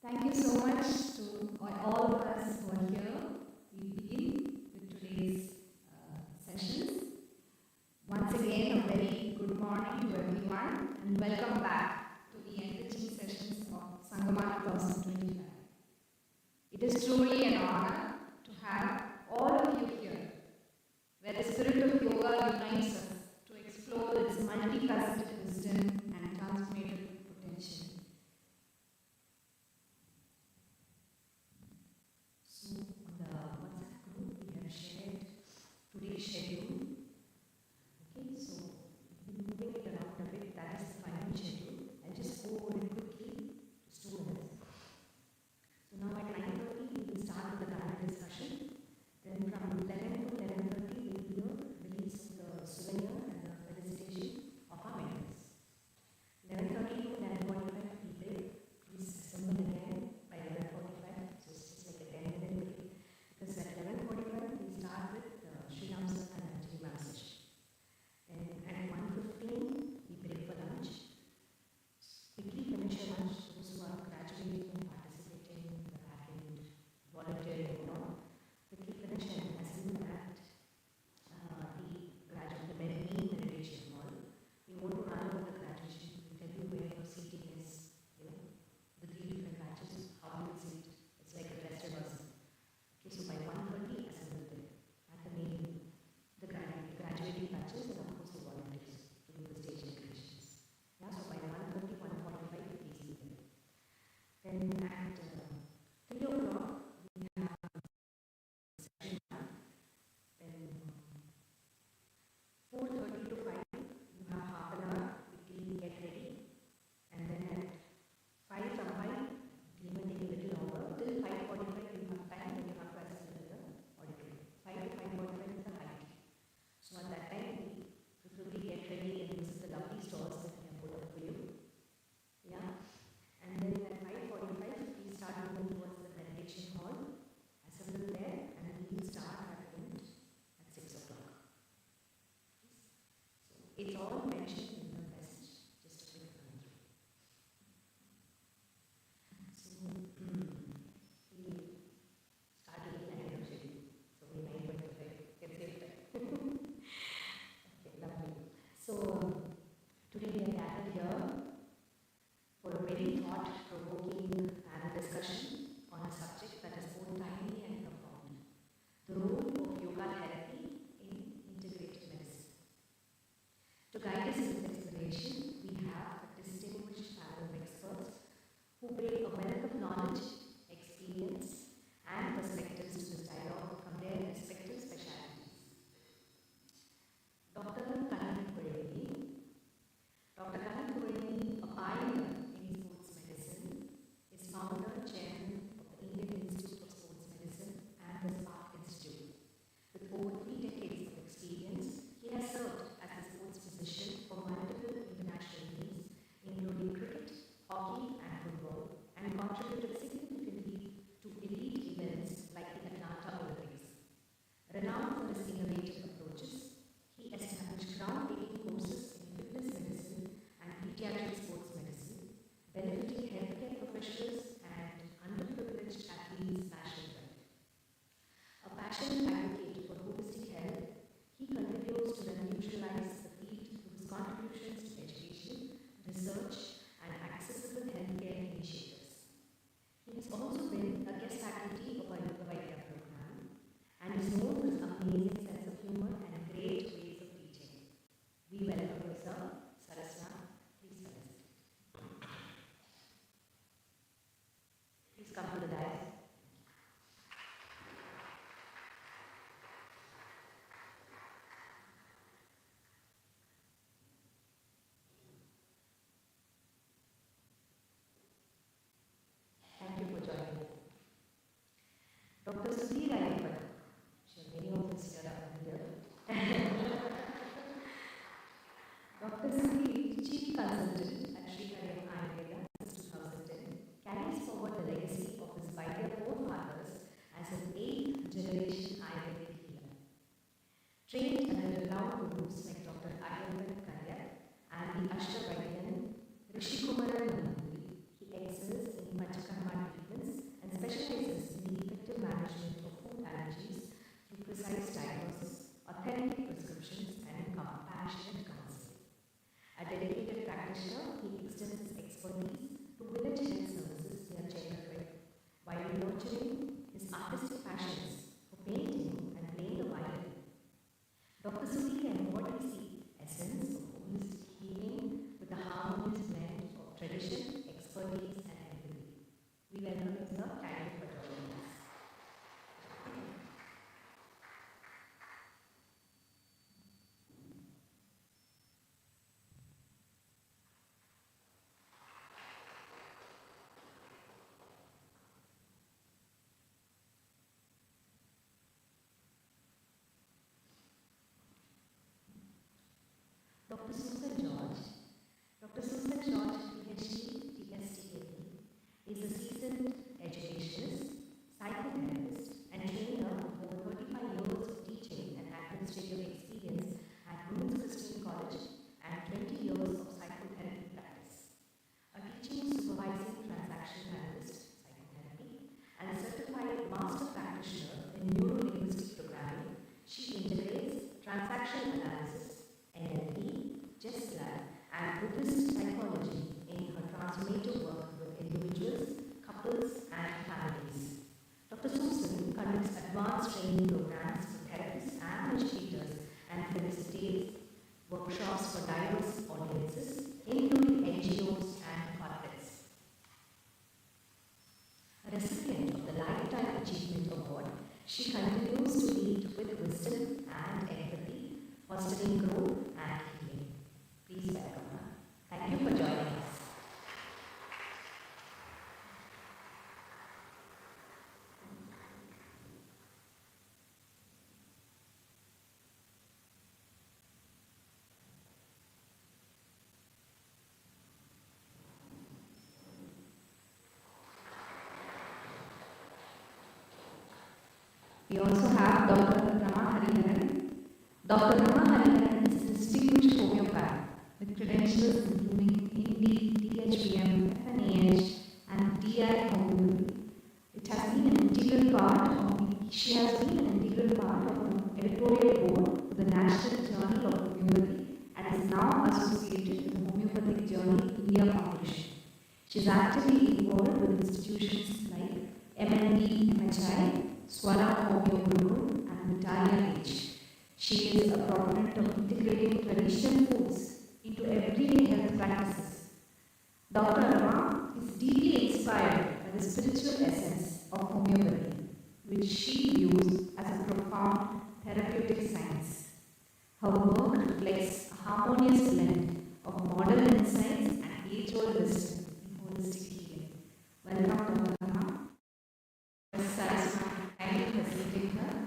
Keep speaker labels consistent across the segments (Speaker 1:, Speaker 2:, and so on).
Speaker 1: Thank you so much to all of us who are here. We begin with today's sessions. Once again, a very good morning to everyone and welcome back to the enriching sessions of Sangama 2025. It is truly an honor to have all of you here, where the spirit of yoga unites us to explore its multifaceted wisdom and transformative potential. Dr. Sudheer Ayyappan, many of us here are here. Dr. Sudheer, Chief Consultant at Hariharan Ayurveda since 2010, carries forward the legacy of his five-year forefathers as an 8th-generation Ayurvedic healer. Trained under renowned gurus like Dr. Ayyappan and the Ashtavaryan Rishikumaran, he excels in Panchakarma treatments and specializes in the effective management of food allergies through precise diagnosis, authentic prescriptions, and compassionate counseling. A dedicated practitioner, he extends his expertise to village health services near Chennai, while nurturing his artistic passions for painting and playing the violin. Dr. Sudheer embodies the essence of holistic healing with a harmonious blend of tradition, expertise, and empathy. We welcome him, sir. Thank you for joining us. Dr. Susan George. Dr. Susan George, PhD, TSTAD, is a seasoned educationist, psychotherapist, and trainer with over 35 years of teaching and administrative experience at Women's Christian College and 20 years of psychotherapy practice. A teaching supervising transaction analyst, psychotherapy, and a certified master practitioner in neuro-linguistic programming, she integrates transaction analysis, NLP, Lab, and Buddhist psychology in her transformative work with individuals, couples, and families. Dr. Susan conducts advanced training programs for therapists and educators and facilitates workshops for diverse audiences, including NGOs and corporates. A recipient of the Lifetime Achievement Award, she continues to lead with wisdom and empathy, fostering growth and healing. Please welcome her. Thank you for joining us. We also have Dr. Rama Hariharan. Dr. Rama Hariharan is a distinguished homeopath with credentials including MD, DHBM, FNAH, and DI Homeopathy. She has been an integral part of the editorial board of the National Journal of Homeopathy and is now associated with the Homeopathic Journal India Foundation. She is actively involved with institutions like MND MHI, Swara Homeo Guru, and Natalia H. She is a proponent of integrating traditional foods into everyday health practices. Dr. Rama is deeply inspired by the spiritual essence of homeopathy, which she views as a profound therapeutic science. Her work reflects a harmonious blend of modern insights and age-old wisdom in holistic healing. Welcome, Dr. Rama. Saraswathi, kindly facilitate her.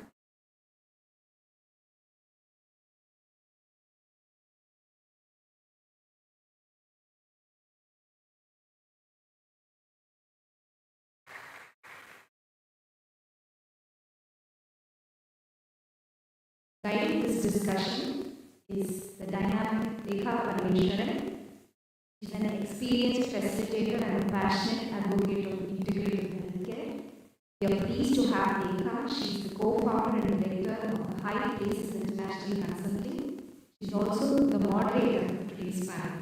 Speaker 1: Guiding this discussion is the dynamic Lekha Parameswaran. She is an experienced facilitator and a passionate advocate of integrative healthcare. We are pleased to have Lekha. She is the co-founder and director of the High Places International Consulting. She is also the moderator of today's panel.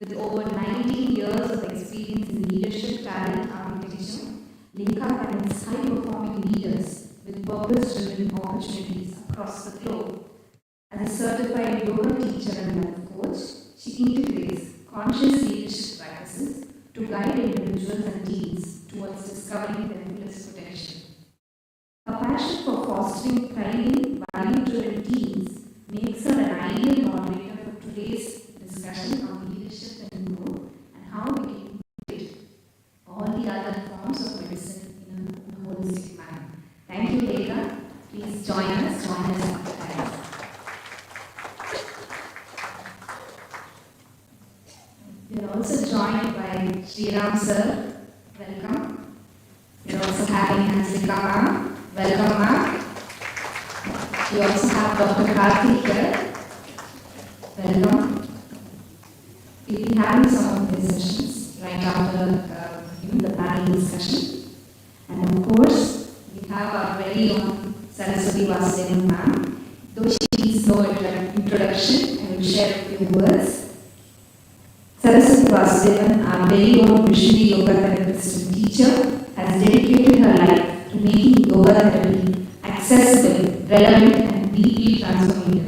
Speaker 1: With over 19 years of experience in leadership, talent, architecture, Lekha connects high-performing leaders with purpose-driven opportunities across the globe. As a certified yoga teacher and health coach, she integrates conscious leadership practices to guide individuals and teams towards discovering their fullest potential. Her passion for fostering thriving, value-driven teams makes her an ideal moderator for today's discussion on leadership and growth and how we can integrate all the other forms of medicine in a holistic manner. Thank you, Lekha. Please join us. We are also joined by Sriram sir. Welcome. We are also having Sangama. Welcome, ma'am. We also have Dr. Karthik here. Welcome. We'll be having some of these sessions right after the panel discussion. And of course, we have our very own Saraswathi Vasudevan ma'am. Though she needs no introduction, I will share a few words. Saraswathi Vasudevan, our very own visionary yoga therapist and teacher, has dedicated her life to making yoga therapy accessible, relevant, and deeply transformative.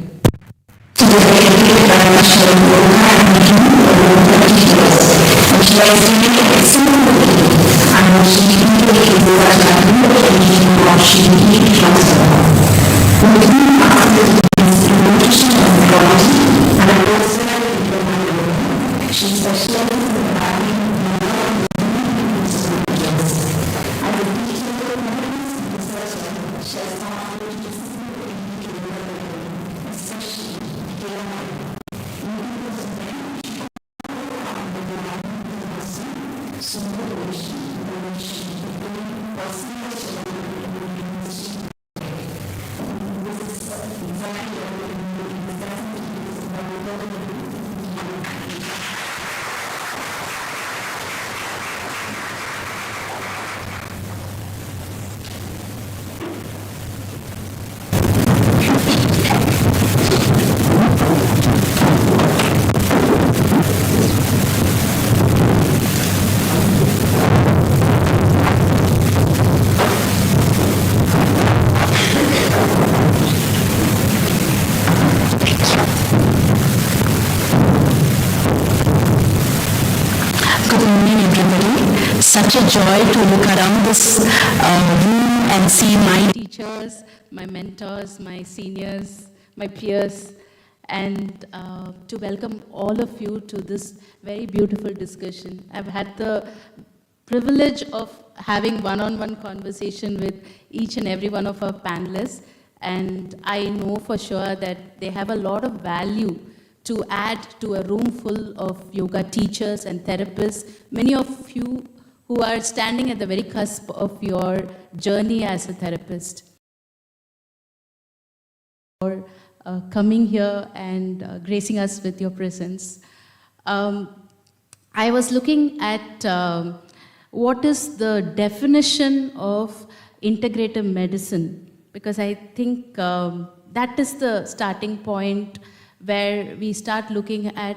Speaker 2: Such a joy to look around this room and see my teachers, my mentors, my seniors, my peers, and to welcome all of you to this very beautiful discussion. I've had the privilege of having one-on-one conversation with each and every one of our panelists, and I know for sure that they have a lot of value to add to a room full of yoga teachers and therapists, many of you who are standing at the very cusp of your journey as a therapist. For coming here and gracing us with your presence. I was looking at what is the definition of integrative medicine, because I think that is the starting point where we start looking at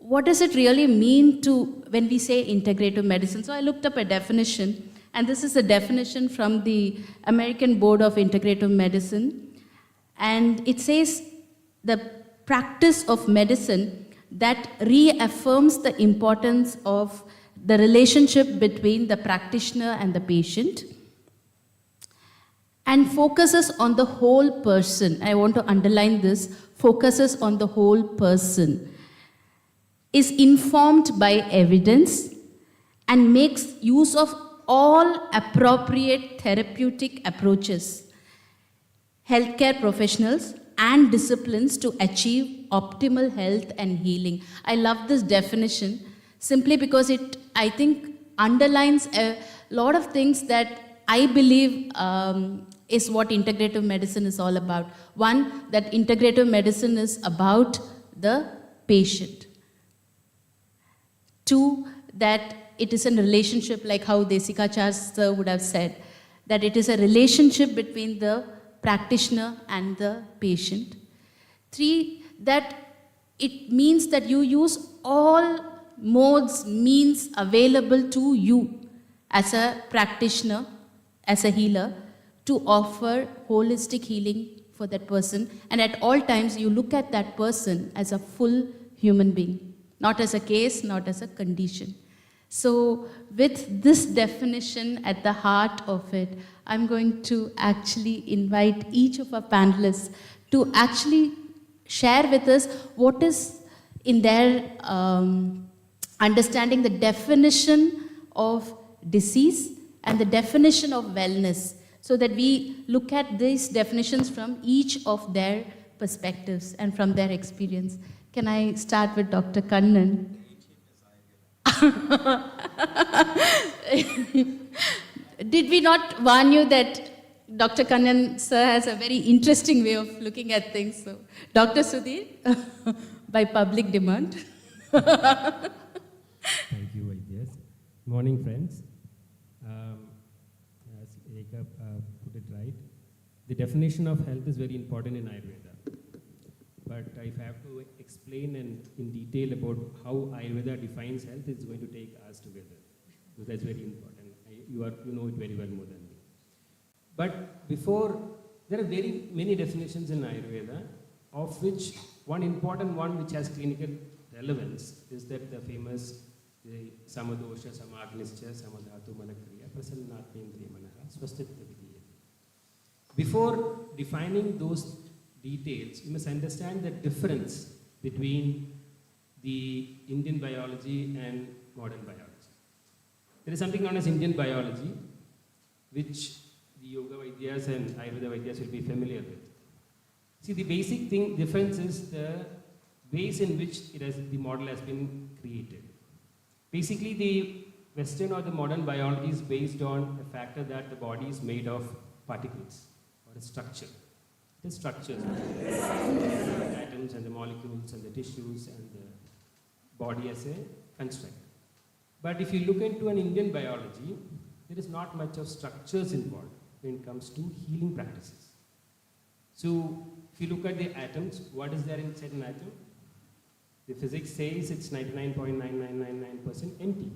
Speaker 2: what does it really mean to when we say integrative medicine. So I looked up a definition, and this is a definition from the American Board of Integrative Medicine, and it says the practice of medicine that reaffirms the importance of the relationship between the practitioner and the patient and focuses on the whole person. I want to underline this, focuses on the whole person, is informed by evidence and makes use of all appropriate therapeutic approaches, healthcare professionals and disciplines to achieve optimal health and healing. I love this definition simply because it, I think, underlines a lot of things that I believe is what integrative medicine is all about. One, that integrative medicine is about the patient. Two, that it is a relationship, like how Desikacharya sir would have said, that it is a relationship between the practitioner and the patient. Three, that it means that you use all modes, means available to you as a practitioner, as a healer, to offer holistic healing for that person. And at all times, you look at that person as a full human being, not as a case, not as a condition. So with this definition at the heart of it, I'm going to actually invite each of our panelists to actually share with us what is in their understanding the definition of disease and the definition of wellness, so that we look at these definitions from each of their perspectives and from their experience. Can I start with Dr. Kannan? Did we not warn you that Dr. Kannan sir has a very interesting way of looking at things? So, Dr. Sudheer, by public demand.
Speaker 3: Thank you, Vaidyas. Morning, friends. As Lekha put it right, the definition of health is very important in Ayurveda. But if I have to explain in detail about how Ayurveda defines health, it's going to take us together. So that's very important. You know it very well more than me. But before, there are very many definitions in Ayurveda, of which one important one which has clinical relevance is that the famous Samadosha, Samagnischa, Samadhatu, Manakriya, Prasannatmendriya Manaha, Swastitya Vidya. Before defining those details, you must understand the difference between the Indian biology and modern biology. There is something known as Indian biology, which the Yoga Vaidyas and Ayurveda Vaidyas will be familiar with. See, the basic difference is the ways in which the model has been created. Basically, the Western or the modern biology is based on the factor that the body is made of particles or a structure. The structures, the atoms and the molecules and the tissues and the body as a construct. But if you look into an Indian biology, there is not much of structures involved when it comes to healing practices. So, if you look at the atoms, what is there inside an atom? The physics says it's 99.9999% empty.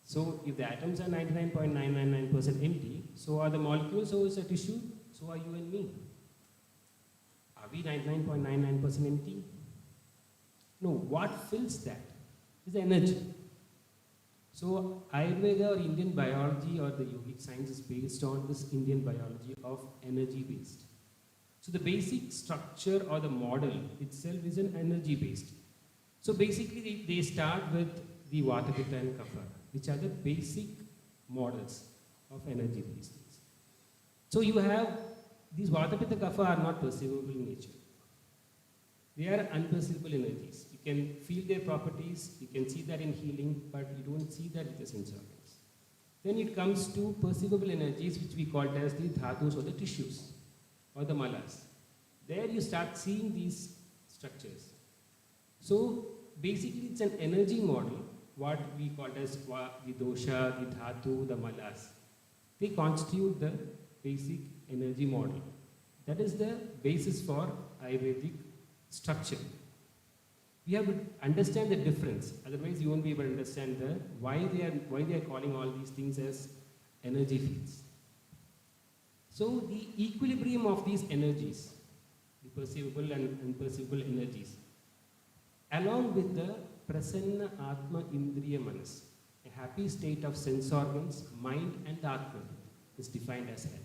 Speaker 3: So, if the atoms are 99.999% empty, so are the molecules, so is the tissue, so are you and me. Are we 99.99% empty? No, what fills that is the energy. So, Ayurveda or Indian biology or the yogic science is based on this Indian biology of energy based. So, the basic structure or the model itself is an energy based. So, basically they start with the Vata, Pitta and Kapha, which are the basic models of energy based things. So, you have these Vata, Pitta, Kapha are not perceivable in nature. They are unperceivable energies. You can feel their properties, you can see that in healing, but you don't see that with the sense organs. Then it comes to perceivable energies, which we call as the dhatus or the tissues or the malas. There you start seeing these structures. So basically it's an energy model, what we call as the dosha, the dhatu, the malas. They constitute the basic energy model. That is the basis for Ayurvedic structure. We have to understand the difference, otherwise you won't be able to understand why they are calling all these things as energy fields. So the equilibrium of these energies, the perceivable and unperceivable energies, along with the prasanna atma indriya manas, a happy state of sense organs, mind and atma, is defined as health.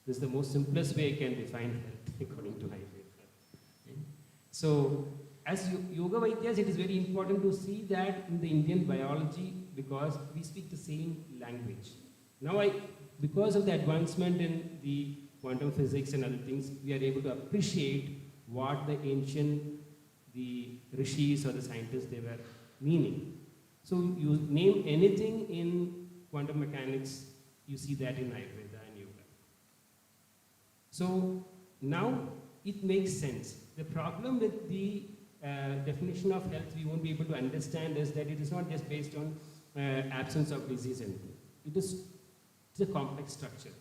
Speaker 3: This is the most simplest way I can define health according to Ayurveda. Okay? So, as Yoga Vaidyas, it is very important to see that in the Indian biology, because we speak the same language. Now, because of the advancement in the quantum physics and other things, we are able to appreciate what the the rishis or the scientists, they were meaning. So, you name anything in quantum mechanics, you see that in Ayurveda and Yoga. So, now it makes sense. The problem with the definition of health we won't be able to understand is that it is not just based on absence of disease and it is a complex structure.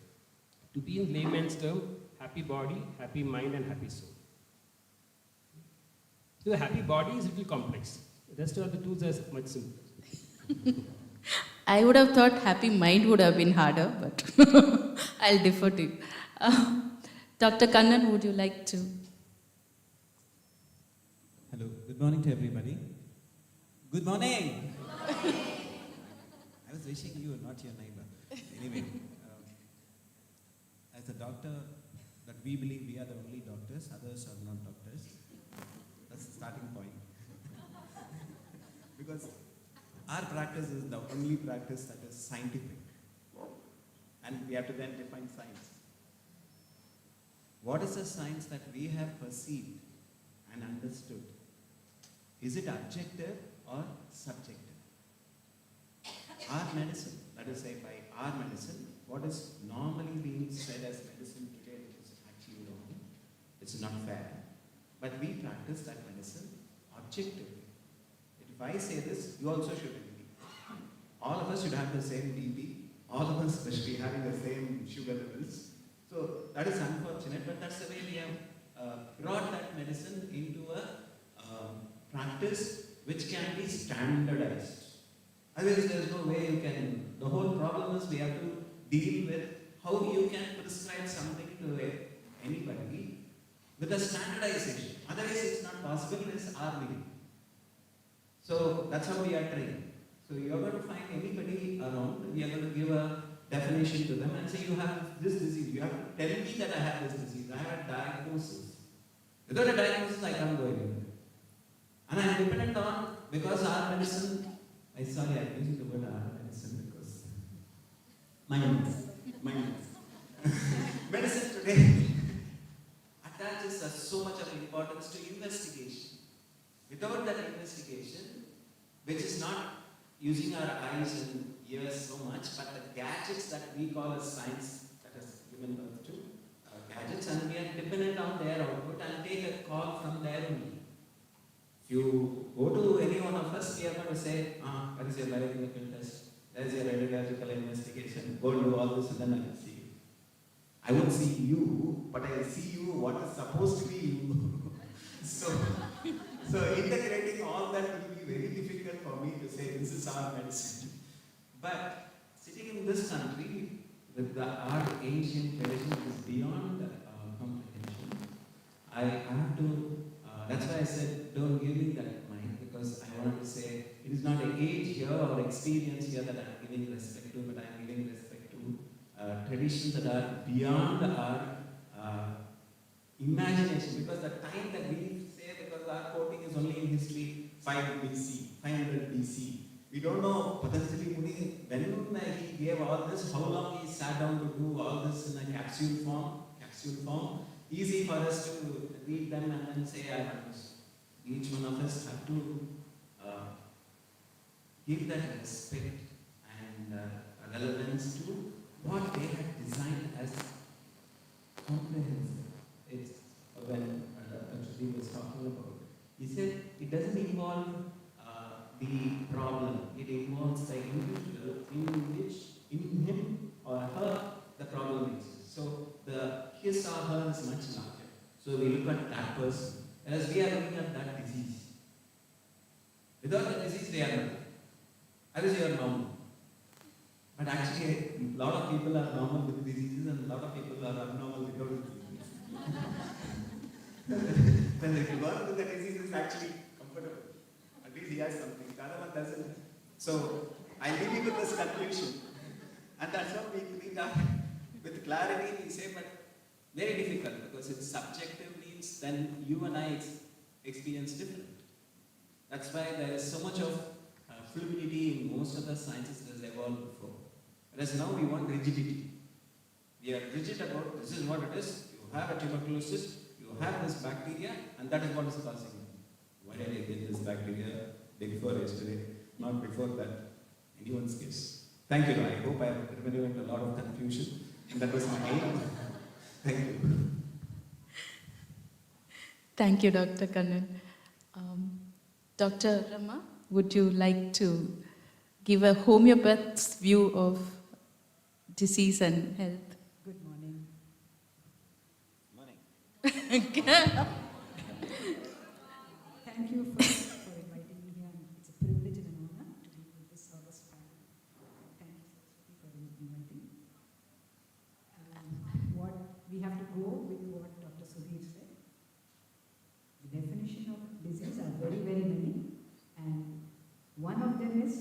Speaker 3: To be in layman's term, happy body, happy mind and happy soul. So the happy body is a little complex. The rest of the tools are much simpler.
Speaker 2: I would have thought happy mind would have been harder, but I'll defer to you. Dr. Kannan, would you like to?
Speaker 4: Hello, good morning to everybody. Good morning! I was wishing you were not your neighbor. Anyway, as a doctor, that we believe we are the only doctors, others are not doctors. That's the starting point. Because our practice is the only practice that is scientific. And we have to then define science. What is the science that we have perceived and understood? Is it objective or subjective? Our medicine, let us say by our medicine, what is normally being said as medicine today, which is actually wrong, it's not fair. But we practice that medicine objectively. If I say this, you also should agree. All of us should have the same BP. All of us must be having the same sugar levels. So that is unfortunate, but that's the way we have brought that medicine into a practice which can be standardized. Otherwise, there is no way you can. The whole problem is we have to deal with how you can prescribe something to anybody with a standardization. Otherwise, it's not possible. It's our way. So that's how we are trained. So you are going to find anybody around. We are going to give a definition to them and say, you have this disease. You have to tell me that I have this disease. I have a diagnosis. Without a diagnosis, I can't go anywhere. And I am dependent on, because our medicine, I'm using the word our medicine because medicine today attaches so much of importance to investigation. Without that investigation, which is not using our eyes and ears so much, but the gadgets that we call as science that has given birth to gadgets, and we are dependent on their output and take a call from their only. If you go to any one of us, we are going to say, what is your biochemical test? There is your radiological investigation. Go and do all this and then I will see you. I won't see you, but I will see you what is supposed to be you. So integrating all that will be very difficult for me to say this is our medicine. But sitting in this country with our ancient tradition is beyond comprehension. I have to. That's why I said, don't give me that mind, because I wanted to say, it is not an age here or experience here that I am giving respect to, but I am giving respect to traditions that are beyond our imagination. Because the time that we say, because our quoting is only in history, 500 BC. We don't know, Patanjali Muni, when he gave all this, how long he sat down to do all this in a capsule form. Easy for us to read them and then say, I understand. Each one of us have to give that respect and relevance to what they had designed as comprehensive. It's when Dr. Sudheer was talking about. He said it doesn't involve the problem. It involves the individual in which, in him or her, the problem exists. So the his or her is much larger. So we look at that person, whereas we are looking at that disease. Without the disease, they are nothing. Otherwise, you are normal. But actually, a lot of people are normal with diseases and a lot of people are abnormal without diseases. Then if you work with the disease, it's actually comfortable. At least he has something. The other one doesn't. So I leave you with this conclusion. And that's what we talk with clarity. We say, but very difficult because it's subjective means then you and I experience different. That's why there is so much of fluidity in most of the sciences that has evolved before. Whereas now we want rigidity. We are rigid about this is what it is. You have a tuberculosis, you have this bacteria, and that is what is causing it. Why did I get this bacteria day before yesterday, not before that? Anyone's guess. Thank you. I hope I have removed a lot of confusion. And that was my aim. Thank you.
Speaker 2: Thank you, Dr. Kannan. Dr. Rama, would you like to give a homeopath's view of disease and health?
Speaker 5: Good morning.
Speaker 4: Morning.
Speaker 5: Thank you for inviting me here. It's a privilege and an honor to be with this August panel. Thank you, Saraswathi, for inviting. What we have to go with what Dr. Sudheer said. The definition of disease are very, very many, and one of them is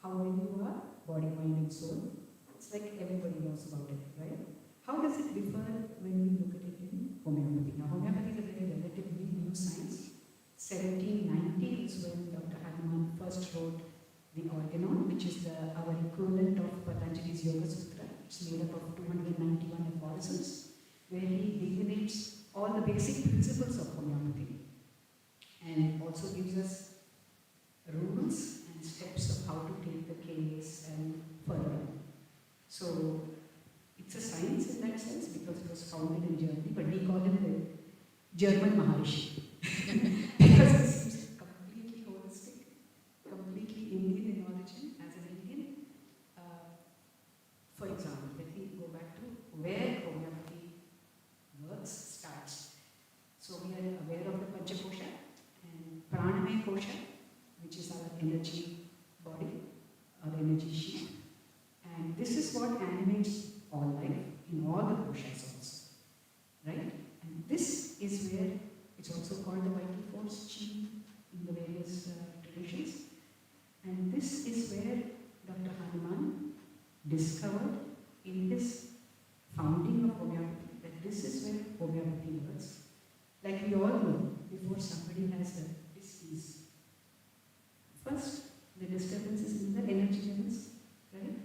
Speaker 5: how well you are, body, mind, and soul. It's like everybody knows about it, right? How does it differ when we look at it in homeopathy? Now, homeopathy is a very relatively new science. 1790 is when Dr. Hariharan first wrote the our equivalent of Patanjali's Yoga Sutra. It's made up of 291 aphorisms, where he delineates all the basic principles of homeopathy and also gives us rules and steps of how to take the case and further. So it's a science in that sense because it was founded in Germany, but we call him the German Maharishi because it seems completely holistic, completely Indian in origin. As an Indian, for example, let me go back to where homeopathy works, starts. So we are aware of the Panchakosha and Pranamaya Kosha, which is our energy body, our energy sheet. And this is what animates all life in all the koshas also, right? And this is where it's also called the vital force, chi, in the various traditions. And this is where Dr. Hanuman discovered in his founding of homeopathy that this is where homeopathy works. Like we all know, before somebody has a disease, first the disturbance is in the energy levels, right?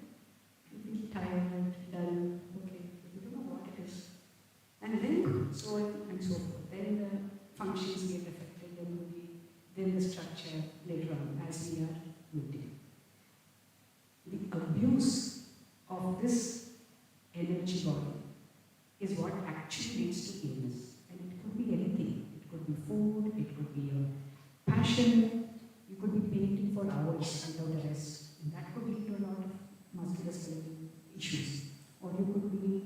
Speaker 5: You feel tired, dull, okay, you don't know what it is. And then so on and so forth. Then the functions get affected, then the structure later on as we are building. The abuse of this energy body is what actually leads to illness. And it could be anything. It could be food, it could be your passion, you could be painting for hours without a rest. And that could lead to a lot of musculoskeletal issues. Or you could be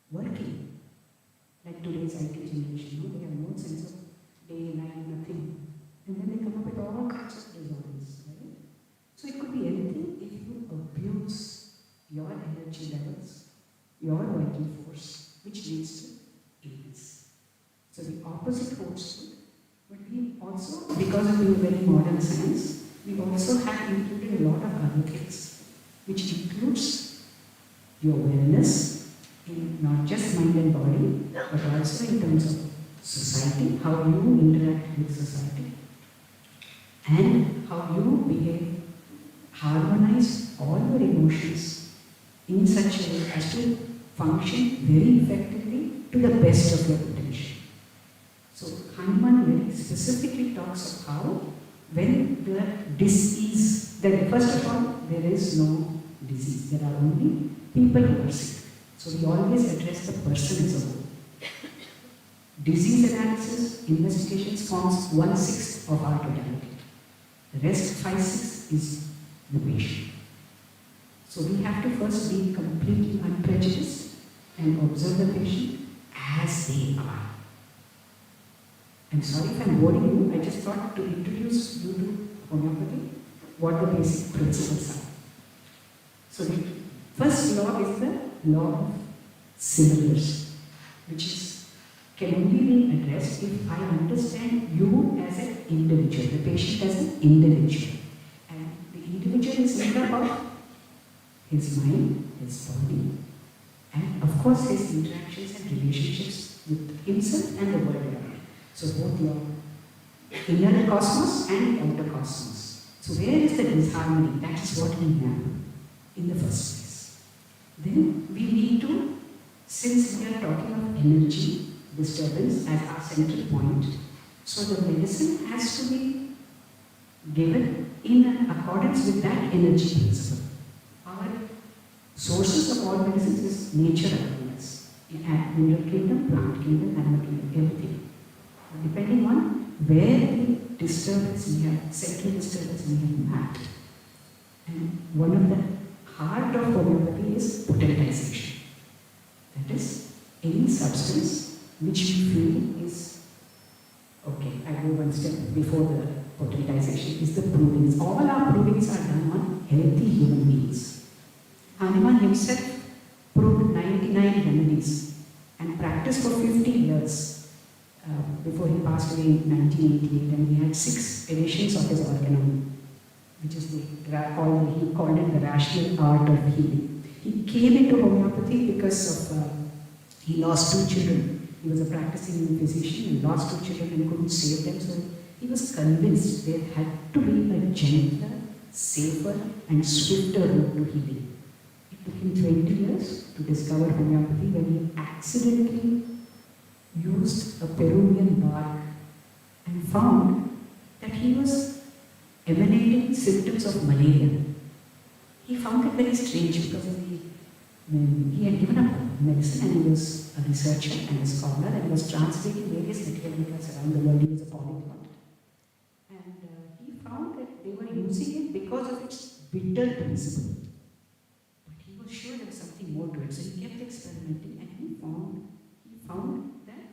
Speaker 5: working, like today's IT generation, they have no sense of day, night, nothing. And then they come up with all kinds of disorders, right? So it could be anything if you abuse your energy levels, your vital force, which leads to illness. So the opposite holds true. But we also, because of being very modern science, we also have included a lot of other things, which includes your wellness in not just mind and body, but also in terms of society, how you interact with society, and how you behave, harmonize all your emotions in such a way as to function very effectively to the best of your potential. So Hanuman very specifically talks of how when the disease, then first of all, there is no disease. There are only people who are sick. So we always address the person as a whole. Disease analysis, investigations forms 1/6 of our totality. The rest, 5/6, is the patient. So we have to first be completely unprejudiced and observe the patient as they are. I'm sorry if I'm boring you, I just thought to introduce you to homeopathy, what the basic principles are. So the first law is the law of similars, which can only be addressed if I understand you as an individual, the patient as an individual. And the individual is made up of his mind, his body, and of course his interactions and relationships with himself and the world around. So both your inner cosmos and outer cosmos. So where is the disharmony? That is what we have in the first place. Then we need to, since we are talking of energy disturbance as our central point, so the medicine has to be given in accordance with that energy principle. Our sources of all medicines is nature around us. In mineral kingdom, plant kingdom, animal kingdom, everything. Depending on where the disturbance we have, central disturbance we have mapped. And one of the heart of homeopathy is potentization. That is, any substance which we feel is, okay, I go one step before the potentization, is the provings. All our provings are done on healthy human beings. Hanuman himself proved 99 remedies and practiced for 50 years. Before he passed away in 1988, and he had 6 editions of his organon, which is he called it the rational art of healing. He came into homeopathy because of he lost 2 children. He was a practicing physician and lost 2 children and couldn't save them, so he was convinced there had to be a gentler safer and swifter route to healing. It took him 20 years to discover homeopathy when he accidentally used a Peruvian bark and found that he was emanating symptoms of malaria. He found it very strange because he had given up medicine and he was a researcher and a scholar and was translating various materials around the world. He was a polyglot. And he found that they were using it because of its bitter principle. But he was sure there was something more to it. So he kept experimenting and he found that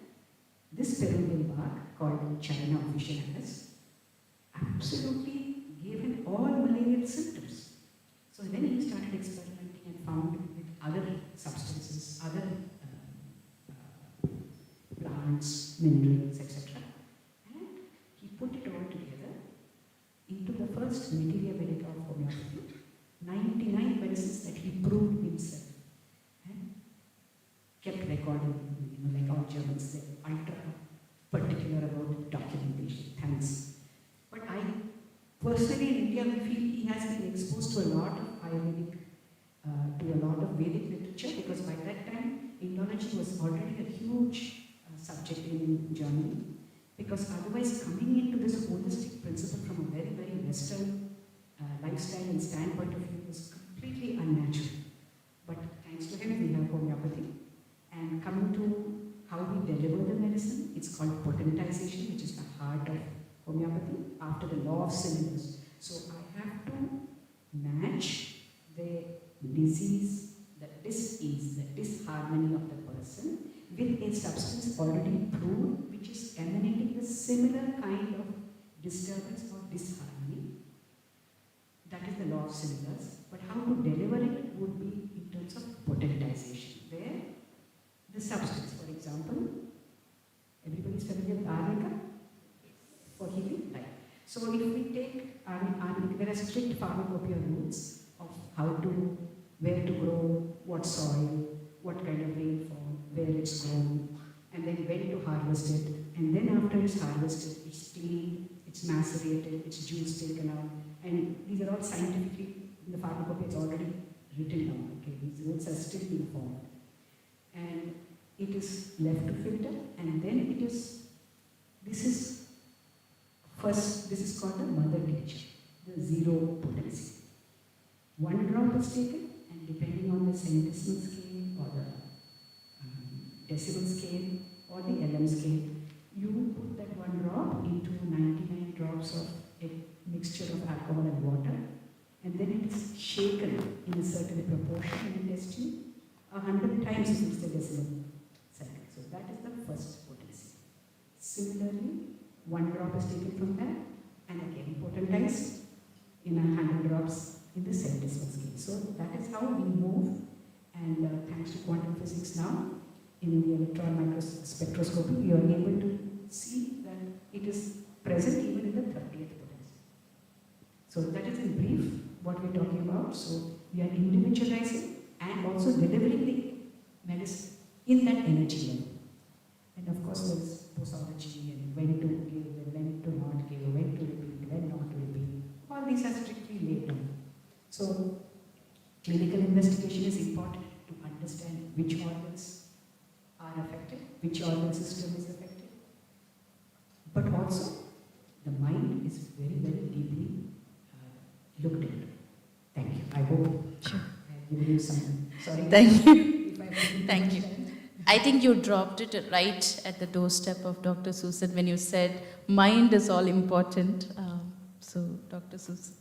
Speaker 5: this Peruvian bark called China officinalis absolutely gave him all malarial symptoms. So then he started experimenting and found with other substances, other plants, minerals, etc. And he put it all together into the first materia medica of homeopathy, 99 medicines that he proved himself. And kept recording, like all Germans, they're ultra particular about documentation. Thanks. But I personally in India, we feel he has been exposed to a lot of Ayurvedic, to a lot of Vedic literature, because by that time, Indology was already a huge subject in Germany, because otherwise coming into this holistic principle from a very, very Western lifestyle and standpoint of view was completely unnatural. But thanks to him, we have homeopathy. And coming to how we deliver the medicine, it's called potentization, which is the heart of homeopathy, after the law of cylinders. So I have to match the disease, the dis-ease, the disharmony of the person with a substance already proved, which is emanating the similar kind of disturbance or disharmony. That is the law of cylinders. But how to deliver it would be in terms of potentization, where the substance, for example, everybody's familiar with Lekha for healing, right? So if we take, there are strict pharmacopoeia rules of how to, where to grow, what soil, what kind of rainfall, where it's grown, and then when to harvest it, and then after it's harvested, it's cleaned, it's macerated, its juice taken out, and these are all scientifically, in the pharmacopoeia it's already written down, okay, these rules are still being formed. And it is left to filter, and then it is, this is called the mother nature, the zero potency. One drop is taken, and depending on the centesimal scale or the decibel scale or the LM scale, you put that one drop into 99 drops of a mixture of alcohol and water, and then it is shaken in a certain proportion in the intestine 100 times if it's the decibel cycle. So that is the first potency. Similarly, one drop is taken from that and again potentized in 100 drops in the centesimal scale. So that is how we move, and thanks to quantum physics now, in the electron spectroscopy, we are able to see that it is present even in the 30th potency. So that is in brief what we are talking about. So we are individualizing and also delivering the medicine in that energy level. And of course there is posology and when to give, when to not give, when to repeat, when not to repeat. All these are strictly laid down. So clinical investigation is important to understand which organs are affected, which organ system is affected. But also the mind is very, very deeply looked into. Thank you. I hope I give you some. Sorry.
Speaker 2: Thank you.
Speaker 5: If I
Speaker 2: Thank you. I think you dropped it right at the doorstep of Dr. Susan when you said mind is all important. So, Dr. Susan.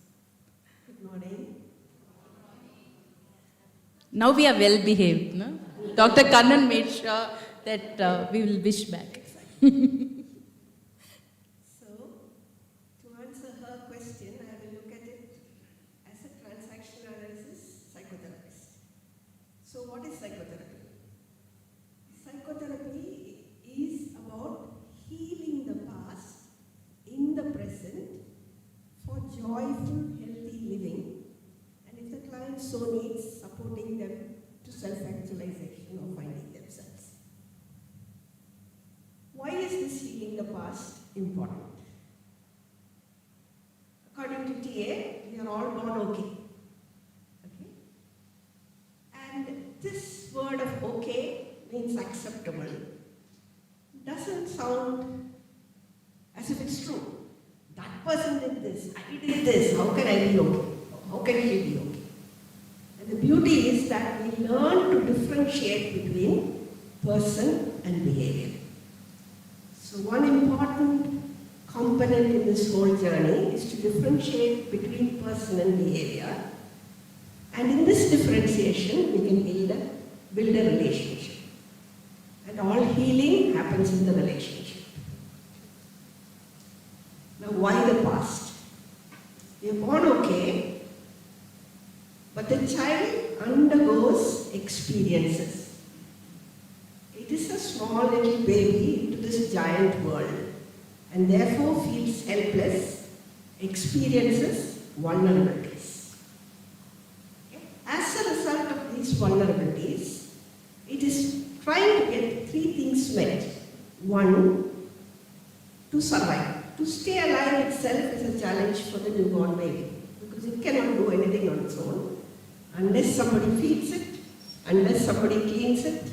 Speaker 6: Good morning.
Speaker 2: Now we are well behaved, no? Dr. Kannan made sure that we will wish back.
Speaker 6: So, to answer her question, I will look at it as a transactional analysis psychotherapist. So, what is psychotherapy? Psychotherapy is about healing the past in the present for joyful, healthy living, and if the client so needs, supporting them to self-actualization or finding themselves. Why is this healing the past important? According to TA, we are all born okay. Okay? And this word of okay means acceptable. Doesn't sound as if it's true. That person did this, I did this, how can I be okay? How can he be okay? And the beauty is that we learn to differentiate between person and behavior. So one important component in this whole journey is to differentiate between person and behavior. And in this differentiation, we can build a relationship. And all healing happens in the relationship. Now, why the past? We are born okay, but the child undergoes experiences. It is a small little baby into this giant world and therefore feels helpless, experiences vulnerabilities. As a result of these vulnerabilities, it is trying to get three things met. One, to survive. To stay alive itself is a challenge for the newborn baby because it cannot do anything on its own. Unless somebody feeds it, unless somebody cleans it,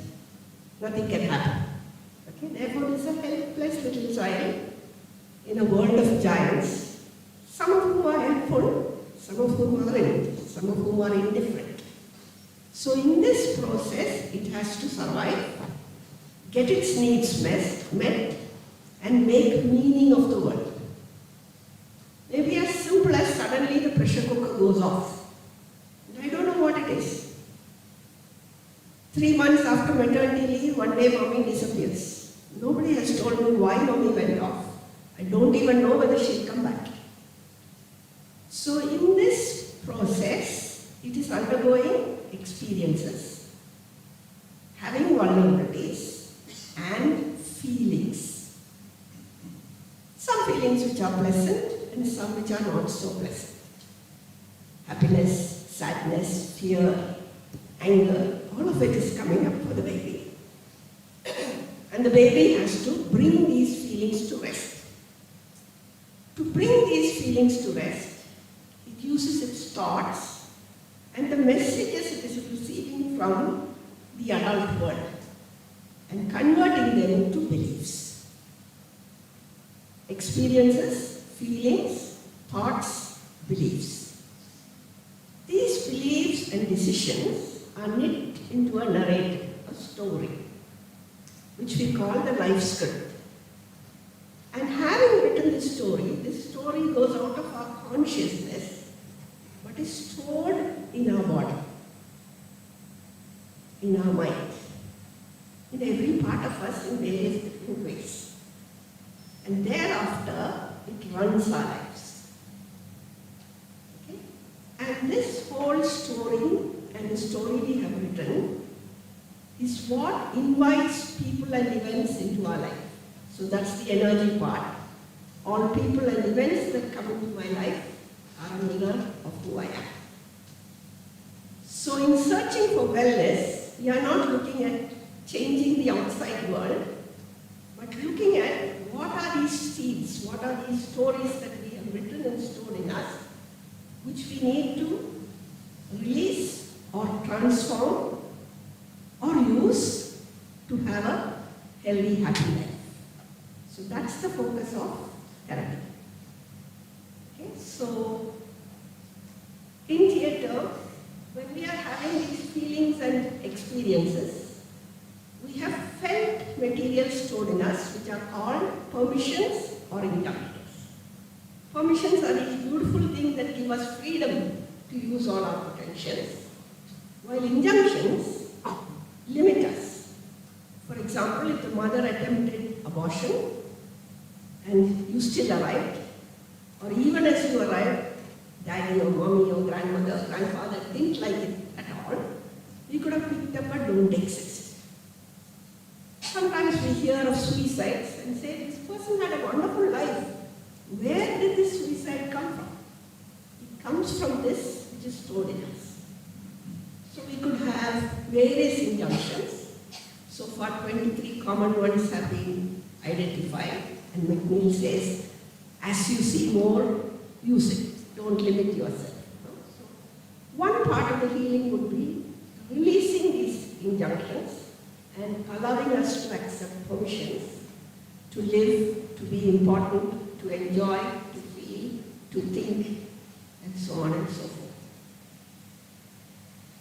Speaker 6: nothing can happen. Okay? Therefore, it is a helpless little child in a world of giants, some of whom are helpful, some of whom aren't, some of whom are indifferent. So in this process, it has to survive, get its needs met, and make meaning of the world. Maybe as simple as suddenly the pressure cooker goes off. I don't know what it is. 3 months after maternity leave, one day mommy disappears. Nobody has told me why mommy went off. I don't even know whether she'll come back. So in this process, it is undergoing experiences, having vulnerabilities and feelings. Some feelings which are pleasant and some which are not so pleasant. Happiness, sadness, fear, anger, all of it is coming up for the baby. And the baby has to bring these feelings to rest. To bring these feelings to rest, it uses its thoughts and the messages it is receiving from the adult world and converting them into beliefs. Experiences, feelings, thoughts, beliefs. These beliefs and decisions are knit into a narrative, a story, which we call the life script. And having written this story goes out of our consciousness, but is stored in our body, in our mind, in every part of us in various different ways. And thereafter, it runs our lives. Okay? And this whole story and the story we have written is what invites people and events into our life. So that's the energy part. All people and events that come into my life are a mirror of who I am. So in searching for wellness, we are not looking at changing the outside world, but looking at what are these seeds, what are these stories that we have written and stored in us, which we need to release or transform or use to have a healthy, happy life. So that's the focus of therapy. Okay, so in theatre, when we are having these feelings and experiences, we have felt material stored in us which are called permissions or injunctions. Permissions are these beautiful things that give us freedom to use all our potentials, while injunctions limit us. For example, if the mother attempted abortion and you still arrived, or even as you arrived, daddy or mommy or grandmother or grandfather didn't like it at all, we could have picked up a don't exist. Sometimes we hear of suicides and say, this person had a wonderful life. Where did this suicide come from? It comes from this which is stored in us. So we could have various injunctions. So far 23 common ones have been identified, and McNeil says, as you see more, use it. Don't limit yourself. part of the healing would be releasing these injunctions and allowing us to accept permissions to live, to be important, to enjoy, to feel, to think, and so on and so forth.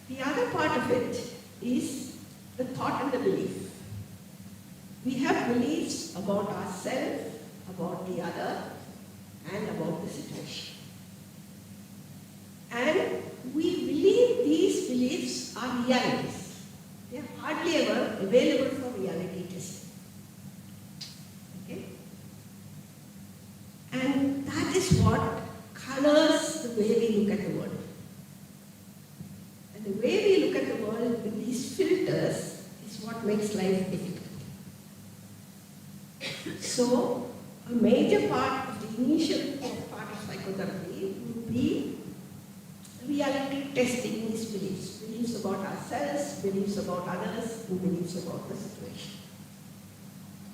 Speaker 6: The other part of it is the thought and the belief. We have beliefs about ourselves, about the other, and about the situation. And we believe these beliefs are realities. They are hardly ever available for reality testing. Okay? And that is what colors the way we look at the world. And the way we look at the world with these filters is what makes life difficult. So, a major part of the initial part of psychotherapy would be reality testing these beliefs. Beliefs about ourselves, beliefs about others, and beliefs about the situation.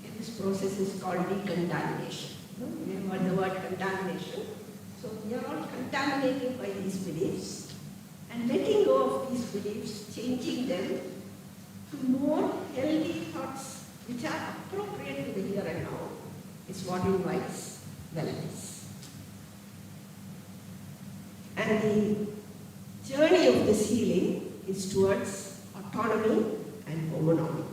Speaker 6: Okay, this process is called decontamination. We have heard the word contamination. So we are all contaminated by these beliefs and letting go of these beliefs, changing them to more healthy thoughts which are appropriate to the here and now is what invites wellness. And the journey of this healing is towards autonomy and homonomy.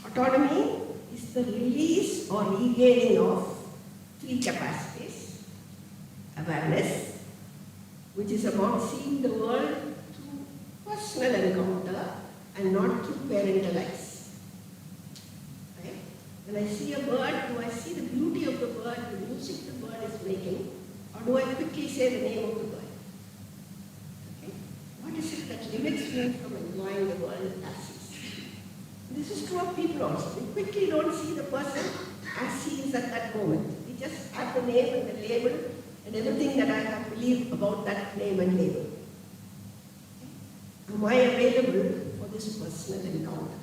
Speaker 6: Autonomy is the release or regaining of three capacities. Awareness, which is about seeing the world through personal encounter and not through parental eyes. Right? When I see a bird, do I see the beauty of the bird, the music the bird is making, or do I quickly say the name of the bird? Okay? What is it that limits me from enjoying the world as is? This is true of people also. We quickly don't see the person as he is at that moment. We just have the name and the label and everything that I have believed about that name and label. Am I available for this personal encounter?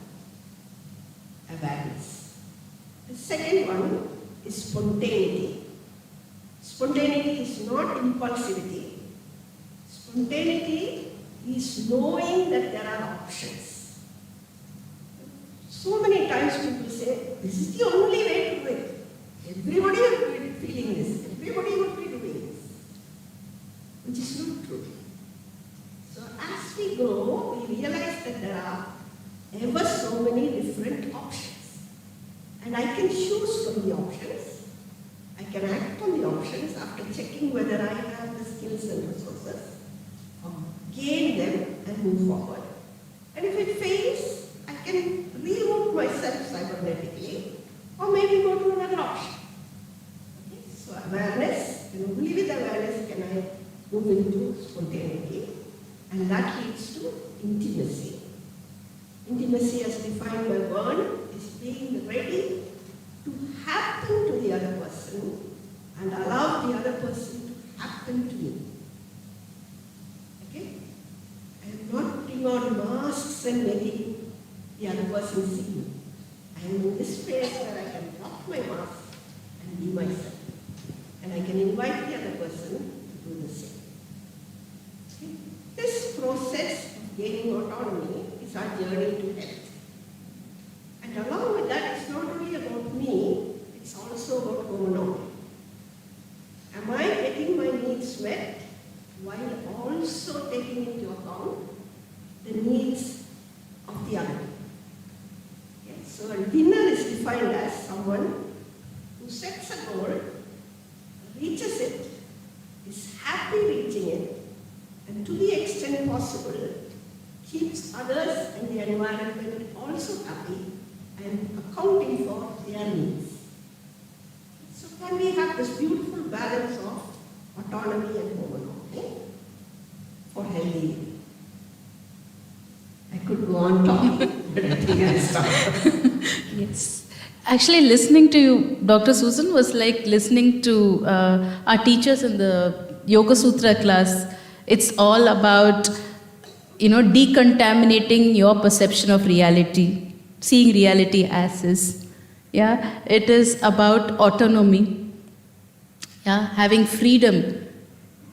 Speaker 6: Awareness. The second one is spontaneity. Spontaneity is not impulsivity. Spontaneity is knowing that there are options. So many times people say, this is the only way to do it. Everybody would be feeling this. Everybody would be doing this. Which is not true. So as we grow, we realize that there are ever so many different options. And I can choose from the options. I can act on the options after checking whether I have the skills and resources, or gain them and move forward. And if it fails, I can reroute myself cybernetically, or maybe go to another option. Okay? So awareness, and only with awareness can I move into spontaneity, and that leads to intimacy. Intimacy as defined by Verne is being ready to happen to the other person and allow the other person to happen to me. Okay? I am not putting on masks and making the other person see me. I am in this space where I can drop my mask and be myself. And I can invite the other person to do the same. Okay? This process of gaining autonomy is our journey to health. And along with that, it's not only about me, it's also about homonomy. Am I getting my needs met while also taking into account the needs of the other? Okay? So a winner is defined as someone who sets a goal, reaches it, is happy reaching it, and to the extent possible, keeps others and the environment also happy and accounting for their needs. So can we have this beautiful balance of autonomy and homonomy for healthy living? I could go on talking, but I think I'll stop.
Speaker 2: Yes. Actually, listening to you, Dr. Susan, was like listening to our teachers in the Yoga Sutra class. It's all about, decontaminating your perception of reality, seeing reality as is. Yeah, it is about autonomy. Yeah, having freedom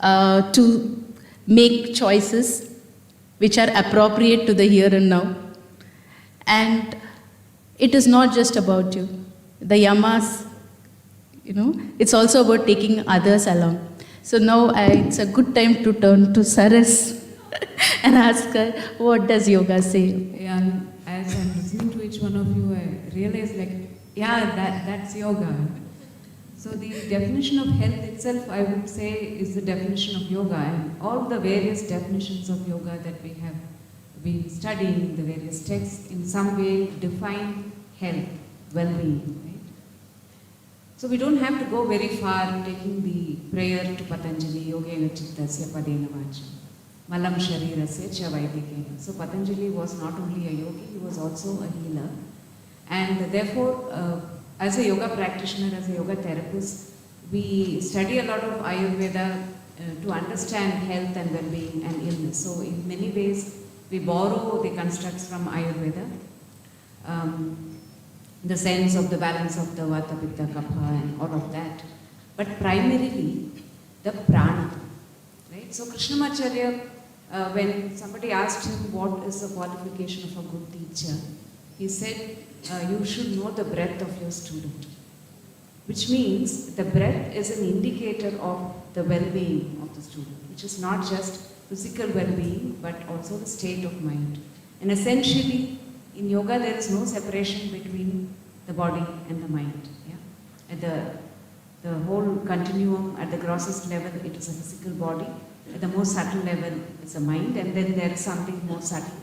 Speaker 2: to make choices which are appropriate to the here and now. And it is not just about you. The yamas, it's also about taking others along. So now it's a good time to turn to Saras and ask her, what does yoga say?
Speaker 7: Yeah, as I'm listening to each one of you, I realize that's yoga. So the definition of health itself, I would say, is the definition of yoga, and all the various definitions of yoga that we have been studying, the various texts, in some way define health, well-being, right? So we don't have to go very far taking the prayer to Patanjali, Yogena Chittasya Padena Vacha, Malam Sharirasya Cha Vaidikena. So Patanjali was not only a yogi, he was also a healer. And therefore, as a yoga practitioner, as a yoga therapist, we study a lot of Ayurveda to understand health and well-being and illness. So in many ways, we borrow the constructs from Ayurveda, the sense of the balance of the Vata, Pitta, Kapha and all of that. But primarily, the prana, right? So Krishnamacharya, when somebody asked him what is the qualification of a good teacher, he said, you should know the breath of your student. Which means the breath is an indicator of the well-being of the student, which is not just physical well-being, but also the state of mind. And essentially, in yoga, there is no separation between the body and the mind. Yeah? At the whole continuum, at the grossest level, it is a physical body. At the most subtle level, it's a mind. And then there is something more subtle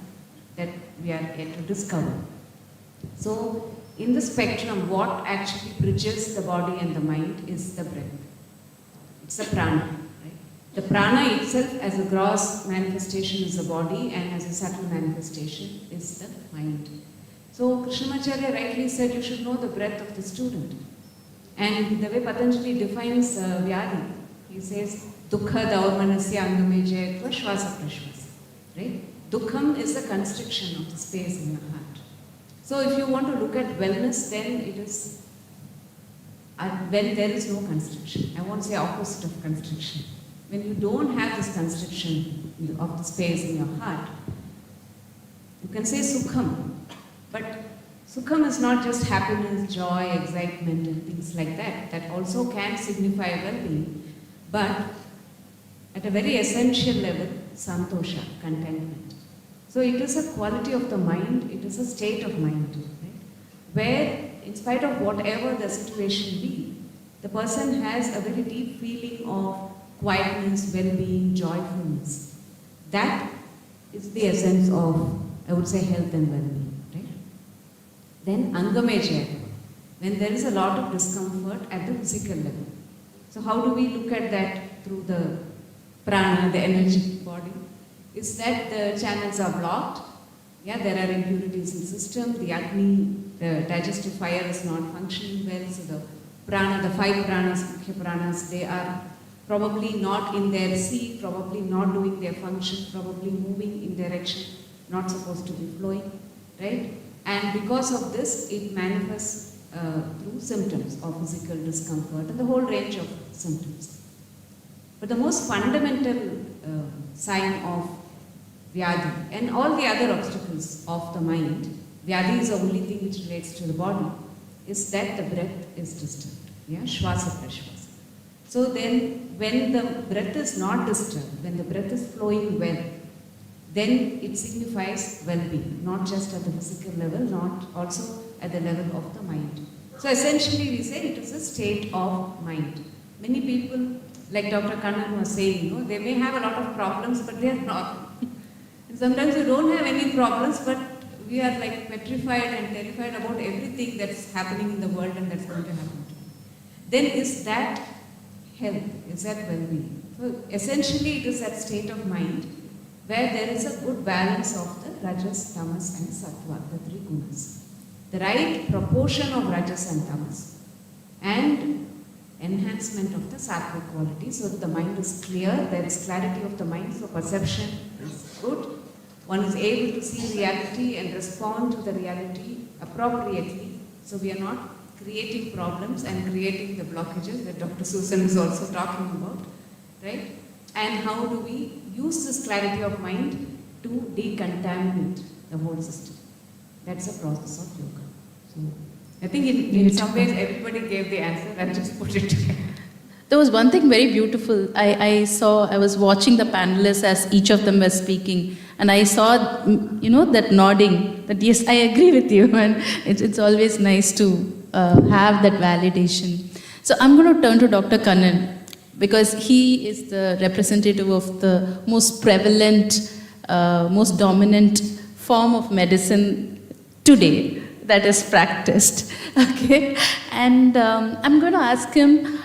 Speaker 7: that we are yet to discover. So, in the spectrum, what actually bridges the body and the mind is the breath. It's the prana. Right? The prana itself, as a gross manifestation, is the body, and as a subtle manifestation is the mind. So, Krishnamacharya rightly said you should know the breath of the student. And the way Patanjali defines Vyadi, he says, Dukha daurmanasya angame jayatva shvasa prashvasa. Right? Dukham is the constriction of the space in your heart. So if you want to look at wellness, then it is when there is no constriction. I won't say opposite of constriction. When you don't have this constriction of the space in your heart, you can say sukham. But sukham is not just happiness, joy, excitement and things like that. That also can signify well-being. But at a very essential level, santosha, contentment. So it is a quality of the mind, it is a state of mind, right? Where in spite of whatever the situation be, the person has a very deep feeling of quietness, well-being, joyfulness. That is the essence of, I would say, health and well-being, right? Then angameja, when there is a lot of discomfort at the physical level. So how do we look at that through the prana, the energetic body? Is that the channels are blocked. Yeah, there are impurities in the system. The Agni, the digestive fire is not functioning well. So the prana, the 5 pranas, mukhya pranas, they are probably not in their seat, probably not doing their function, probably moving in direction not supposed to be flowing, right? And because of this, it manifests through symptoms of physical discomfort and the whole range of symptoms. But the most fundamental sign of Vyadi and all the other obstacles of the mind, Vyadi is the only thing which relates to the body, is that the breath is disturbed. Yeah, Shvasa Prashvasa. So then, when the breath is not disturbed, when the breath is flowing well, then it signifies well-being, not just at the physical level, not also at the level of the mind. So essentially, we say it is a state of mind. Many people, like Dr. Kannan was saying, they may have a lot of problems, but they are not. And sometimes we don't have any problems, but we are like petrified and terrified about everything that's happening in the world and that's going to happen to us. Then is that health? Is that well-being? So essentially, it is that state of mind where there is a good balance of the Rajas, Tamas and Sattva, the 3 gunas. The right proportion of Rajas and Tamas and enhancement of the sattvic quality so that the mind is clear, there is clarity of the mind, so perception is good. One is able to see reality and respond to the reality appropriately, so we are not creating problems and creating the blockages that Dr. Susan is also talking about, right? And how do we use this clarity of mind to decontaminate the whole system. That's the process of yoga. So I think in some ways everybody gave the answer and just put it together.
Speaker 2: There was one thing very beautiful. I was watching the panelists as each of them were speaking, and I saw, that nodding, that yes, I agree with you, and it's always nice to have that validation. So I'm going to turn to Dr. Kannan, because he is the representative of the most prevalent, most dominant form of medicine today that is practiced. Okay, and I'm going to ask him,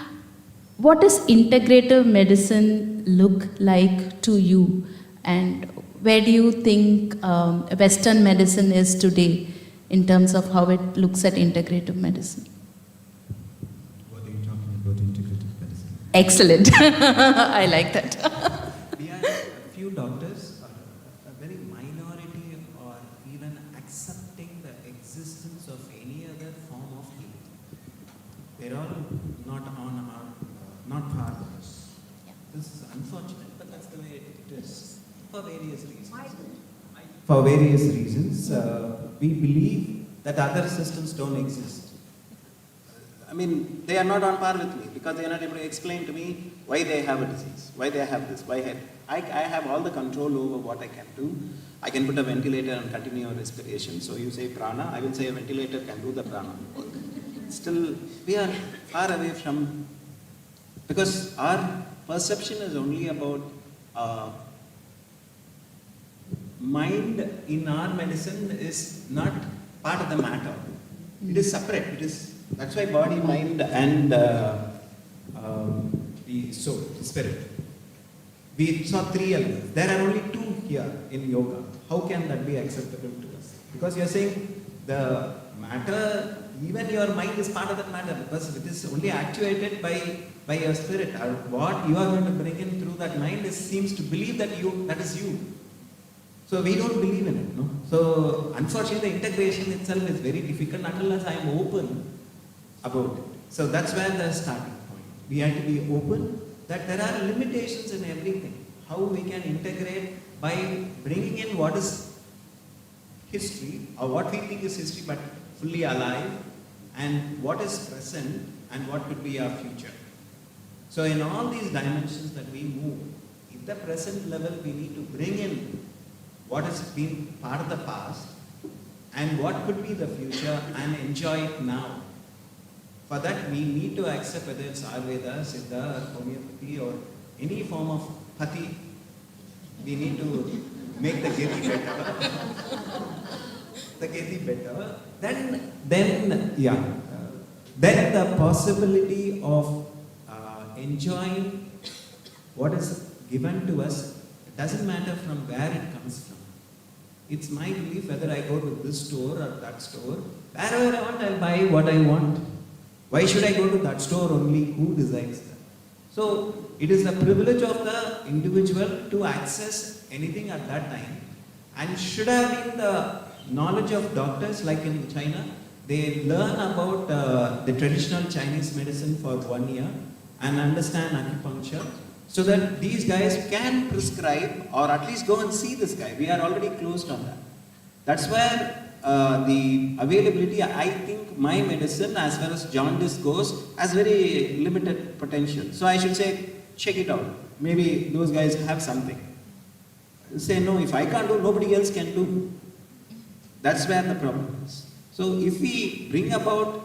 Speaker 2: what does integrative medicine look like to you, and where do you think Western medicine is today in terms of how it looks at integrative medicine?
Speaker 8: What are you talking about, integrative medicine?
Speaker 2: Excellent. I like that.
Speaker 4: We are a few doctors, a very minority, or even accepting the existence of any other form of healing. They're all not on our, not part of us.
Speaker 2: Yeah.
Speaker 4: This is unfortunate, but that's the way it is for various reasons. For various reasons, we believe that other systems don't exist. I mean, they are not on par with me because they are not able to explain to me why they have a disease, why they have this, I have all the control over what I can do. I can put a ventilator and continue a respiration. So you say prana, I will say a ventilator can do the prana work. Still, we are far away from, because our perception is only about mind in our medicine is not part of the matter. It is separate. It is, that's why body, mind, and the soul, spirit. We saw three elements. There are only two here in yoga. How can that be acceptable to us? Because you are saying the matter, even your mind is part of that matter, because it is only actuated by your spirit. What you are going to bring in through that mind seems to believe that that is you. So we don't believe in it, no? So unfortunately the integration itself is very difficult unless I am open about it. So that's where the starting point. We have to be open that there are limitations in everything. How we can integrate by bringing in what is history, or what we think is history but fully alive, and what is present and what could be our future. So in all these dimensions that we move, at the present level we need to bring in what has been part of the past and what could be the future and enjoy it now. For that we need to accept whether it's Ayurveda, Siddha, Homeopathy, or any form of Pati. We need to make the Geti better. The Geti better. Then the possibility of enjoying what is given to us, it doesn't matter from where it comes from. It's my belief whether I go to this store or that store, wherever I want, I'll buy what I want. Why should I go to that store only? Who decides that? So it is the privilege of the individual to access anything at that time, and should have been the knowledge of doctors. Like in China, they learn about the traditional Chinese medicine for 1 year and understand acupuncture, so that these guys can prescribe or at least go and see this guy. We are already closed on that. That's where the availability, I think my medicine as far as jaundice goes has very limited potential. So I should say, check it out. Maybe those guys have something. Say, no, if I can't do, nobody else can do. That's where the problem is. So if we bring about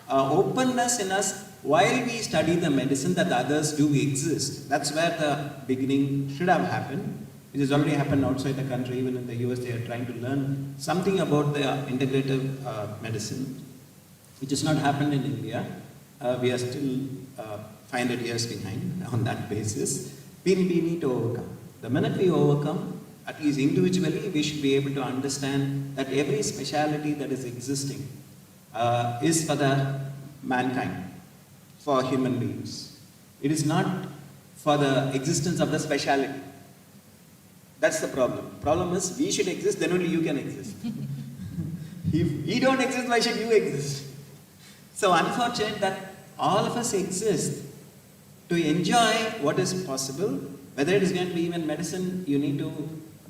Speaker 4: openness in us while we study the medicine that others do exist, that's where the beginning should have happened. It has already happened outside the country. Even in the US, they are trying to learn something about the integrative medicine, which has not happened in India. We are still 500 years behind on that basis. We need to overcome. The minute we overcome, at least individually, we should be able to understand that every speciality that is existing is for the mankind, for human beings. It is not for the existence of the speciality. That's the problem. Problem is, we should exist, then only you can exist. If we don't exist, why should you exist? So unfortunate that all of us exist to enjoy what is possible Whether it is going to be even medicine, you need to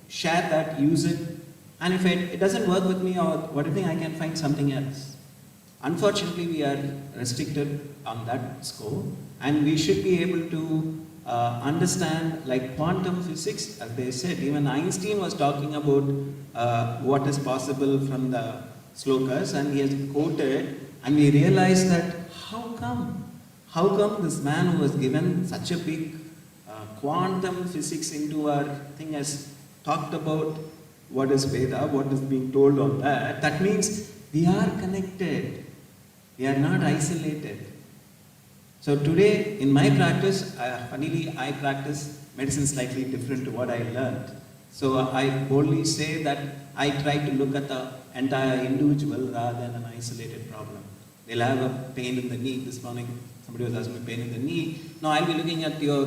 Speaker 4: share that, use it. And if it doesn't work with me or whatever, I can find something else. Unfortunately, we are restricted on that score, and we should be able to understand, like quantum physics, as they said. Even Einstein was talking about what is possible from the slokas, and he has quoted, and we realized that how come this man who was given such a big quantum physics into our thing has talked about what is Veda, what is being told on that. That means we are connected. We are not isolated. So today, in my practice, funnily, I practice medicine slightly different to what I learned. So I boldly say that I try to look at the entire individual rather than an isolated problem. They'll have a pain in the knee. This morning, somebody was asking me pain in the knee. Now I'll be looking at your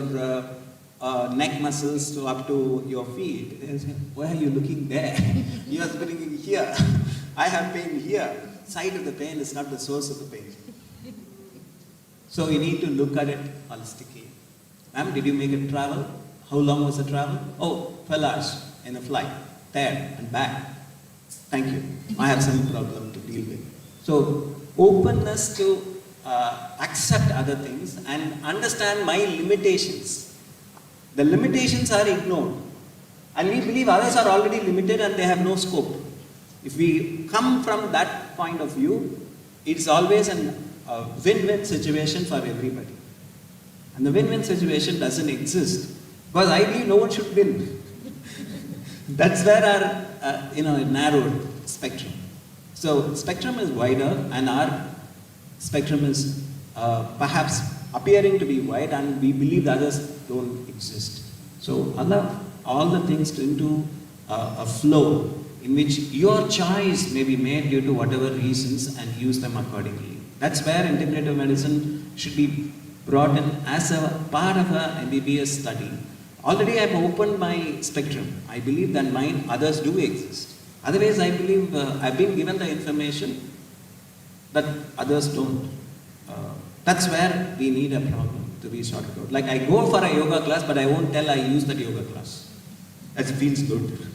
Speaker 4: neck muscles up to your feet. They'll say, why are you looking there? You are looking here. I have pain here. Side of the pain is not the source of the pain. So we need to look at it holistically. Ma'am, did you make a travel? How long was the travel? Oh, 12 hours in a flight, there and back. Thank you. I have some problem to deal with. So openness to accept other things and understand my limitations. The limitations are ignored. And we believe others are already limited and they have no scope. If we come from that point of view, it's always a win-win situation for everybody. And the win-win situation doesn't exist. Because I believe no one should win. That's where our narrowed spectrum. So spectrum is wider and our spectrum is perhaps appearing to be wide, and we believe the others don't exist. So allow all the things into a flow in which your choice may be made due to whatever reasons and use them accordingly. That's where integrative medicine should be brought in as a part of an MBBS study. Already I've opened my spectrum. I believe that others do exist. Otherwise, I believe I've been given the information that others don't. That's where we need a problem to be sorted out. Like I go for a yoga class, but I won't tell I use that yoga class. That feels good.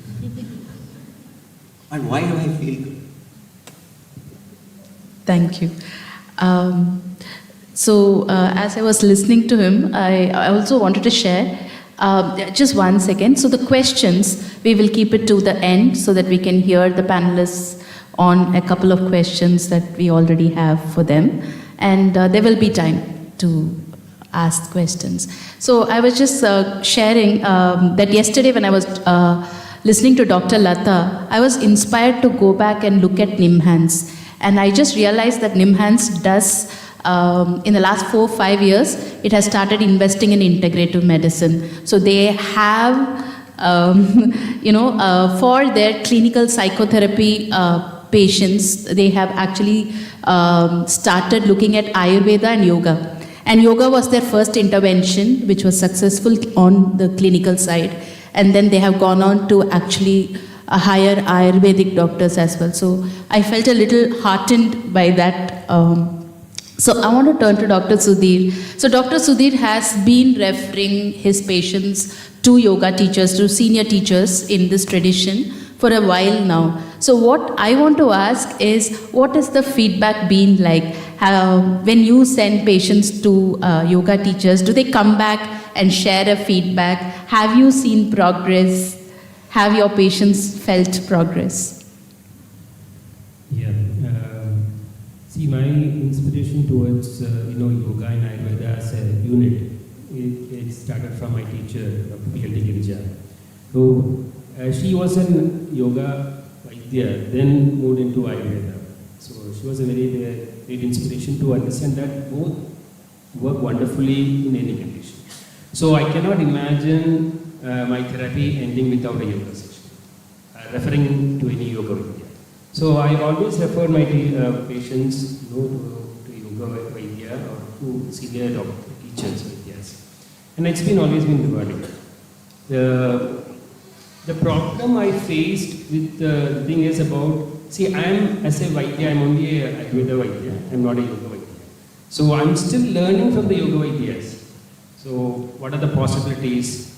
Speaker 4: And why do I feel good?
Speaker 2: Thank you. As I was listening to him, I also wanted to share. Just 1 second. So the questions, we will keep it to the end so that we can hear the panelists on a couple of questions that we already have for them. And there will be time to ask questions. So I was just sharing that yesterday when I was listening to Dr. Lata, I was inspired to go back and look at Nimhans. And I just realized that Nimhans does, in the last 4 or 5 years, it has started investing in integrative medicine. So they have, for their clinical psychotherapy patients, they have actually started looking at Ayurveda and yoga. And yoga was their first intervention, which was successful on the clinical side. And then they have gone on to actually hire Ayurvedic doctors as well. So I felt a little heartened by that. So I want to turn to Dr. Sudheer. So Dr. Sudheer has been referring his patients to yoga teachers, to senior teachers in this tradition for a while now. So what I want to ask is, what is the feedback been like? When you send patients to yoga teachers, do they come back and share a feedback? Have you seen progress? Have your patients felt progress?
Speaker 3: Yeah. See, my inspiration towards yoga and Ayurveda as a unit, it started from my teacher, Dr. So she was in yoga Vaidya, then moved into Ayurveda. So she was a very great inspiration to understand that both work wonderfully in any condition. So I cannot imagine my therapy ending without a yoga session, referring to any yoga Vaidya. So I always refer my patients to yoga Vaidya or to senior teachers Vaidyas. And it's always been rewarding. The problem I faced with the thing is about, see, I am as a Vaidya, I am only a Ayurveda Vaidya, I am not a yoga Vaidya. So I am still learning from the yoga Vaidyas. So what are the possibilities?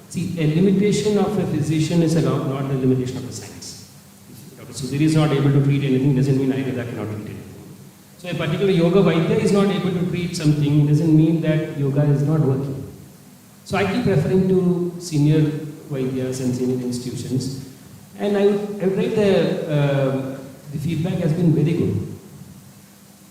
Speaker 3: See, a limitation of a physician is not the limitation of the science. If Dr. Sudheer is not able to treat anything, doesn't mean Ayurveda cannot treat anything. So a particular yoga vaidya is not able to treat something, doesn't mean that yoga is not working. So I keep referring to senior vaidyas and senior institutions, and I would rate the feedback has been very good.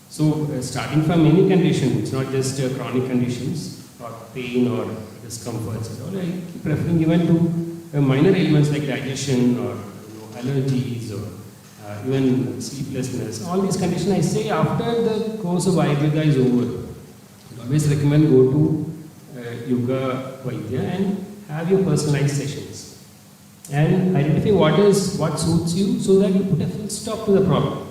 Speaker 3: So starting from any condition, it's not just chronic conditions or pain or discomforts and all. I keep referring even to minor ailments like digestion or allergies or even sleeplessness. All these conditions, I say after the course of Ayurveda is over, I always recommend go to yoga vaidya and have your personalized sessions and identify what suits you so that you put a full stop to the problem.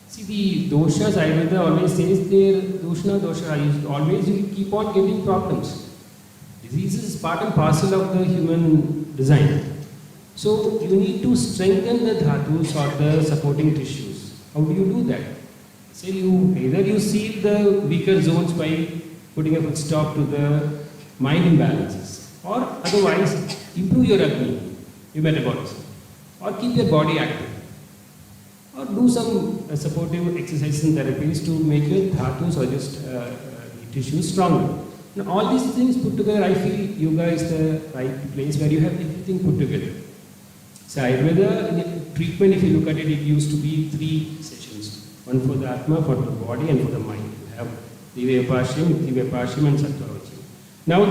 Speaker 3: See, the doshas, Ayurveda always says they're dosha, always you keep on getting problems. Disease is part and parcel of the human design. So you need to strengthen the dhatus or the supporting tissues. How do you do that? Say either you seal the weaker zones by putting a full stop to the mind imbalances, or otherwise improve your Agni, your metabolism, or keep your body active. Or do some supportive exercises and therapies to make your dhatus or just the tissues stronger. Now all these things put together, I feel yoga is the right place where you have everything put together. So Ayurveda treatment, if you look at it, it used to be 3 sessions. One for the Atma, for the body and for the mind. You have Divyapashim, Divyapashim and Sattvavachim. Now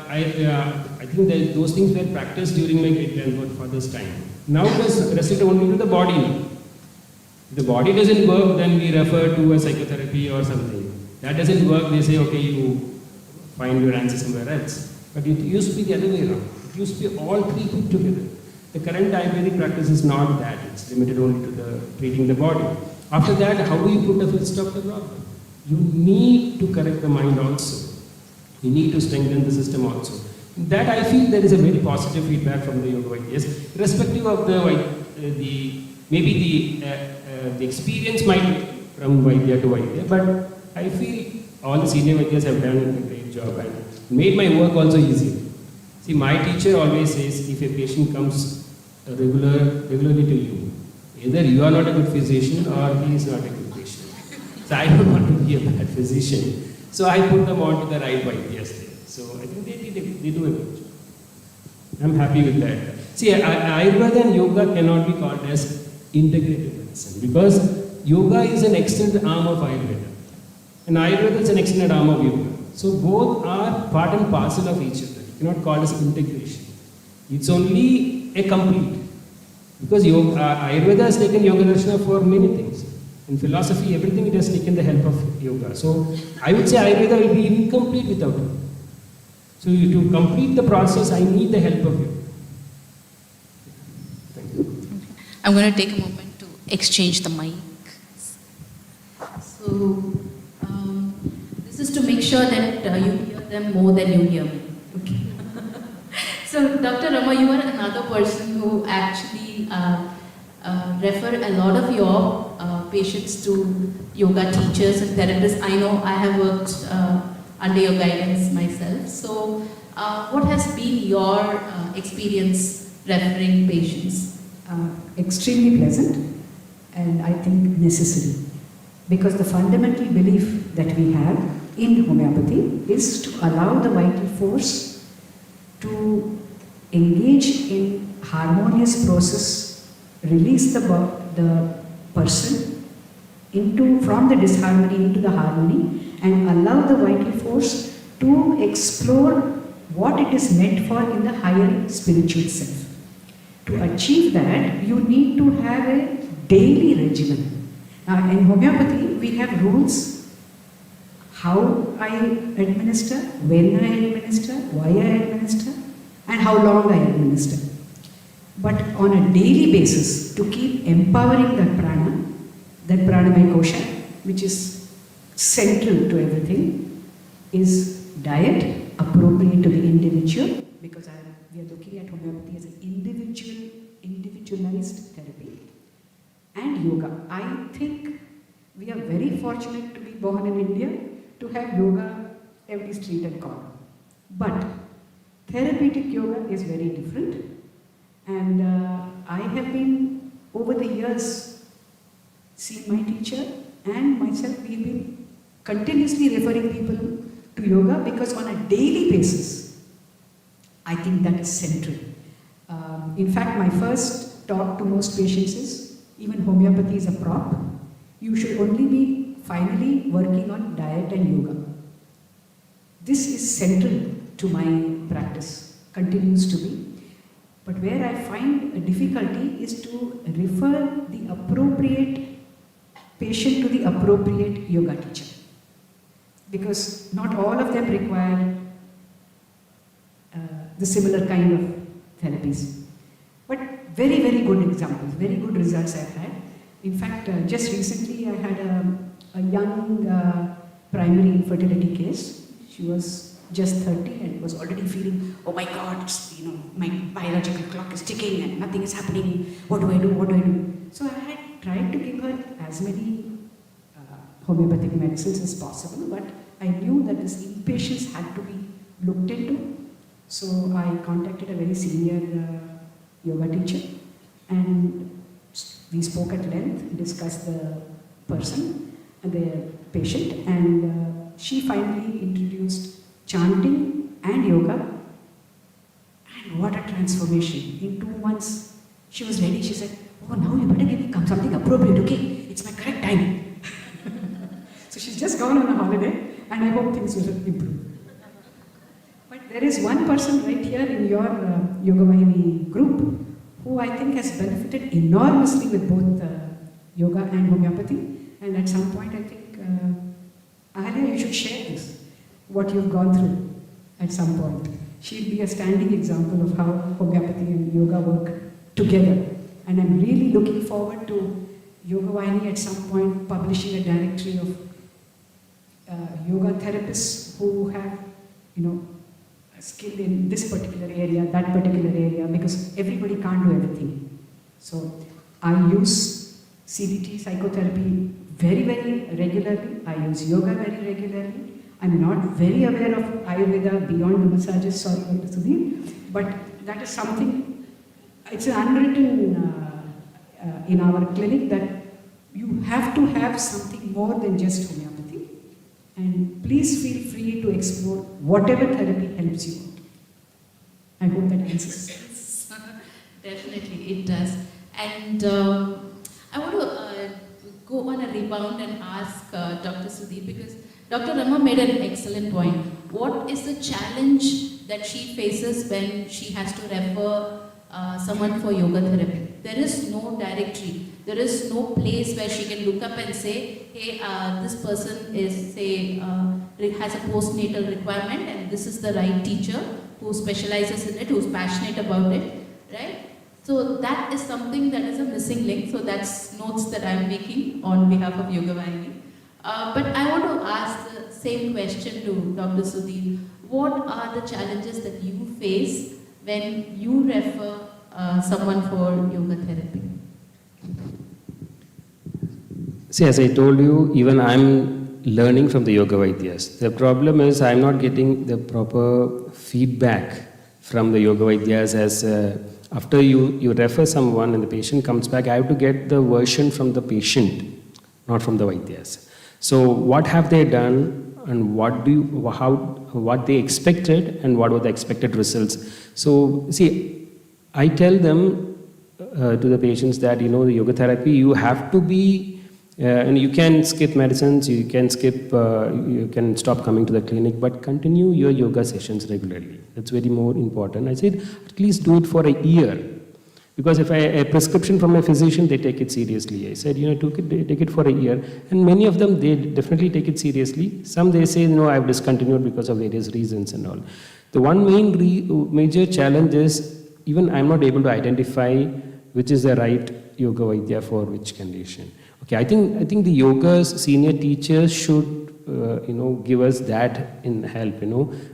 Speaker 3: I think that those things were practiced during my great-grandfather's time. Now it is restricted only to the body. If the body doesn't work, then we refer to a psychotherapy or something. That doesn't work, they say, okay, you find your answer somewhere else. But it used to be the other way around. It used to be all 3 put together. The current Ayurvedic practice is not that. It's limited only to the treating the body. After that, how do you put a full stop to the problem? You need to correct the mind also. You need to strengthen the system also. That I feel there is a very positive feedback from the yoga vaidyas, irrespective of the experience might be from vaidya to vaidya, but I feel all the senior vaidyas have done a great job and made my work also easier. See, my teacher always says, if a patient comes regularly to you, either you are not a good physician or he is not a good patient. So I don't want to be a bad physician. So I put them on to the right vaidyas there. So I think they do a good job. I'm happy with that. See, Ayurveda and yoga cannot be called as integrative medicine because yoga is an extended arm of Ayurveda and Ayurveda is an extended arm of yoga. So both are part and parcel of each other. You cannot call it as integration. It's only a complete. Because Ayurveda has taken Yoga Darshana for many things. In philosophy, everything it has taken the help of yoga. So I would say Ayurveda will be incomplete without it. So to complete the process, I need the help of you. Thank you.
Speaker 2: I'm going to take a moment to exchange the mic. So this is to make sure that you hear them more than you hear me. Okay. So Dr. Rama, you are another person who actually refer a lot of your patients to yoga teachers and therapists. I know I have worked under your guidance myself. So what has been your experience referring patients?
Speaker 5: Extremely pleasant and I think necessary. Because the fundamental belief that we have in homeopathy is to allow the vital force to engage in harmonious process, release the person from the disharmony into the harmony and allow the vital force to explore what it is meant for in the higher spiritual self. To achieve that, you need to have a daily regimen. Now in homeopathy, we have rules, how I administer, when I administer, why I administer, and how long I administer. But on a daily basis, to keep empowering that pranamaya kosha, which is central to everything, is diet appropriate to the individual, because we are looking at homeopathy as an individualized therapy, and yoga. I think we are very fortunate to be born in India to have yoga every street and corner. But Therapeutic yoga is very different, and I have been, over the years, seeing my teacher and myself, we've been continuously referring people to yoga because on a daily basis, I think that is central. In fact, my first talk to most patients is, even homeopathy is a prop. You should only be finally working on diet and yoga. This is central to my practice, continues to be. But where I find a difficulty is to refer the appropriate patient to the appropriate yoga teacher. Because not all of them require the similar kind of therapies. But very, very good examples, very good results I've had. In fact, just recently I had a young primary infertility case. She was just 30 and was already feeling, oh my God, you know, my biological clock is ticking and nothing is happening. What do I do? What do I do? So I had tried to give her as many homeopathic medicines as possible, but I knew that this impatience had to be looked into. So I contacted a very senior yoga teacher, and we spoke at length, discussed the person and the patient, and she finally introduced chanting and yoga, and what a transformation. In 2 months, she was ready. She said, oh, now you better give me something appropriate, okay? It's my correct time. So she's just gone on a holiday, and I hope things will improve. But there is one person right here in your YogaVahini group who I think has benefited enormously with both yoga and homeopathy. And at some point, I think, Ahalya, you should share this, what you've gone through at some point. She'll be a standing example of how homeopathy and yoga work together. And I'm really looking forward to YogaVahini at some point publishing a directory of yoga therapists who have, you know, skill in this particular area, that particular area, because everybody can't do everything. So I use CBT, psychotherapy, very, very regularly. I use yoga very regularly. I'm not very aware of Ayurveda beyond the massages, sorry, Dr. Sudheer, but that is something, it's unwritten in our clinic that you have to have something more than just homeopathy. And please feel free to explore whatever therapy helps you. I hope that answers.
Speaker 2: Definitely, it does. And I want to go on a rebound and ask Dr. Sudheer, because Dr. Rama made an excellent point. What is the challenge that she faces when she has to refer someone for yoga therapy? There is no directory. There is no place where she can look up and say, hey, this person is, say, has a postnatal requirement and this is the right teacher who specializes in it, who's passionate about it, right? So that is something that is a missing link. So that's notes that I'm making on behalf of YogaVahini. But I want to ask the same question to Dr. Sudheer. What are the challenges that you face when you refer someone for yoga therapy?
Speaker 3: See, as I told you, even I'm learning from the Yoga Vaidyas. The problem is I'm not getting the proper feedback from the Yoga Vaidyas as after you refer someone and the patient comes back, I have to get the version from the patient, not from the Vaidyas. So what have they done and what they expected and what were the expected results. So see, I tell them to the patients that, you know, the yoga therapy, you have to be and you can skip medicines, you can stop coming to the clinic, but continue your yoga sessions regularly. That's very more important. I said, at least do it for a year. Because if a prescription from a physician, they take it seriously. I said, you know, take it for a year. And many of them, they definitely take it seriously. Some, they say, no, I've discontinued because of various reasons and all. The one major challenge is, even I'm not able to identify which is the right yoga vaidya for which condition. Okay, I think the yoga's senior teachers should give us that in help,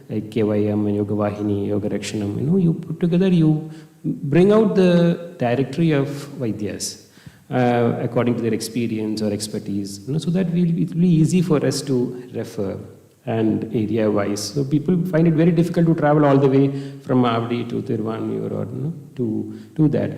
Speaker 3: like KYM and YogaVahini, Yoga Rakshanam, you put together, you bring out the directory of Vaidyas according to their experience or expertise, so that it will be easy for us to refer. and area-wise. So people find it very difficult to travel all the way from Avdi to Tiruvannur or to that.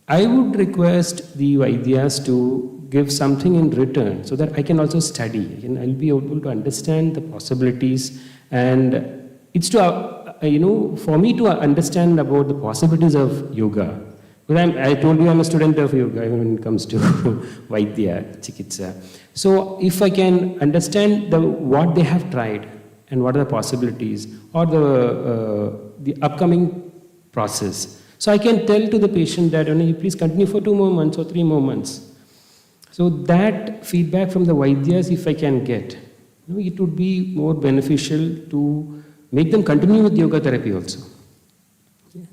Speaker 3: I would request the Vaidyas to give something in return so that I can also study and I'll be able to understand the possibilities, and it's to for me to understand about the possibilities of yoga. Because I told you I'm a student of yoga when it comes to Vaidya, Chikitsa. So if I can understand what they have tried and what are the possibilities or the upcoming process. So I can tell to the patient that you please continue for 2 more months or 3 more months. So that feedback from the Vaidyas, if I can get, it would be more beneficial to make them continue with yoga therapy also. Yeah.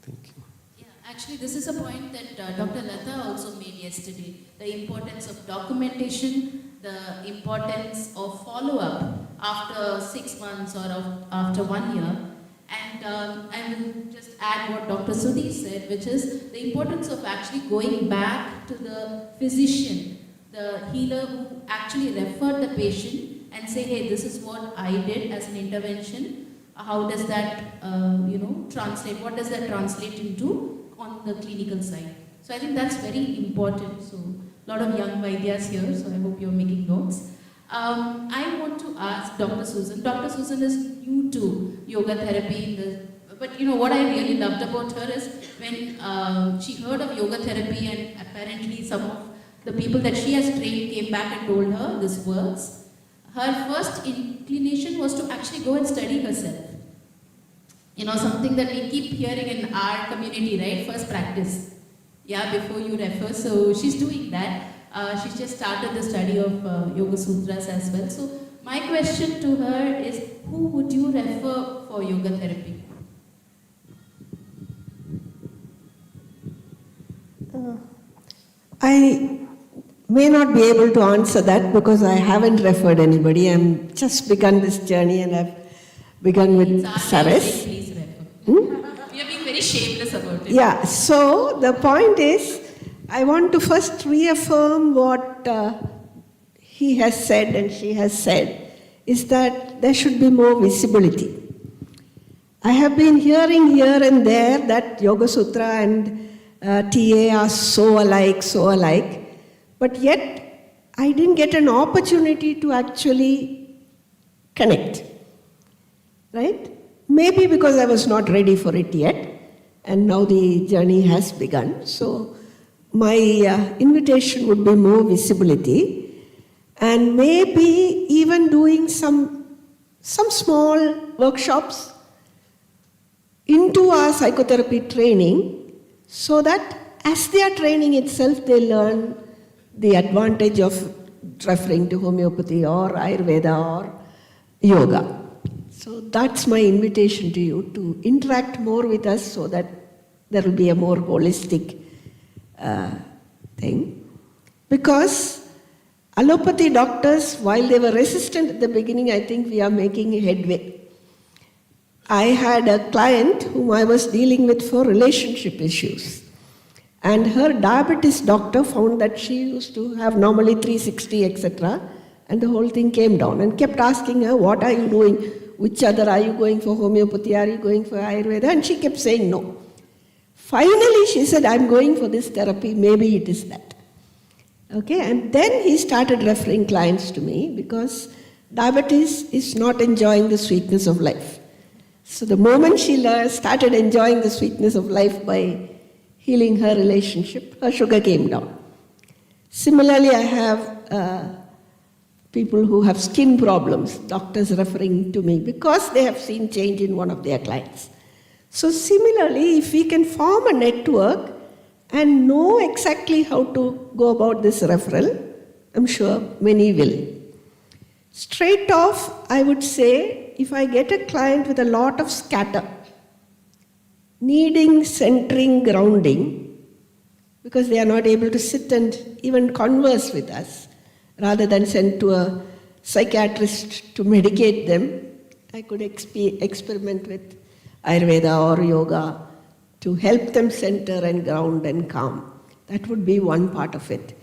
Speaker 3: Thank you.
Speaker 2: Yeah, actually this is a point that Dr. Lata also made yesterday. The importance of documentation, the importance of follow-up after 6 months or after 1 year. And I will just add what Dr. Sudheer said, which is the importance of actually going back to the physician, the healer who actually referred the patient and say, hey, this is what I did as an intervention. How does that, translate? What does that translate into on the clinical side? So I think that's very important. So a lot of young Vaidyas here, so I hope you're making notes. I want to ask Dr. Susan. Dr. Susan is new to yoga therapy, but what I really loved about her is when she heard of yoga therapy, and apparently some of the people that she has trained came back and told her this works. Her first inclination was to actually go and study herself. Something that we keep hearing in our community, right? First practice. Yeah, before you refer. So she's doing that. She's just started the study of Yoga Sutras as well. So my question to her is, who would you refer for yoga therapy?
Speaker 6: I may not be able to answer that because I haven't referred anybody. I'm just begun this journey and I've begun with Saras.
Speaker 2: Please refer. We are being very shameless about it.
Speaker 6: Yeah, so the point is, I want to first reaffirm what he has said and she has said, is that there should be more visibility. I have been hearing here and there that Yoga Sutra and TA are so alike, but yet I didn't get an opportunity to actually connect, right? Maybe because I was not ready for it yet, and now the journey has begun. So my invitation would be more visibility, and maybe even doing some small workshops into our psychotherapy training, so that as they are training itself, they learn the advantage of referring to homeopathy or Ayurveda or yoga. So that's my invitation to you, to interact more with us so that there will be a more holistic thing. Because allopathy doctors, while they were resistant at the beginning, I think we are making headway. I had a client whom I was dealing with for relationship issues. And her diabetes doctor found that she used to have normally 360, etc. And the whole thing came down, and kept asking her, what are you doing? Which other, are you going for homeopathy? Are you going for Ayurveda? And she kept saying no. Finally, she said, I'm going for this therapy, maybe it is that. Okay, and then he started referring clients to me because diabetes is not enjoying the sweetness of life. So the moment she started enjoying the sweetness of life by healing her relationship, her sugar came down. Similarly, I have people who have skin problems, doctors referring to me because they have seen change in one of their clients. So similarly, if we can form a network and know exactly how to go about this referral, I'm sure many will. Straight off, I would say, if I get a client with a lot of scatter, needing centering, grounding, because they are not able to sit and even converse with us, rather than send to a psychiatrist to medicate them, I could experiment with Ayurveda or yoga to help them center and ground and calm. That would be one part of it.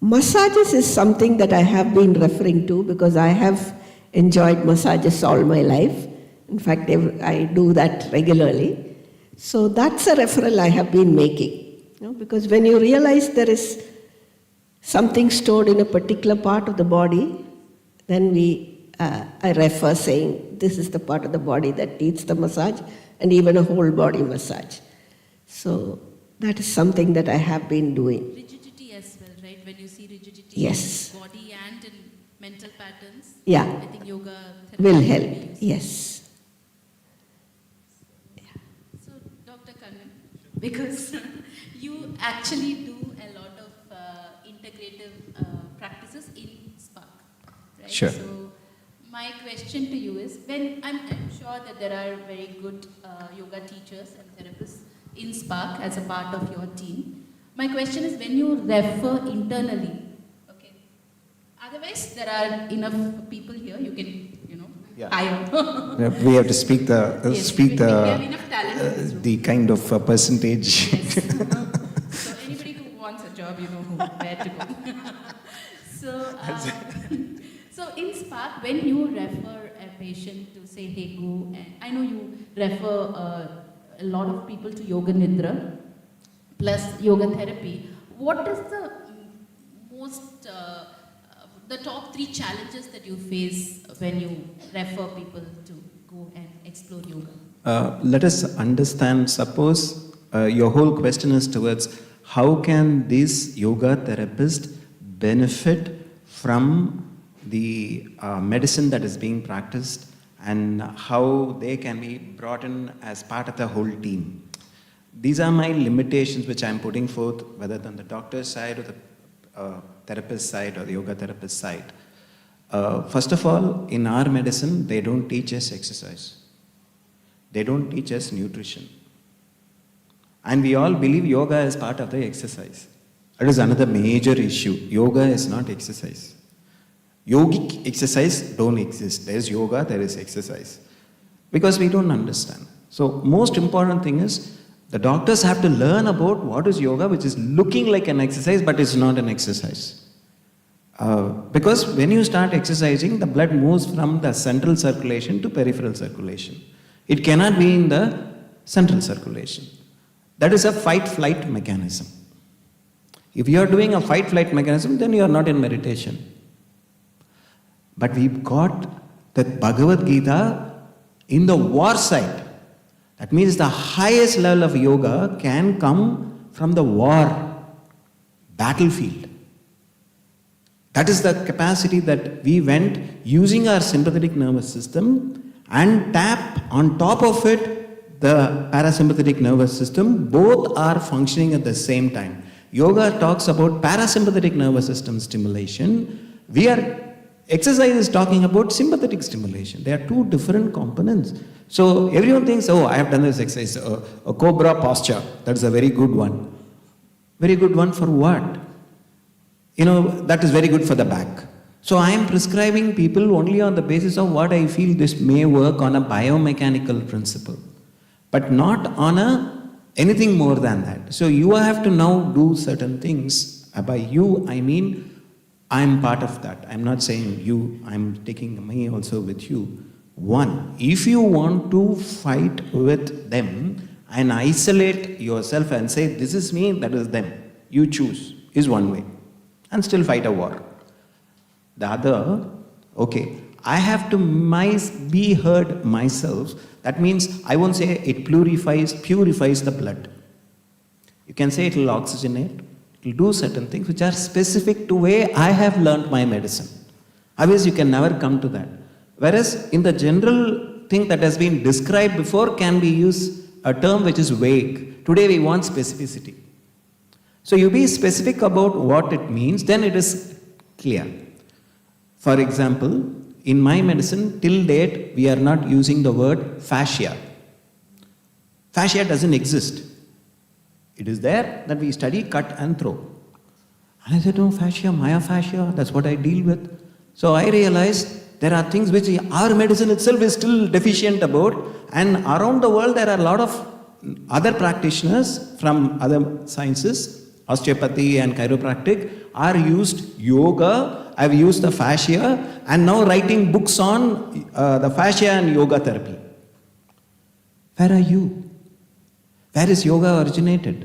Speaker 6: Massages is something that I have been referring to because I have enjoyed massages all my life. In fact, I do that regularly. So that's a referral I have been making. Because when you realize there is something stored in a particular part of the body, then I refer saying this is the part of the body that needs the massage, and even a whole body massage. So that is something that I have been doing.
Speaker 2: Rigidity as well, right? When you see rigidity
Speaker 6: Yes.
Speaker 2: in body and in mental patterns,
Speaker 6: Yeah.
Speaker 2: I think yoga therapy
Speaker 6: Will
Speaker 2: can
Speaker 6: help,
Speaker 2: be useful.
Speaker 6: yes.
Speaker 2: So, Dr. Kannan, because you actually do a lot of integrative practices in Spark, right?
Speaker 8: Sure.
Speaker 2: So, my question to you is, when I'm sure that there are very good yoga teachers and therapists in Spark as a part of your team. My question is, when you refer internally, okay, otherwise there are enough people here, you can, hire.
Speaker 8: We have to speak the
Speaker 2: Yes, we have enough talent in this room.
Speaker 8: the kind of percentage.
Speaker 2: Yes. So anybody who wants a job, where to go. So in Spark, when you refer a patient to say, hey, go, and I know you refer a lot of people to Yoga Nidra plus yoga therapy. What is the most, the top 3 challenges that you face when you refer people to go and explore yoga?
Speaker 8: Let us understand, suppose your whole question is towards how can this yoga therapist benefit from the medicine that is being practiced, and how they can be brought in as part of the whole team. These are my limitations which I am putting forth, whether on the doctor's side or the therapist side or the yoga therapist side. First of all, in our medicine, they don't teach us exercise. They don't teach us nutrition. And we all believe yoga is part of the exercise. That is another major issue. Yoga is not exercise. Yogic exercise don't exist. There is yoga, there is exercise. Because we don't understand. So most important thing is, the doctors have to learn about what is yoga, which is looking like an exercise, but it's not an exercise. Because when you start exercising, the blood moves from the central circulation to peripheral circulation. It cannot be in the central circulation. That is a fight-flight mechanism. If you are doing a fight-flight mechanism, then you are not in meditation. But we've got the Bhagavad Gita in the war side. That means the highest level of yoga can come from the war battlefield. That is the capacity that we went using our sympathetic nervous system and tap on top of it the parasympathetic nervous system. Both are functioning at the same time. Yoga talks about parasympathetic nervous system stimulation. Exercise is talking about sympathetic stimulation. They are two different components. So everyone thinks, oh, I have done this exercise, a cobra posture. That's a very good one. Very good one for what? That is very good for the back. So I am prescribing people only on the basis of what I feel this may work on a biomechanical principle, but not on anything more than that. So you have to now do certain things. By you, I mean, I'm part of that. I'm not saying you, I'm taking me also with you. One, if you want to fight with them and isolate yourself and say, this is me, that is them, you choose, is one way, and still fight a war. The other, okay, I have to be heard myself. That means I won't say it purifies the blood. You can say it will oxygenate, it will do certain things which are specific to way I have learned my medicine. Otherwise, you can never come to that. Whereas in the general thing that has been described before can be used a term which is vague. Today we want specificity. So you be specific about what it means, then it is clear. For example, in my medicine, till date, we are not using the word fascia. Fascia doesn't exist. It is there that we study, cut and throw. And I said, no, fascia, myofascia, that's what I deal with. So I realized there are things which our medicine itself is still deficient about, and around the world there are a lot of other practitioners from other sciences, osteopathy and chiropractic, are used yoga I've used the fascia and now writing books on the fascia and yoga therapy. Where are you? Where is yoga originated?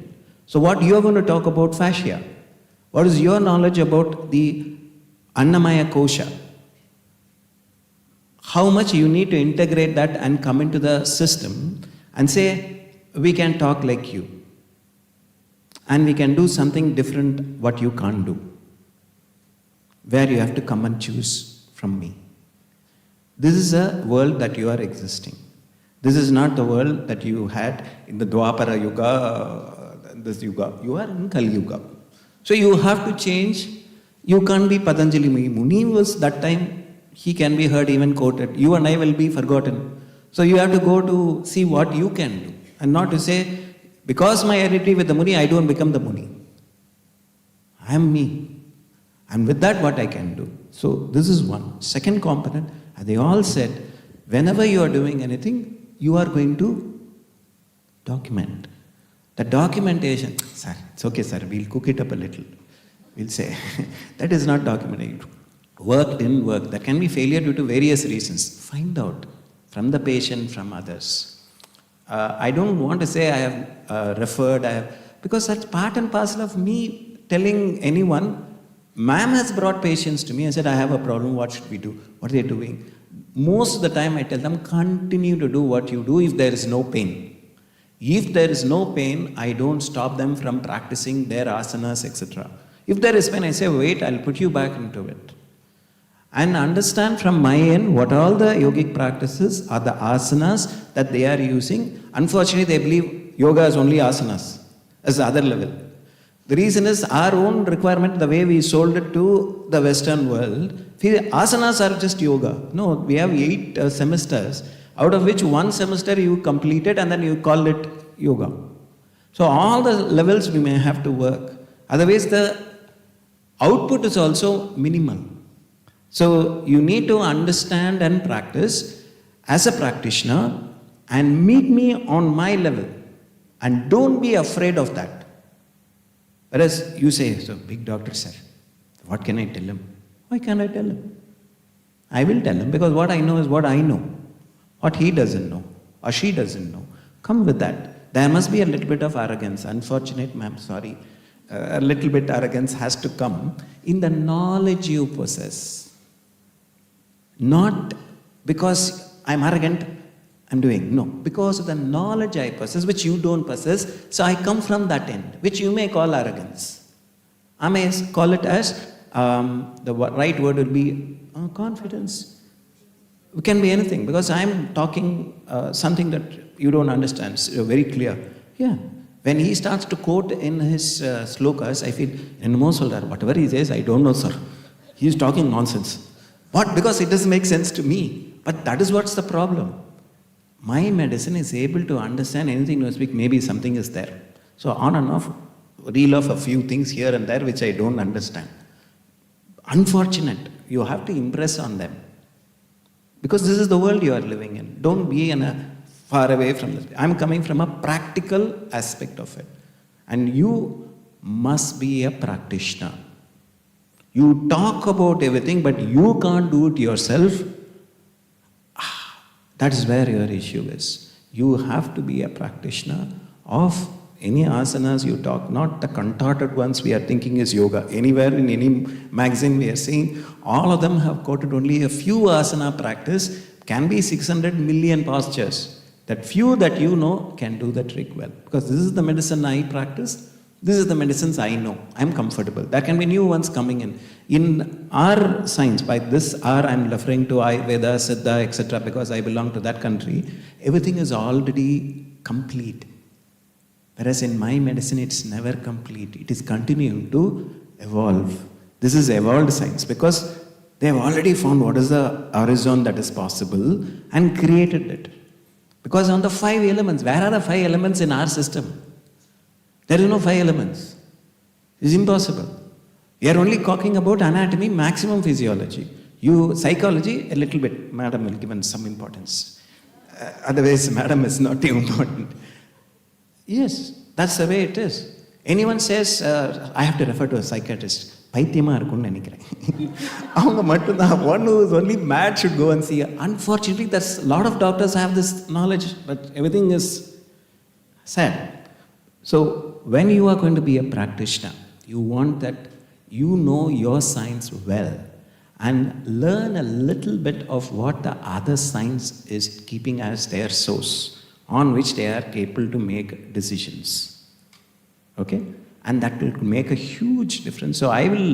Speaker 8: So what you are going to talk about fascia? What is your knowledge about the Annamaya Kosha? How much you need to integrate that and come into the system and say, we can talk like you. And we can do something different what you can't do. Where you have to come and choose from me. This is a world that you are existing. This is not the world that you had in the Dwapara Yuga, this Yuga. You are in Kali Yuga. So you have to change. You can't be Patanjali Muni was that time, he can be heard, even quoted. You and I will be forgotten. So you have to go to see what you can do. And not to say, because my identity with the Muni, I don't become the Muni. I am me. And with that, what I can do. So this is one. Second component, and they all said, whenever you are doing anything, you are going to document. The documentation, sir, it's okay, sir, we'll cook it up a little. We'll say, that is not documented. Work didn't work. There can be failure due to various reasons. Find out from the patient, from others. I don't want to say I have referred, because that's part and parcel of me telling anyone, ma'am has brought patients to me and said, I have a problem, what should we do? What are they doing? Most of the time I tell them, continue to do what you do if there is no pain. If there is no pain, I don't stop them from practicing their asanas, etc. If there is pain, I say, wait, I'll put you back into it. And understand from my end what all the yogic practices are the asanas that they are using. Unfortunately, they believe yoga is only asanas, as the other level. The reason is our own requirement, the way we sold it to the Western world. Asanas are just yoga. No, we have 8 semesters, out of which 1 semester you completed and then you call it yoga. So all the levels we may have to work. Otherwise, the output is also minimal. So you need to understand and practice as a practitioner and meet me on my level. And don't be afraid of that. Whereas you say, so big doctor sir, what can I tell him? Why can't I tell him? I will tell him because what I know is what I know. What he doesn't know or she doesn't know. Come with that. There must be a little bit of arrogance. Unfortunate, ma'am, sorry. A little bit arrogance has to come in the knowledge you possess. Not because I'm arrogant, I'm doing. No, because of the knowledge I possess, which you don't possess. So I come from that end, which you may call arrogance. I may call it as, the right word would be confidence. It can be anything, because I'm talking something that you don't understand. So very clear. Yeah. When he starts to quote in his slokas, I feel, whatever he says, I don't know, sir. He's talking nonsense. What? Because it doesn't make sense to me. But that is what's the problem. My medicine is able to understand anything you speak, maybe something is there. So on and off, reel off a few things here and there which I don't understand. Unfortunate. You have to impress on them. Because this is the world you are living in. Don't be far away from this. I'm coming from a practical aspect of it. And you must be a practitioner. You talk about everything, but you can't do it yourself. That is where your issue is. You have to be a practitioner of any asanas you talk, not the contorted ones we are thinking is yoga. Anywhere in any magazine we are seeing, all of them have quoted only a few asana practice, can be 600 million postures. That few that you know can do the trick well. Because this is the medicine I practice. This is the medicines I know. I'm comfortable. There can be new ones coming in. In our science, by this R I'm referring to Ayurveda, Siddha, etc. because I belong to that country, everything is already complete. Whereas in my medicine, it's never complete. It is continuing to evolve. This is evolved science because they have already found what is the horizon that is possible and created it. Because on the 5 elements, where are the 5 elements in our system? There is no 5 elements. It's impossible. We are only talking about anatomy, maximum physiology. You, psychology, a little bit. Madam will give some importance. Otherwise, madam is not important. Yes, that's the way it is. Anyone says, I have to refer to a psychiatrist. பைத்தியமாக இருக்கும்னு நினைக்கிறேன். அவங்க மட்டும்தான், one who is only mad should go and see. Unfortunately, there's a lot of doctors have this knowledge, but everything is sad. So when you are going to be a practitioner, you want that you know your science well and learn a little bit of what the other science is keeping as their source on which they are capable to make decisions. Okay? And that will make a huge difference. So I will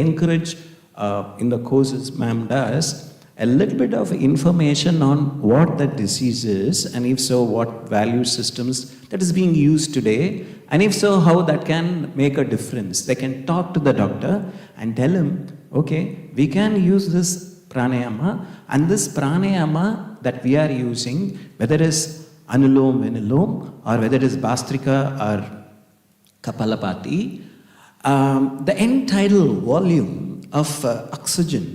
Speaker 8: encourage in the courses ma'am does, a little bit of information on what that disease is, and if so, what value systems that is being used today, and if so, how that can make a difference. They can talk to the doctor and tell him, okay, we can use this pranayama, and this pranayama that we are using, whether it is Anulom Vinulom, or whether it is Bastrika or Kapalabhati, the end-tidal volume of oxygen,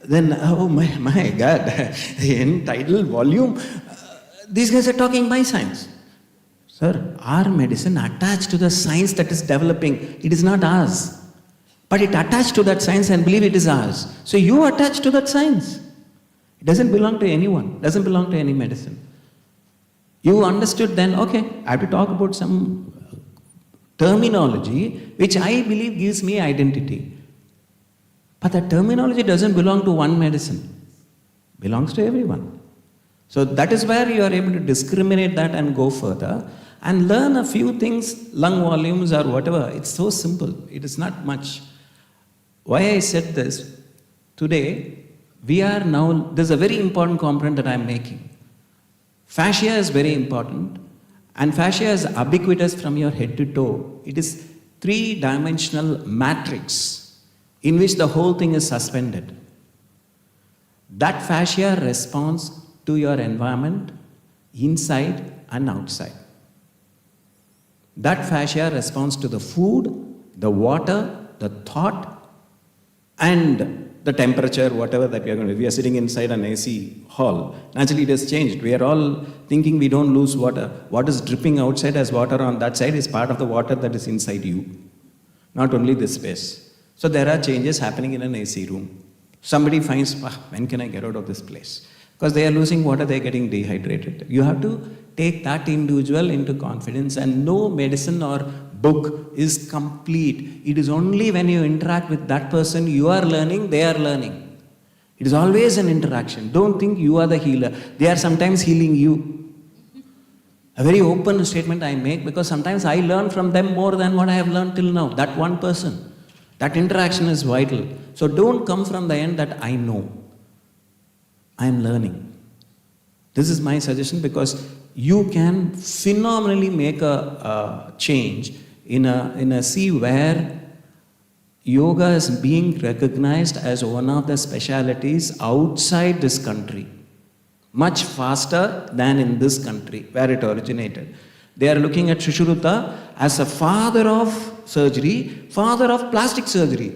Speaker 8: then, oh my God, the end-tidal volume, these guys are talking my science. Sir, our medicine attached to the science that is developing, it is not ours. But it attached to that science and believe it is ours. So you attach to that science. It doesn't belong to anyone, doesn't belong to any medicine. You understood then, okay, I have to talk about some terminology which I believe gives me identity. But that terminology doesn't belong to one medicine. It belongs to everyone. So that is where you are able to discriminate that and go further and learn a few things, lung volumes or whatever. It's so simple. It is not much. Why I said this, today we are now, there's a very important component that I am making. Fascia is very important, and fascia is ubiquitous from your head to toe. It is three-dimensional matrix in which the whole thing is suspended. That fascia responds to your environment, inside and outside. That fascia responds to the food, the water, the thought, and the temperature, whatever that we are going to do. We are sitting inside an AC hall. Naturally, it has changed. We are all thinking we don't lose water. What is dripping outside as water on that side is part of the water that is inside you, not only this space. So there are changes happening in an AC room. Somebody finds, when can I get out of this place? Because they are losing water, they are getting dehydrated. You have to take that individual into confidence, and no medicine or book is complete. It is only when you interact with that person, you are learning, they are learning. It is always an interaction. Don't think you are the healer. They are sometimes healing you. A very open statement I make, because sometimes I learn from them more than what I have learned till now. That one person. That interaction is vital. So don't come from the end that I know. I am learning. This is my suggestion, because you can phenomenally make a change in a sea where yoga is being recognized as one of the specialities outside this country, much faster than in this country where it originated. They are looking at Sushruta as a father of surgery, father of plastic surgery.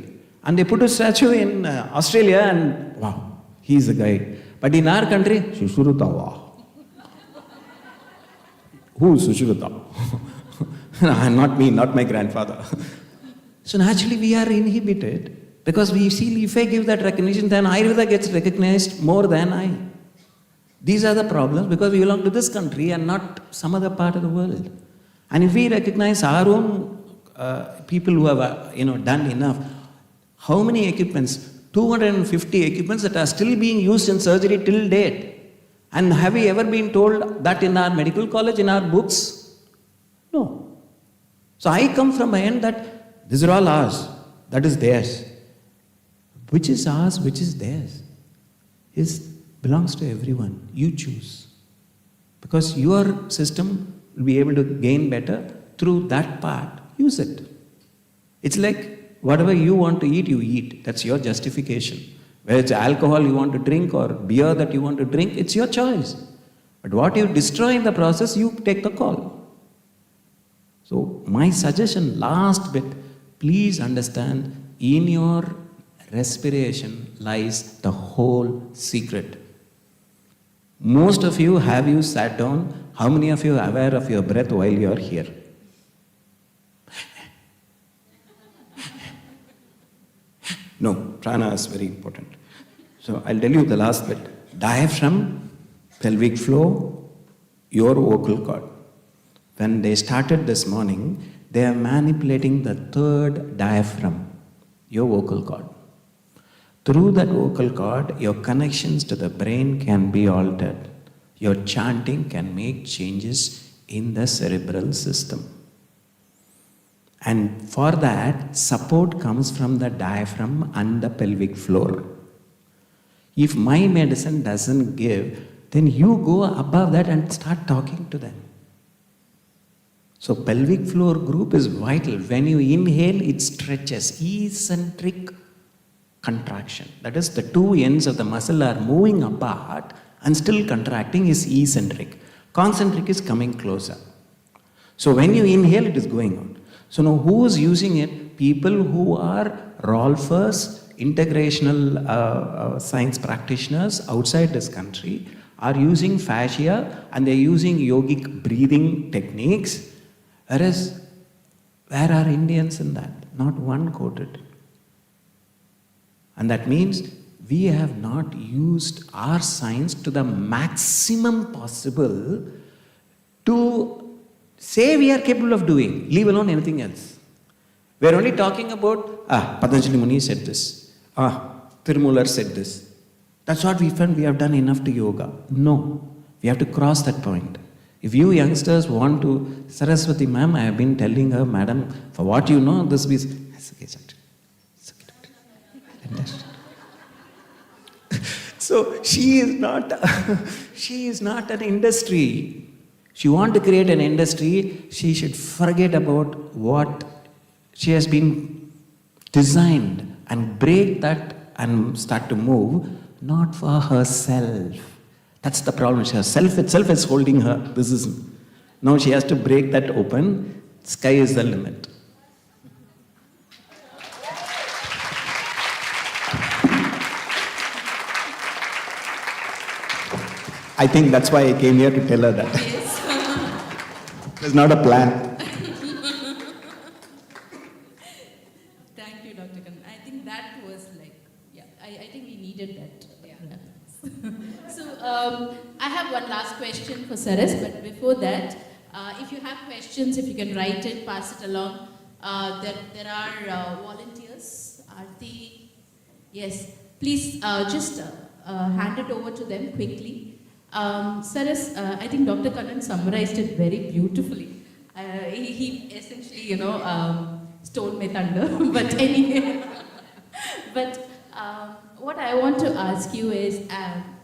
Speaker 8: And they put a statue in Australia and wow, he's the guy. But in our country, Sushruta, wow. Who is Sushruta? Not me, not my grandfather. So naturally we are inhibited, because we feel if I give that recognition, then Ayurveda gets recognized more than I. These are the problems, because we belong to this country and not some other part of the world. And if we recognize our own people who have done enough, how many equipments? 250 equipments that are still being used in surgery till date. And have we ever been told that in our medical college, in our books? No. So I come from my end that these are all ours, that is theirs. Which is ours, which is theirs? Belongs to everyone. You choose. Because your system will be able to gain better through that part. Use it. It's like whatever you want to eat, you eat. That's your justification. Whether it's alcohol you want to drink or beer that you want to drink, it's your choice. But what you destroy in the process, you take the call. So my suggestion, last bit, please understand, in your respiration lies the whole secret. Most of you, have you sat down? How many of you are aware of your breath while you are here? No, prana is very important. So I'll tell you the last bit. Diaphragm, pelvic floor, your vocal cord. When they started this morning, they are manipulating the third diaphragm, your vocal cord. Through that vocal cord, your connections to the brain can be altered. Your chanting can make changes in the cerebral system. And for that, support comes from the diaphragm and the pelvic floor. If my medicine doesn't give, then you go above that and start talking to them. So pelvic floor group is vital. When you inhale, it stretches, eccentric contraction. That is, the two ends of the muscle are moving apart and still contracting is eccentric. Concentric is coming closer. So when you inhale, it is going out. So now who is using it? People who are Rolfers, integrational science practitioners outside this country are using fascia and they are using yogic breathing techniques. Whereas, where are Indians in that? Not one quoted. And that means we have not used our science to the maximum possible to say we are capable of doing, leave alone anything else. We are only talking about, Patanjali Muni said this, Tirumular said this. That's what we found we have done enough to yoga. No, we have to cross that point. If you youngsters want to, Saraswathi ma'am, I have been telling her, madam, for what you know, this is, it's okay, doctor. It's okay, doctor. So she is not an industry. She wants to create an industry, she should forget about what she has been designed and break that and start to move, not for herself. That's the problem. Herself itself is holding her. Now she has to break that open. Sky is the limit. I think that's why I came here to tell her that. Yes. It was not a plan.
Speaker 2: Thank you, Dr. Kannan. I think that was I think we needed that. So, I have one last question for Saras, but before that, if you have questions, if you can write it, pass it along. There are volunteers. Aarti, yes, please just hand it over to them quickly. Saras, I think Dr. Kannan summarized it very beautifully. He essentially, stole my thunder, but anyway. But what I want to ask you is,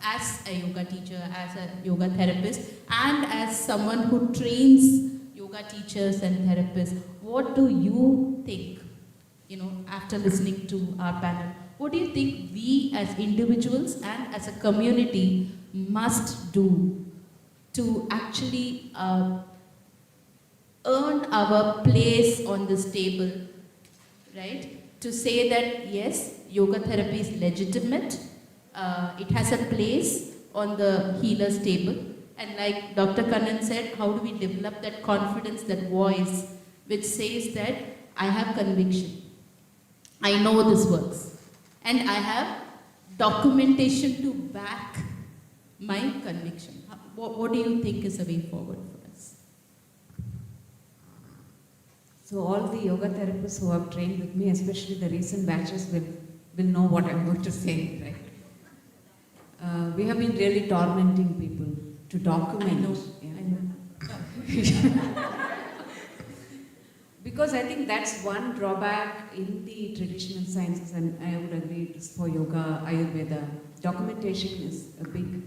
Speaker 2: as a yoga teacher, as a yoga therapist, and as someone who trains yoga teachers and therapists, what do you think, after listening to our panel, what do you think we as individuals and as a community must do to actually earn our place on this table, right? To say that, yes, yoga therapy is legitimate, it has a place on the healer's table, and like Dr. Kannan said, how do we develop that confidence, that voice, which says that I have conviction, I know this works, and I have documentation to back my conviction. What do you think is the way forward for us?
Speaker 7: So all the yoga therapists who have trained with me, especially the recent batches, will know what I'm going to say, right? We have been really tormenting people to document. I know. Because I think that's one drawback in the traditional sciences, and I would agree it is for yoga, Ayurveda. Documentation is a big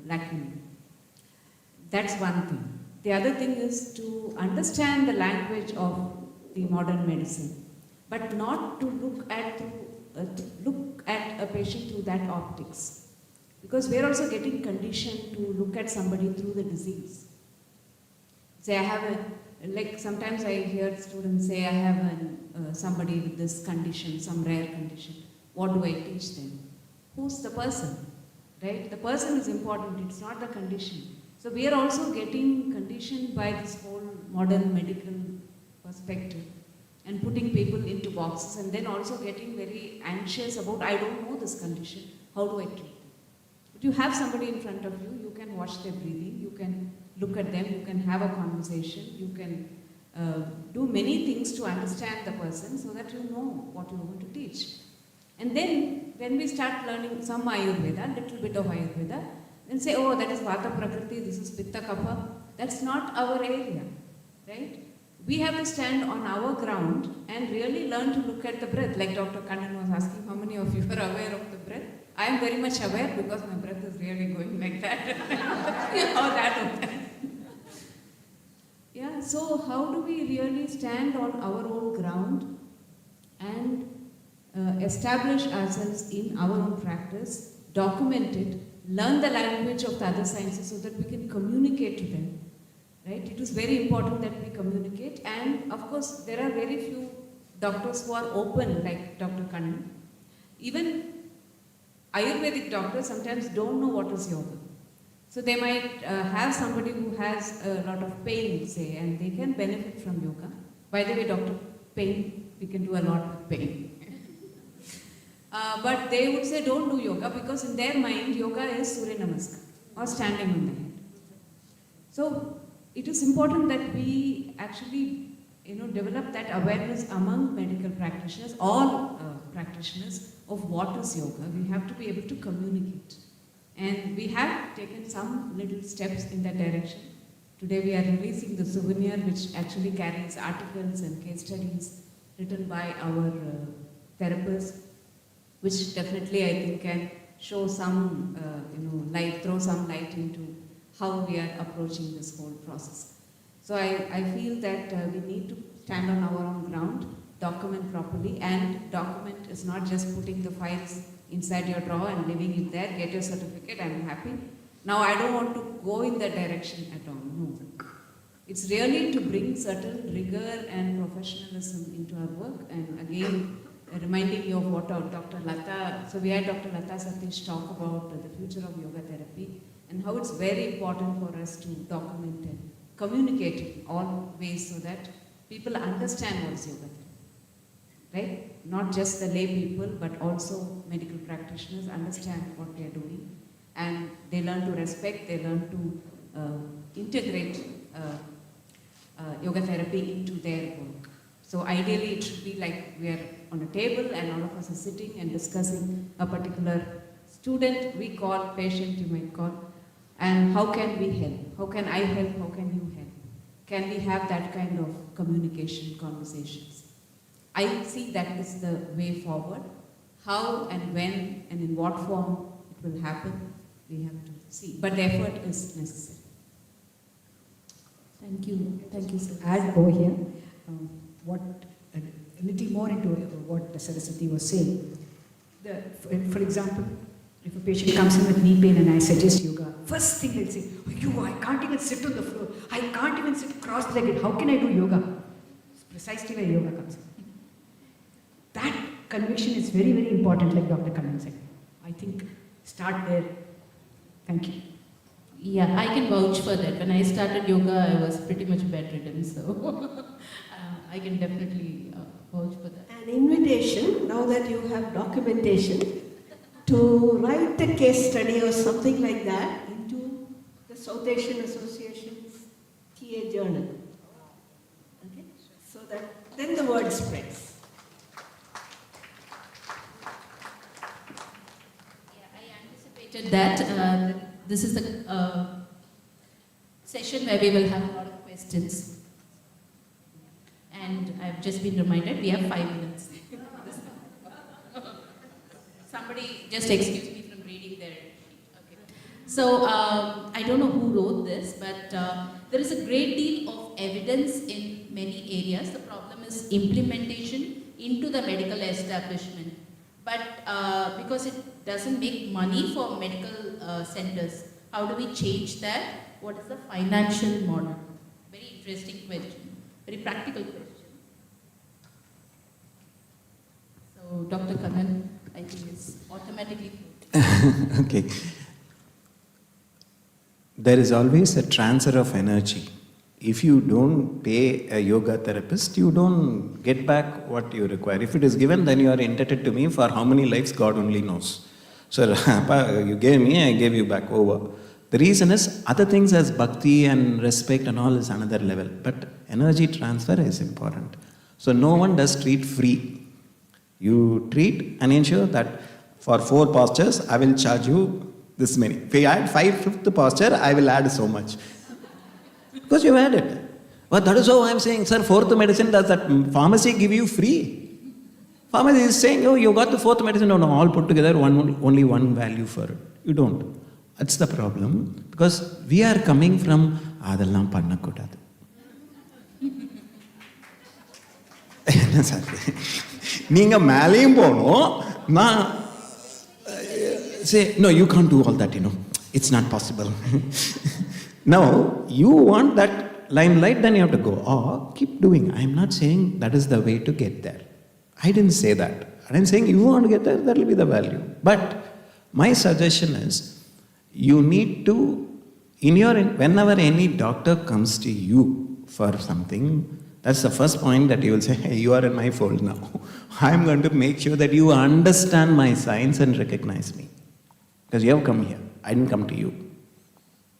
Speaker 7: lacking. That's one thing. The other thing is to understand the language of the modern medicine, but not to look at a patient through that optics. Because we're also getting conditioned to look at somebody through the disease. Say I have sometimes I hear students say I have somebody with this condition, some rare condition. What do I teach them? Who's the person? Right? The person is important, it's not the condition. So we are also getting conditioned by this whole modern medical perspective and putting people into boxes, and then also getting very anxious about, I don't know this condition, how do I treat them? But you have somebody in front of you, you can watch their breathing, you can look at them, you can have a conversation, you can do many things to understand the person so that you know what you want to teach. And then when we start learning some Ayurveda, little bit of Ayurveda, then say, oh, that is Vata Prakriti, this is Pitta Kapha. That's not our area, right? We have to stand on our ground and really learn to look at the breath. Like Dr. Kannan was asking, how many of you are aware of the breath? I am very much aware because my breath is really going like that. Or that. Yeah, so how do we really stand on our own ground and establish ourselves in our own practice, document it, learn the language of the other sciences so that we can communicate to them, right? It is very important that we communicate, and of course there are very few doctors who are open like Dr. Kannan. Even Ayurvedic doctors sometimes don't know what is yoga. So they might have somebody who has a lot of pain, say, and they can benefit from yoga. By the way, Dr. Pain, we can do a lot with pain. But they would say don't do yoga because in their mind yoga is Surya Namaskar or standing on the head. So it is important that we actually develop that awareness among medical practitioners, all practitioners, of what is yoga. We have to be able to communicate. And we have taken some little steps in that direction. Today we are releasing the Souvenir, which actually carries articles and case studies written by our therapists, which definitely I think can show some light, throw some light into how we are approaching this whole process. So I feel that we need to stand on our own ground, document properly, and document is not just putting the files inside your drawer and leaving it there, get your certificate, I'm happy. Now I don't want to go in that direction at all, no. It's really to bring certain rigor and professionalism into our work, and again, reminding you of what Dr. Lata, so we had Dr. Lata Satish talk about the future of yoga therapy and how it's very important for us to document and communicate in all ways so that people understand what is yoga therapy, right? Not just the lay people, but also medical practitioners understand what they are doing, and they learn to respect, they learn to integrate yoga therapy into their work. So ideally it should be like we are on a table and all of us are sitting and discussing a particular student, we call, patient you might call, and how can we help? How can I help? How can you help? Can we have that kind of communication, conversations? I see that is the way forward. How and when and in what form it will happen, we have to see. But the effort is necessary.
Speaker 2: Thank you, sir.
Speaker 5: Add over here, a little more into what Saraswathi was saying. For example, if a patient comes in with knee pain and I suggest yoga, first thing they'll say, oh, I can't even sit on the floor. I can't even sit cross-legged. How can I do yoga? It's precisely where yoga comes in. That conviction is very, very important, like Dr. Kannan said. I think start there. Thank you.
Speaker 2: Yeah, I can vouch for that. When I started yoga, I was pretty much bedridden, so I can definitely vouch for that.
Speaker 6: An invitation, now that you have documentation, to write a case study or something like that into the South Asian Association's TA journal. Okay? So that then the word spreads.
Speaker 2: Yeah, I anticipated that. This is the session where we will have a lot of questions. And I've just been reminded we have 5 minutes. Somebody just excuse me from reading their sheet. Okay. So I don't know who wrote this, but there is a great deal of evidence in many areas. The problem is implementation into the medical establishment. But because it doesn't make money for medical centers, how do we change that? What is the financial model? Very interesting question, very practical question. So Dr. Kannan, I think is automatically.
Speaker 8: Okay. There is always a transfer of energy if you don't pay a yoga therapist, you don't get back what you require. If it is given, then you are indebted to me for how many lives, God only knows. So, you gave me, I gave you back over. The reason is, other things as bhakti and respect and all is another level. But energy transfer is important. So, no one does treat free. You treat and ensure that for 4 postures, I will charge you this many. If you add 5th posture, I will add so much. Because you add it. But that is how I am saying, sir, 4th medicine, does that pharmacy give you free? Pharmacy is saying, oh, you got the 4th medicine, no, all put together, only one value for it. You don't. That's the problem. Because we are coming from, adallam panna kodadu. Neenga malayum pono, na say, no, you can't do all that, It's not possible. Now, you want that limelight, then you have to go. Or keep doing. I'm not saying that is the way to get there. I didn't say that. I'm saying you want to get there, that will be the value. But my suggestion is, you need to, whenever any doctor comes to you for something, that's the first point that you will say, hey, you are in my fold now. I'm going to make sure that you understand my science and recognize me. Because you have come here. I didn't come to you.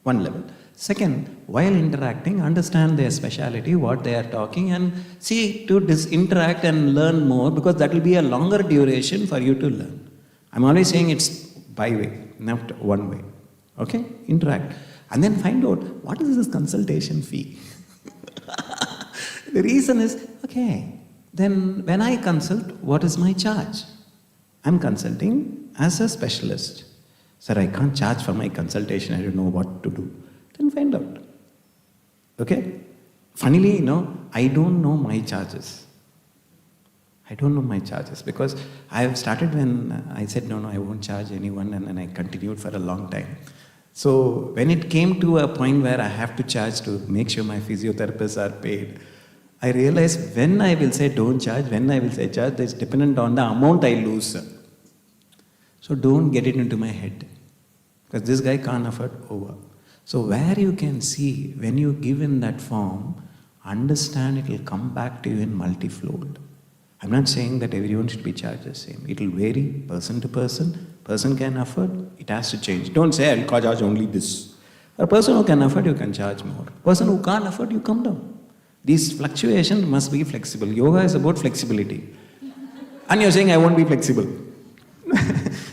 Speaker 8: One level. Second, while interacting, understand their speciality, what they are talking, and see to interact and learn more, because that will be a longer duration for you to learn. I'm always saying it's bi-way, not one way. Okay? Interact. And then find out, what is this consultation fee? The reason is, okay, then when I consult, what is my charge? I'm consulting as a specialist. Sir, I can't charge for my consultation, I don't know what to do. Then find out. Okay? Funnily, I don't know my charges. I don't know my charges because I have started when I said, no, I won't charge anyone, and then I continued for a long time. So when it came to a point where I have to charge to make sure my physiotherapists are paid, I realized when I will say don't charge, when I will say charge, it's dependent on the amount I lose. So don't get it into my head. Because this guy can't afford over. So where you can see, when you give in that form, understand it will come back to you in multifold. I'm not saying that everyone should be charged the same. It will vary person to person. Person can afford, it has to change. Don't say, I'll charge only this. A person who can afford, you can charge more. Person who can't afford, you come down. These fluctuations must be flexible. Yoga is about flexibility. And you're saying, I won't be flexible.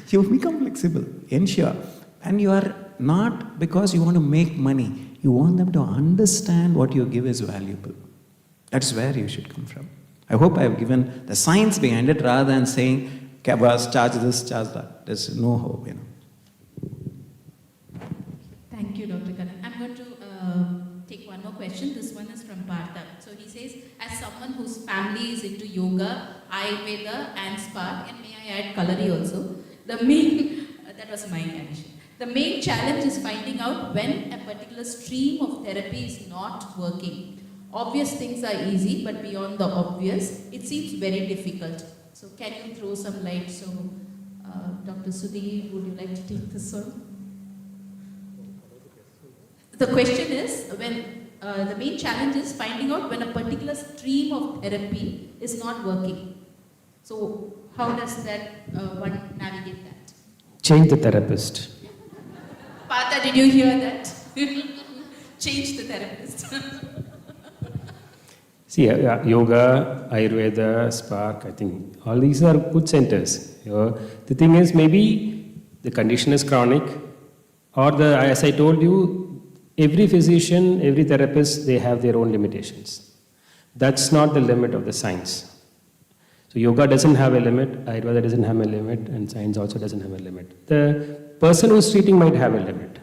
Speaker 8: You become flexible, ensure. And you are not because you want to make money. You want them to understand what you give is valuable. That's where you should come from. I hope I have given the science behind it rather than saying, charge this, charge that. There's no hope,
Speaker 2: Thank you, Dr. Kannan. I'm going to take one more question. This one is from Partha. So he says, as someone whose family is into yoga, Ayurveda and Spark, and may I add Kalari also, the main, that was my addition. The main challenge is finding out when a particular stream of therapy is not working. Obvious things are easy, but beyond the obvious, it seems very difficult. So can you throw some light? So Dr. Sudheer, would you like to take this one? The question is, when the main challenge is finding out when a particular stream of therapy is not working. So how does that one navigate that?
Speaker 3: Change the therapist.
Speaker 2: Partha, did you hear that? Change the therapist.
Speaker 3: See, yoga, Ayurveda, Spark, I think all these are good centers. The thing is, maybe the condition is chronic, or as I told you, every physician, every therapist, they have their own limitations. That's not the limit of the science. So yoga doesn't have a limit, Ayurveda doesn't have a limit, and science also doesn't have a limit. The person who's treating might have a limit.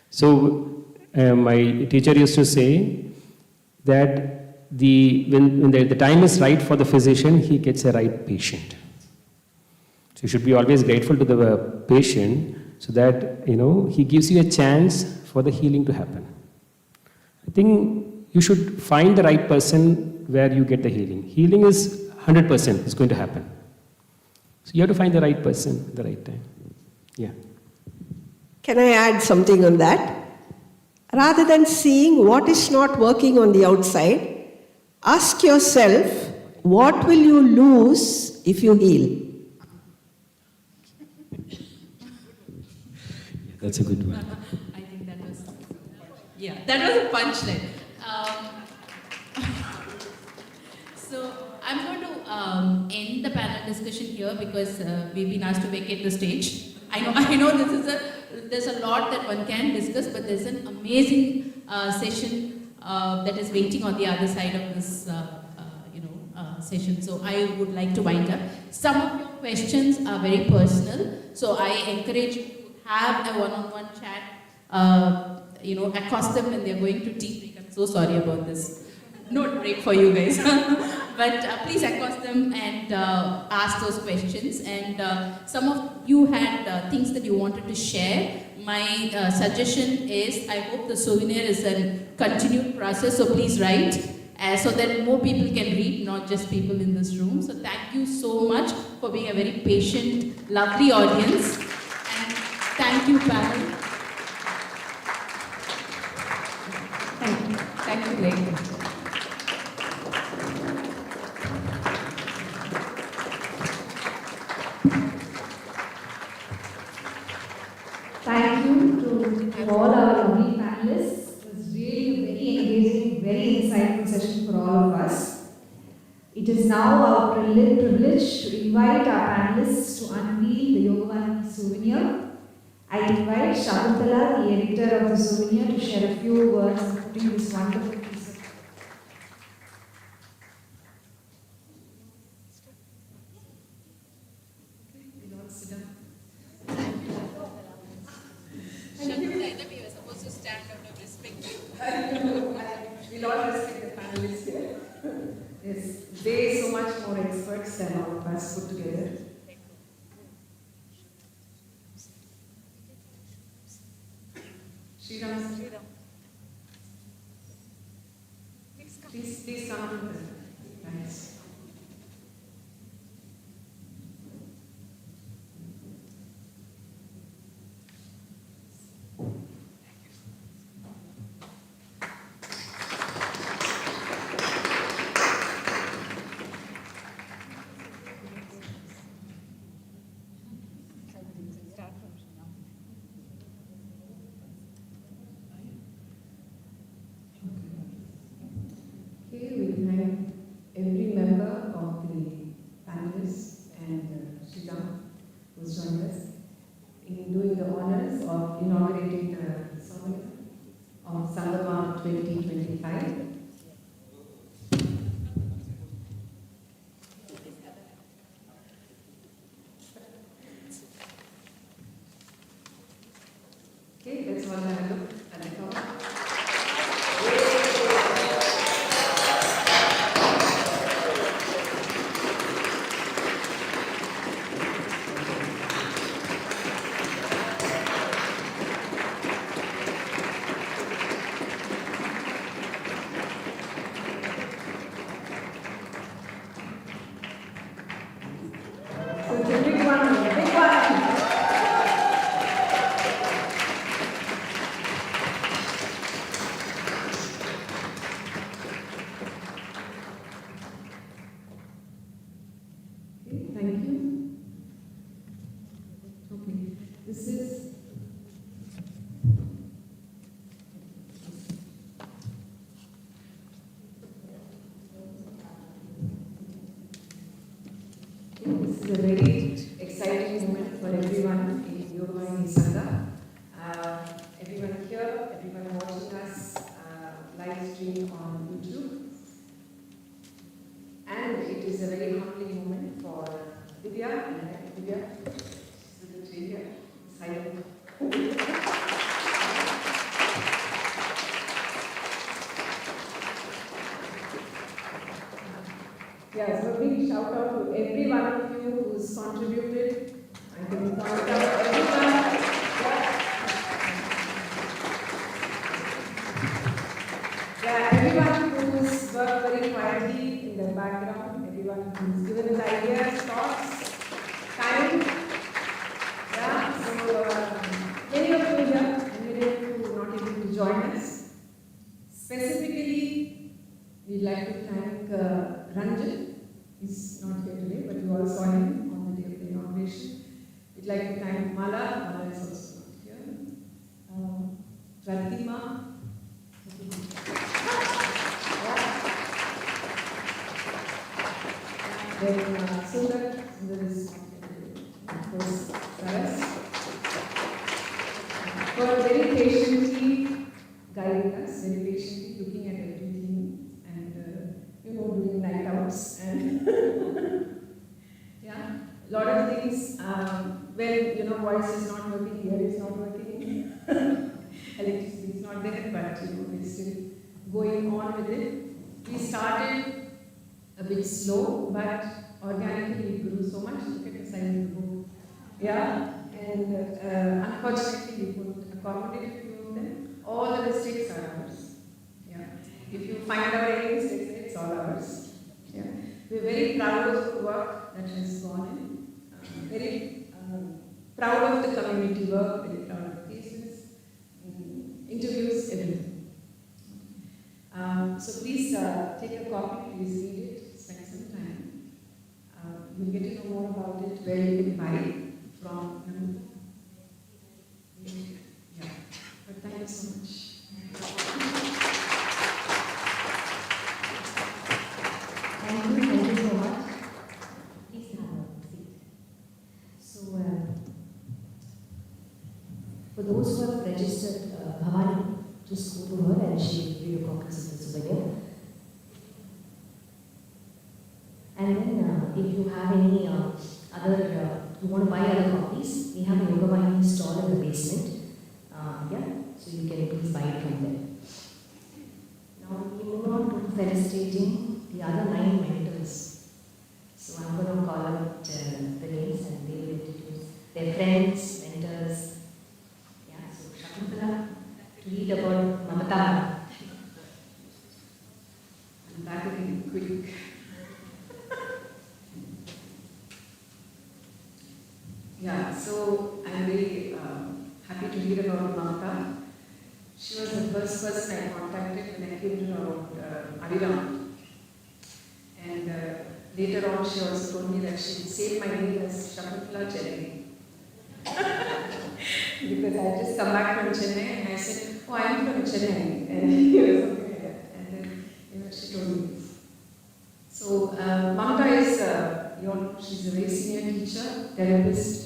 Speaker 3: So my teacher used to say that when the time is right for the physician, he gets a right patient. So you should be always grateful to the patient so that he gives you a chance for the healing to happen. I think you should find the right person where you get the healing. Healing is 100% is going to happen. So you have to find the right person at the right time. Yeah.
Speaker 6: Can I add something on that? rather than seeing what is not working on the outside, ask yourself, what will you lose if you heal?
Speaker 3: That's a good one.
Speaker 2: I think that was, that was a punchline. So I'm going to end the panel discussion here because we've been asked to vacate the stage. I know there's a lot that one can discuss, but there's an amazing session that is waiting on the other side of this session. So I would like to wind up. Some of your questions are very personal, so I encourage you to have a one-on-one chat. Accost them when they're going to tea break. I'm so sorry about this. No break for you guys. But please accost them and ask those questions. And some of you had things that you wanted to share. My suggestion is, I hope the souvenir is a continued process, so please write so that more people can read, not just people in this room. So thank you so much for being a very patient, lovely audience. And thank you, panel.
Speaker 7: Thank you, Lekha.
Speaker 1: Thank you to all our lovely panelists. It was really a very engaging, very insightful session for all of us. It is now our privilege to invite our panelists to unveil the YogaVahini Souvenir. I invite Shakuntala, the editor of the Souvenir, to share a few words on putting this wonderful piece of
Speaker 5: We'll all respect the panelists here. Yes, they're so much more experts than all of us put together. Sri Ram. Please come to the panelists. We thank every member of the panelists and Sri Ram who's joined us in doing the honors of inaugurating the Souvenir of Sangama 2025. Okay, let's all have a look at the cover. So it's a big one, a big one. Okay, thank you. Okay, this is a very exciting moment for everyone in YogaVahini Sangha. Everyone here, everyone watching us live stream on YouTube. And it is a very humbling moment for Divya, and Divya, she's here, silent. Yeah, so a big shout out to every one of you who's contributed. I can point out everyone. Yeah, everyone who's worked very quietly in the background, everyone who's given his ideas, thoughts, time. is, of course, Saras, for very patiently guiding us, very patiently looking at everything and, doing night outs and yeah, a lot of things, when, voice is not working, ear is not working, electricity is not there, but, we're still going on with it. We started a bit slow, but organically it grew so much. Look at the size of the book. Yeah, and unfortunately we couldn't accommodate a few of them. All the mistakes are ours. Yeah, if you find out any mistakes, it's all ours. Yeah, we're very proud of the work that has gone in. Very proud of the community work. Very proud of cases, interviews, everything. So please take a copy, please read it, spend some time. You'll get to know more about it, where you can buy it from. Yeah, but thank you so much.
Speaker 1: Thank you so much. Please have a seat. So, for those who have registered, Bhavani, just go to her and she will give you copies of the souvenir. And then, if you have any you want to buy other copies, we have a YogaVahini stall in the basement. So you can please buy it from there. Now we move on to felicitating the other 9 mentors. So I'm going to call out the names and they will introduce their friends, mentors. Yeah, so Shakuntala, to read about Mamata.
Speaker 5: I'm back again quick. Yeah, so I'm very happy to read about Mamata. She was the first person I contacted when I came to know about Hariharan. And later on, she also told me that she would save my name as Shakuntala Chennai. Because I just come back from Chennai and I said, oh, I'm from Chennai. And something like that. And then she told me this. So Mamata is, she's a very senior teacher, therapist.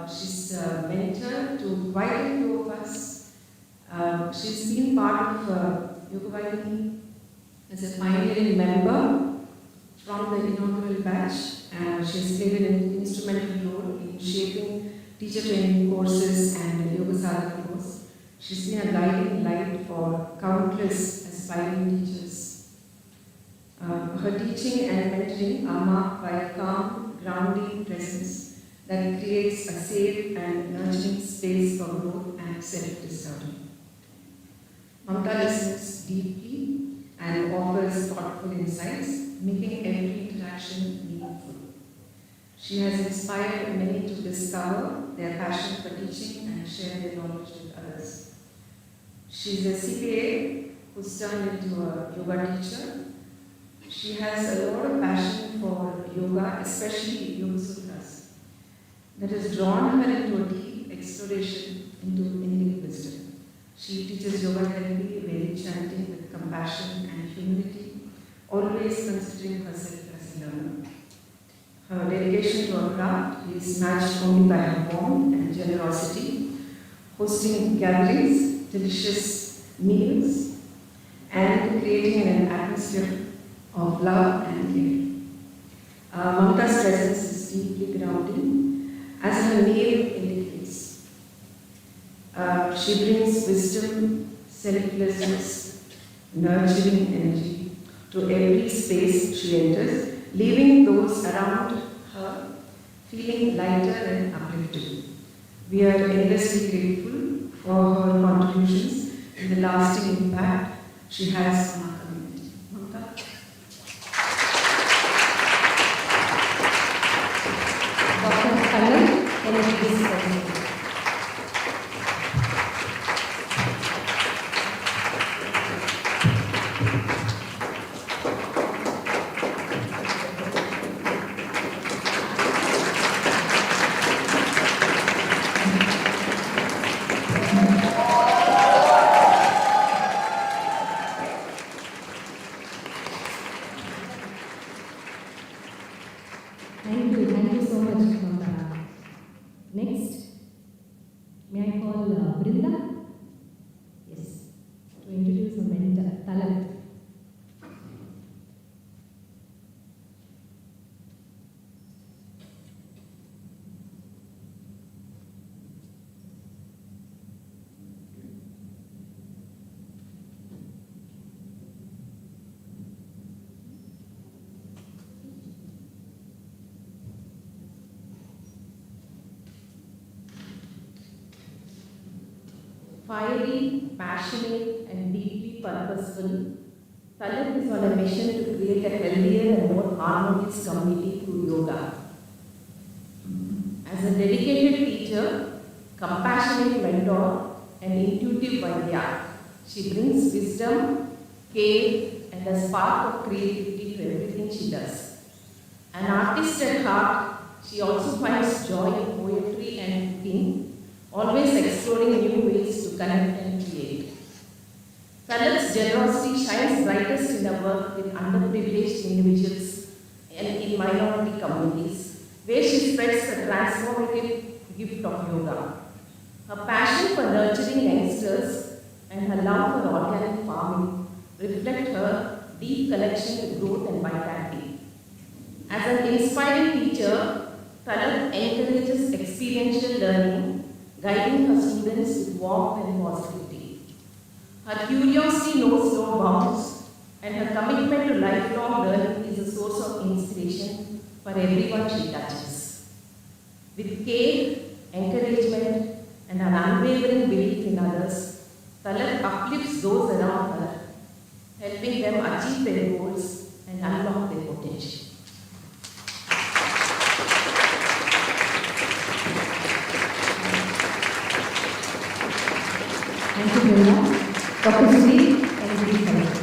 Speaker 5: She's a mentor to quite a few of us. She's been part of YogaVahini as a pioneering member from the inaugural batch. She's played an instrumental role in shaping teacher training courses and yoga sadhana course. She's been a guiding light for countless aspiring teachers. Her teaching and mentoring are marked by a calm, grounding presence that creates a safe and nurturing space for growth and self-discovery. Mamata listens deeply and offers thoughtful insights, making every interaction meaningful. She has inspired many to discover their passion for teaching and share their knowledge with others. She's a CPA who's turned into a yoga teacher. She has a lot of passion for yoga, especially Yoga Sutras, that has drawn her into a deep exploration into Indian wisdom. She teaches yoga therapy, Vedic chanting with compassion and humility, always considering herself as a learner. Her dedication to her craft is matched only by her warmth and generosity, hosting gatherings, delicious meals, and creating an atmosphere of love and care. Mamata's presence is deeply grounding, as her name indicates. She brings wisdom, selflessness, nurturing energy to every space she enters, leaving those around her feeling lighter and uplifted. We are endlessly grateful for her contributions and the lasting impact she has on our community. Mamata?
Speaker 1: Dr. Kannan, can you please continue? Thank you Brinda? Yes, to introduce a mentor, Talat.
Speaker 9: Fiery, passionate, and deeply purposeful, Talat is on a mission to create a healthier and more harmonious community through yoga. As a dedicated teacher, compassionate mentor, and intuitive Vaidya, she brings wisdom, care, and a spark of creativity to everything she does. An artist at heart, she also finds joy in poetry and cooking, always exploring new ways to connect and create. Talat's generosity shines brightest in her work with underprivileged individuals and in minority communities, where she spreads the transformative gift of yoga. Her passion for nurturing youngsters and her love for organic farming reflect her deep connection to growth and vitality. As an inspiring teacher, Talat encourages experiential learning, guiding her students with warmth and positivity. Her curiosity knows no bounds, and her commitment to lifelong learning is a source of inspiration for everyone she touches. With care, encouragement, and an unwavering belief in others, Talat uplifts those around her, helping them achieve their goals and unlock their potential.
Speaker 1: Thank you very much. Dr. Sudheer, thank you very much.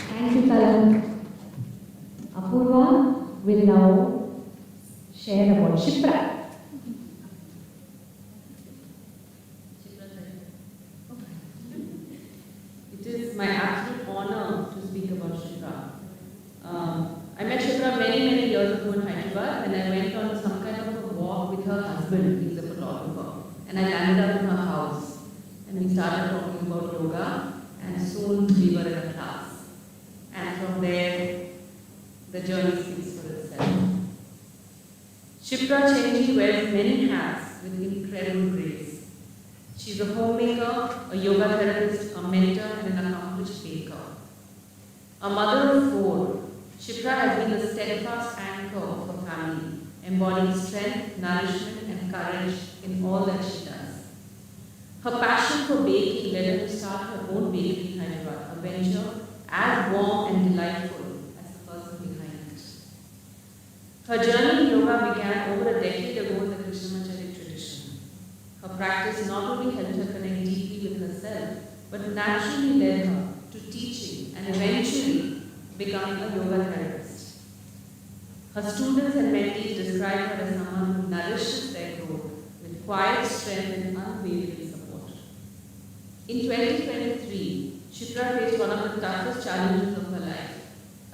Speaker 1: Thank you, Kannan. Apurva will now share about Shipra.
Speaker 9: It is my absolute honor to speak about Shipra. I met Shipra many years ago in Hyderabad when I went on some kind of a walk with her husband, he's a photographer. And I landed up in her house and we started talking about yoga and soon we were in a class. And from there, the journey speaks for itself. Shipra Chenji wears many hats with incredible grace. She's a homemaker, a yoga therapist, a mentor, and an accomplished baker. A mother of 4, Shipra has been the steadfast anchor of her family, embodying strength, nourishment, and courage in all that she does. Her passion for baking led her to start her own bakery in Hyderabad, a venture as warm and delightful as the person behind it. Her journey in yoga began over a decade ago in the Krishnamacharya tradition. Her practice not only helped her connect deeply with herself, but naturally led her to teaching and eventually becoming a yoga therapist. Her students and mentees describe her as someone who nourishes their growth with quiet strength and unwavering support. In 2023, Shipra faced one of the toughest challenges of her life,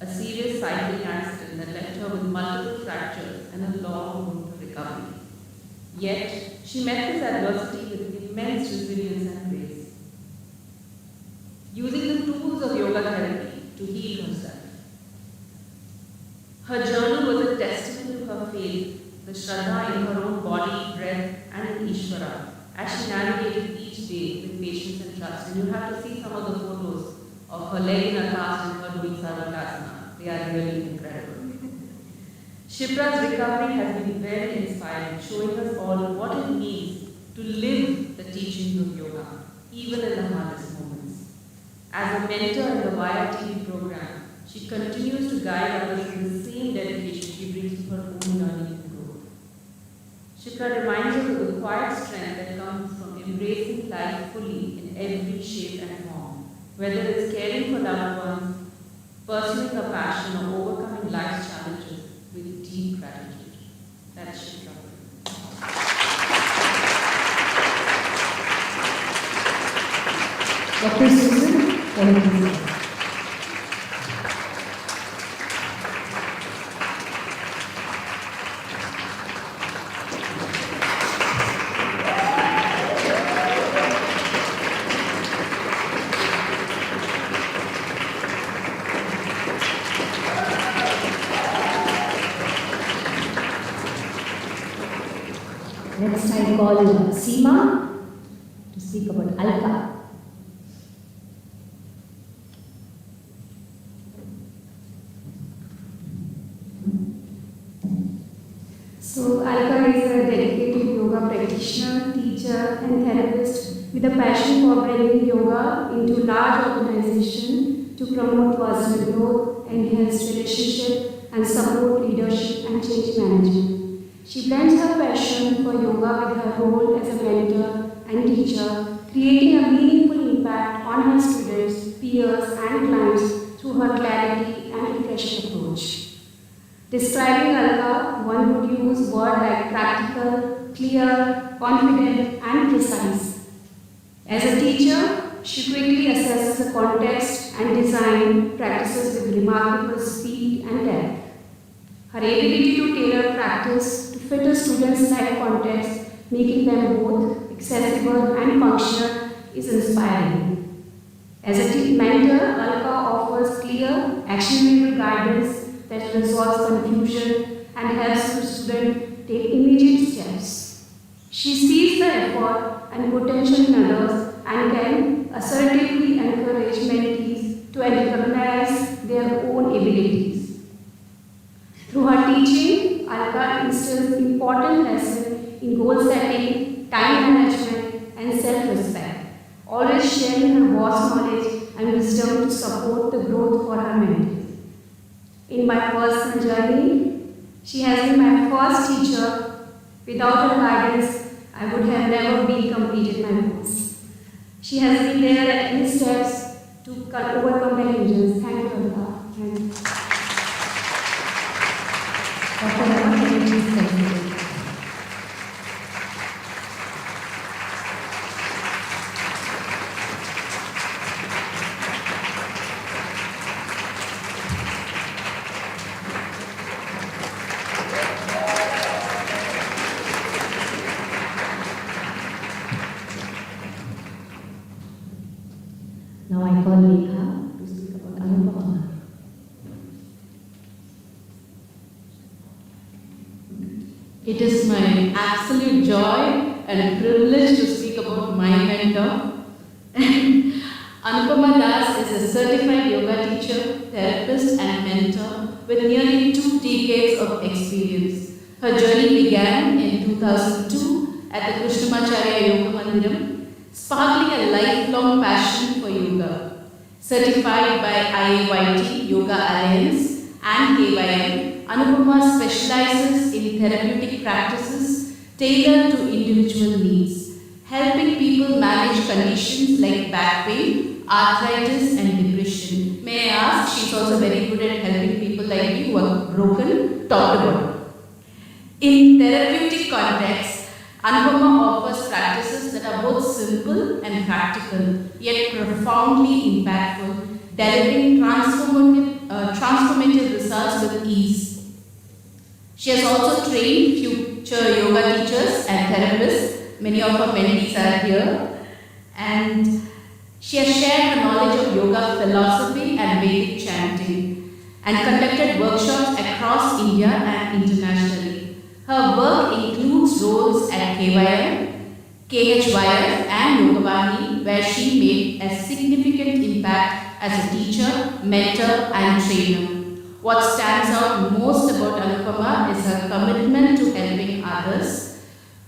Speaker 9: a serious cycling accident that left her with multiple fractures and a long road to recovery. Yet, she met this adversity with immense resilience and grace, using the tools of yoga therapy to heal herself. Her journey was a testament to her faith, the shraddha in her own body, breath, and in Ishvara, as she navigated each day with patience and trust. And you have to see some of the photos of her leg in a cast and her doing sarvakasana. They are really incredible. Shipra's recovery has been very inspiring, showing us all what it means to live the teachings of yoga, even in the hardest moments. As a mentor in the Via TV program, she continues to guide others with the same dedication she brings to her own learning and growth. Shipra reminds us of the quiet strength that comes from embracing life fully in every shape and form, whether it's caring for loved ones, pursuing a passion, or overcoming life's challenges with deep gratitude. That's Sri Rama.
Speaker 1: Dr. Susan, over to you. Next I call Seema to speak about Alka.
Speaker 10: So Alka is a dedicated yoga practitioner, teacher and therapist with a passion for bringing yoga into large organizations to promote personal growth, enhance relationship and support leadership and change management. She blends her passion for yoga with her role as a mentor and teacher, creating a meaningful impact on her students, peers and clients through her clarity and refreshing approach. Describing Alka, one would use words like practical, clear, confident, and precise. As a teacher, she quickly assesses the context and design practices with remarkable speed and depth. Her ability to tailor practice to fit a student's life context, making them both accessible and functional, is inspiring. As a mentor, Alka offers clear, actionable guidance that resolves confusion and helps the student take immediate steps. She sees the effort and potential in others and can assertively encourage mentees to recognize their own abilities. Through her teaching, Alka instills important lessons in goal setting, time management, and self-respect, always sharing her vast knowledge and wisdom to support the growth for her mentees. In my personal journey, she has been my first teacher. Without her guidance, I would have never been completed my goals. She has been there at any steps to overcome the hindrances. Thank you, Alka. Thank you.
Speaker 1: Dr. Rama, can you please continue? Now I call Lekha to speak about Ayurvedic.
Speaker 2: It is my absolute joy and privilege to speak about my mentor. Anupama Das is a certified yoga teacher, therapist and mentor with nearly 2 decades of experience. Her journey began in 2002 at the Krishnamacharya Yoga Mandiram, sparkling a lifelong passion for yoga. Certified by IAYT Yoga Alliance and KYM, Anupama specializes in therapeutic practices tailored to individual needs, helping people manage conditions like back pain, arthritis and depression. May I ask, she's also very good at helping people like me who are broken, top to bottom. In therapeutic contexts, Anupama offers practices that are both simple and practical, yet profoundly impactful, delivering transformative results with ease. She has also trained future yoga teachers and therapists. Many of her mentees are here. And she has shared her knowledge of yoga philosophy and Vedic chanting and conducted workshops across India and internationally. Her work includes roles at KYM, KHYF and YogaVahini, where she made a significant impact as a teacher, mentor and trainer. What stands out most about Anupama is her commitment to helping others.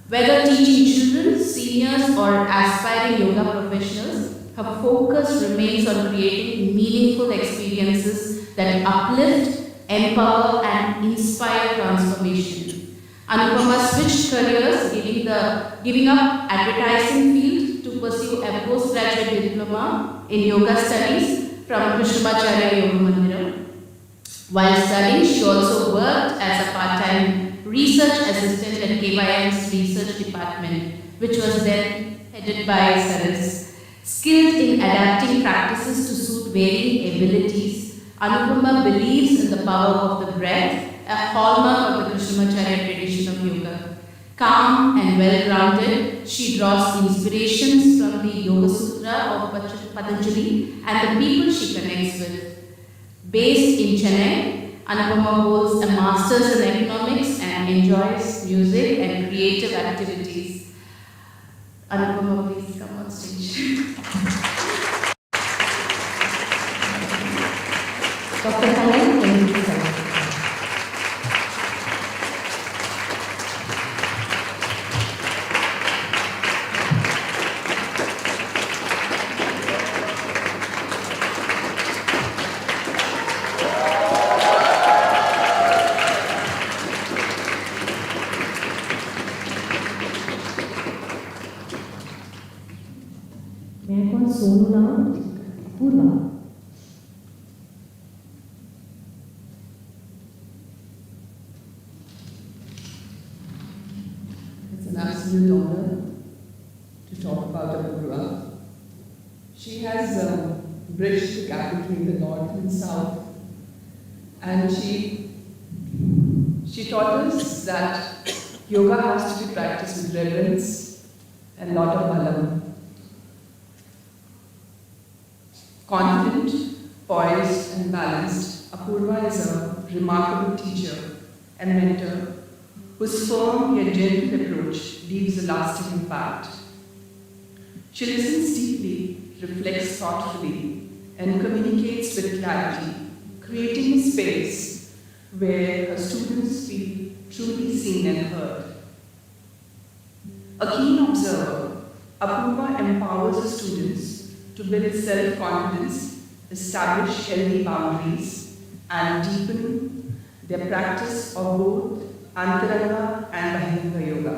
Speaker 2: Whether teaching children, seniors or aspiring yoga professionals, her focus remains on creating meaningful experiences that uplift, empower and inspire transformation. Anupama switched careers, giving up advertising field to pursue a postgraduate diploma in yoga studies from Krishnamacharya Yoga Mandiram. While studying, she also worked as a part-time research assistant at KYM's research department, which was then headed by Saras. Skilled in adapting practices to suit varying abilities, Anupama believes in the power of the breath, a hallmark of the Krishnamacharya tradition of yoga. Calm and well-grounded, she draws inspirations from the Yoga Sutra of Patanjali and the people she connects with. Based in Chennai, Anupama holds a master's in economics and enjoys music and creative activities. Anupama, please come on stage.
Speaker 1: Dr. Kannan, can you please come?
Speaker 11: मैं कौन सोनू नाम पूर्वा
Speaker 12: It's an absolute honor to talk about Apurva. She has bridged the gap between the north and south, and she taught us that yoga has to be practiced with reverence and lot of balam. Confident, poised and balanced, Apurva is a remarkable teacher and mentor whose firm yet gentle approach leaves a lasting impact. She listens deeply, reflects thoughtfully, and communicates with clarity, creating a space where her students feel truly seen and heard. A keen observer, Apurva empowers her students to build self-confidence, establish healthy boundaries, and deepen their practice of both Antaranga and Bahiranga yoga.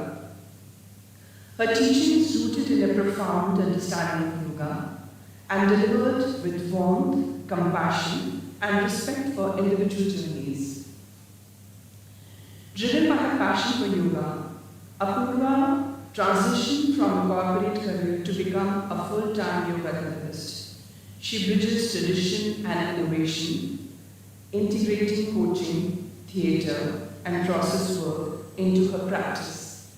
Speaker 12: Her teaching is rooted in a profound understanding of yoga and delivered with warmth, compassion, and respect for individual journeys. Driven by her passion for yoga, Apurva transitioned from a corporate career to become a full-time yoga therapist. She bridges tradition and innovation, integrating coaching, theatre, and process work into her practice.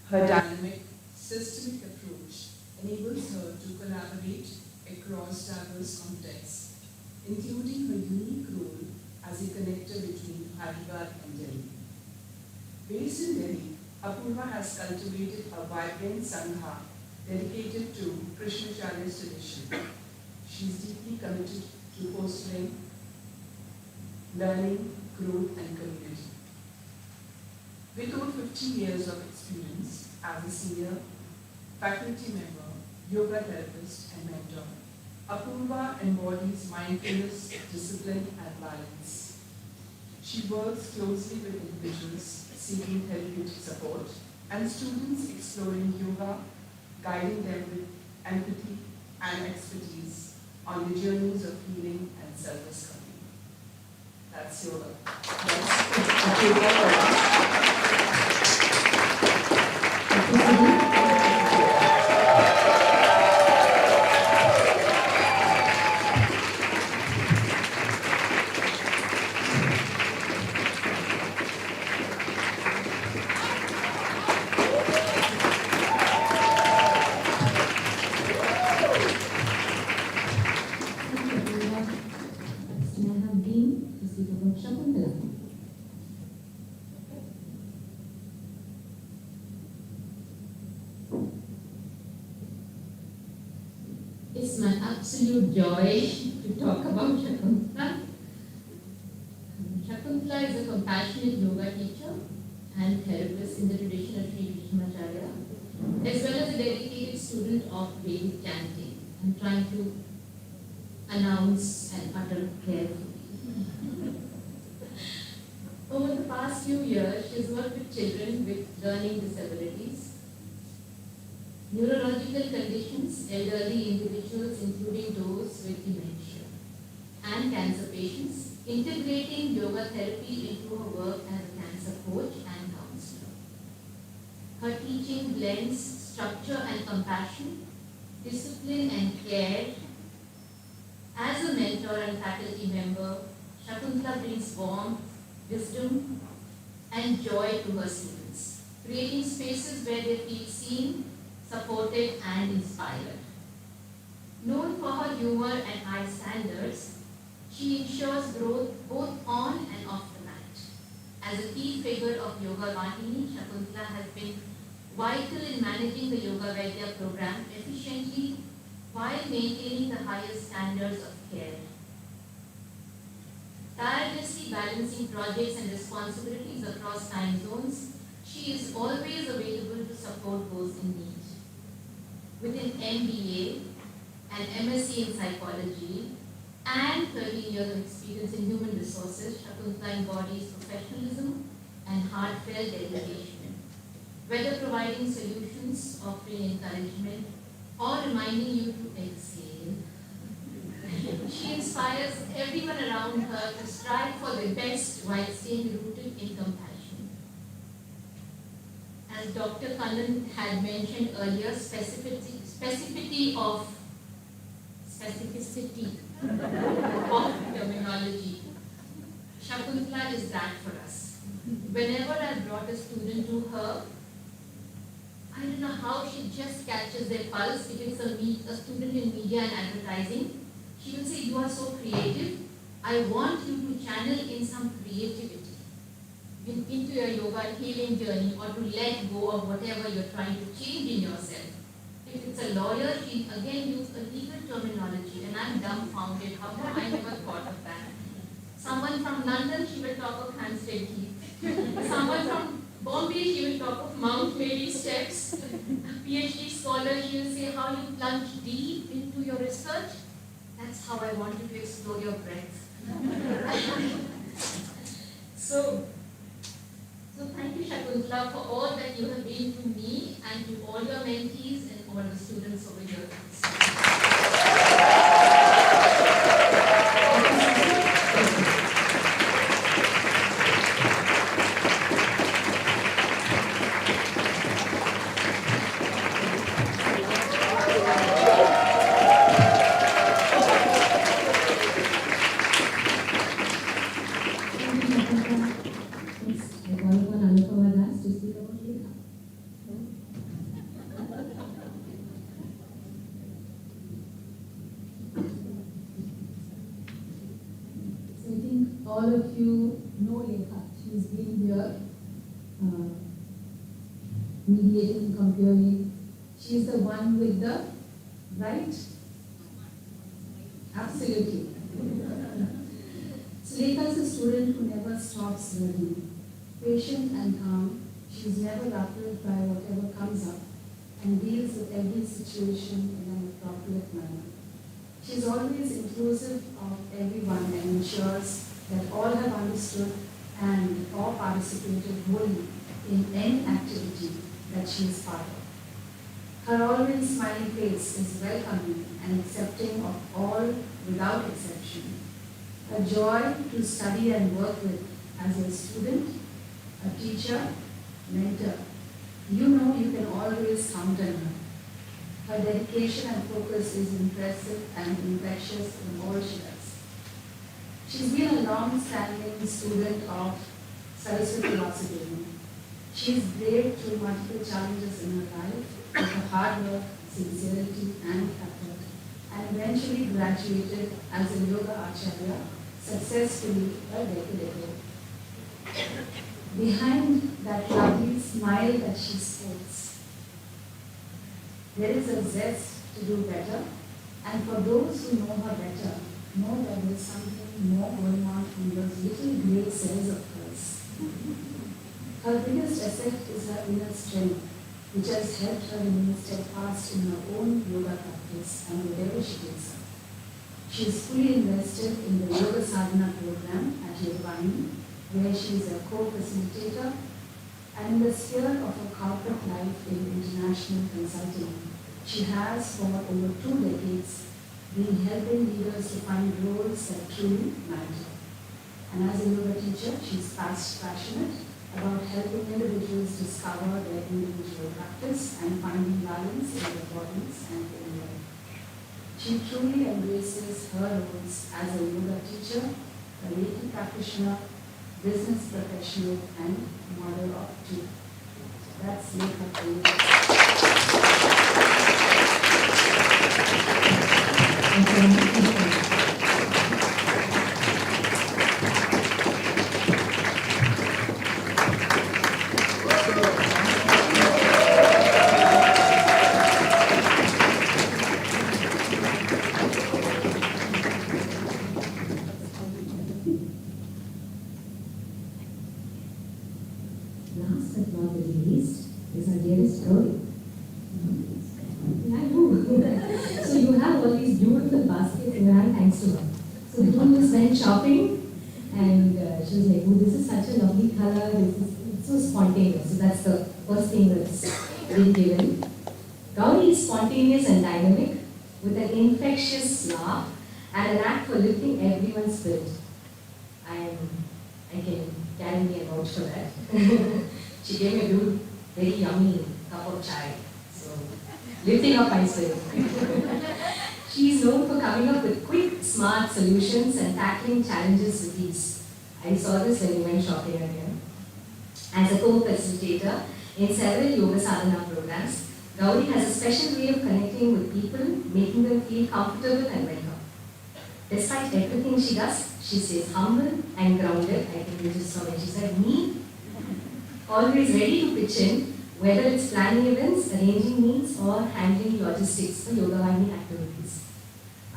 Speaker 12: Her dynamic, systemic approach enables her to collaborate across diverse contexts, including her unique role as a connector between Hariharan and Delhi. Based in Delhi, Apurva has cultivated a vibrant Sangha dedicated to Krishnamacharya's tradition. She is deeply committed to fostering learning, growth, and community. With over 15 years of experience as a senior faculty member, yoga therapist, and mentor, Apurva embodies mindfulness, discipline, and balance. She works closely with individuals seeking therapeutic support and students exploring yoga, guiding them with empathy and expertise on the journeys of healing and self-discovery. That's yoga.
Speaker 13: It's my absolute joy to talk about Shakuntala. Shakuntala is a compassionate yoga teacher and therapist in the tradition of Sri Krishnamacharya, as well as a dedicated student of Vedic chanting. I'm trying to announce and utter carefully. Over the past few years, she has worked with children with learning disabilities, neurological conditions, elderly individuals, including those with dementia, and cancer patients, integrating yoga therapy into her work as a cancer coach and counselor. Her teaching blends structure and compassion, discipline and care. As a mentor and faculty member, Shakuntala brings warmth, wisdom, and joy to her students, creating spaces where they feel seen, supported, and inspired. Known for her humor and high standards, she ensures growth both on and off the mat. As a key figure of YogaVahini, Shakuntala has been vital in managing the YogaVedya program efficiently while maintaining the highest standards of care. Tirelessly balancing projects and responsibilities across time zones, she is always available to support those in need. With an MBA, an MSc in Psychology, and 13 years of experience in human resources, Shakuntala embodies professionalism and heartfelt dedication. Whether providing solutions, offering encouragement, or reminding you to exhale, she inspires everyone around her to strive for the best while staying rooted in compassion. As Dr. Kannan had mentioned earlier, specificity of terminology. Shakuntala is that for us. Whenever I brought a student to her, I don't know how she just catches their pulse. If it's a student in media and advertising, she will say, "You are so creative. I want you to channel in some creativity into your yoga healing journey, or to let go of whatever you're trying to change in yourself." If it's a lawyer, she again used a legal terminology, and I'm dumbfounded. How come I never thought of that? Someone from London, she will talk of Hampstead Heath. Someone from Bombay, she will talk of Mount Mary steps. A PhD scholar, she will say how you plunge deep into your research. That's how I want you to explore your breath. So thank you, Shakuntala, for all that you have been to me and to all your mentees and all the students over here.
Speaker 14: All of you know Lekha. She's been here mediating, comparing. She's the one with the right? Absolutely. So Lekha is a student who never stops learning. Patient and calm, she's never ruffled by whatever comes up and deals with every situation in an appropriate manner. She's always inclusive of everyone and ensures that all have understood and all participated wholly in any activity that she is part of. Her always smiling face is welcoming and accepting of all without exception. A joy to study and work with as a student, a teacher, mentor. You know you can always count on her. Her dedication and focus is impressive and infectious in all she does. She's been a long-standing student of Saraswathi Vasudevan. She's braved through multiple challenges in her life with her hard work, sincerity, and effort, and eventually graduated as a yoga acharya successfully a decade ago. Behind that lovely smile that she sports, there is a zest to do better, and for those who know her better, know that there is something more going on in those little grey cells of hers. Her biggest asset is her inner strength, which has helped her remain steadfast in her own yoga practice and wherever she takes her. She is fully invested in the Yoga Sadhana program at YogaVahini, where she is a co-facilitator, and in the sphere of her corporate life in international consulting. She has for over 2 decades been helping leaders to find roles that truly matter. And as a yoga teacher, she's passionate about helping individuals discover their individual practice and finding balance in their bodies and in life. She truly embraces her roles as a yoga teacher, a Reiki practitioner, business professional, and mother of two. That's Lekha for you.
Speaker 11: Last but not the least is our dearest Gauri. Yeah, I know. So you have all these beautiful baskets in your hand thanks to her. So the one just went shopping and she was like, oh, this is such a lovely color, it's so spontaneous. So that's the first thing that's been given. Gauri is spontaneous and dynamic with an infectious laugh and an act for lifting everyone's spirit. I can guarantee and vouch for that. She gave me a very yummy cup of chai. So, lifting up my spirit. She is known for coming up with quick, smart solutions and tackling challenges with ease. I saw this when we went shopping again. As a co-facilitator in several yoga sadhana programs, Gauri has a special way of connecting with people, making them feel comfortable and welcome. Despite everything she does, she stays humble and grounded. I think this is when she said, me, always ready to pitch in, whether it's planning events, arranging meets, or handling logistics for YogaVahini activities.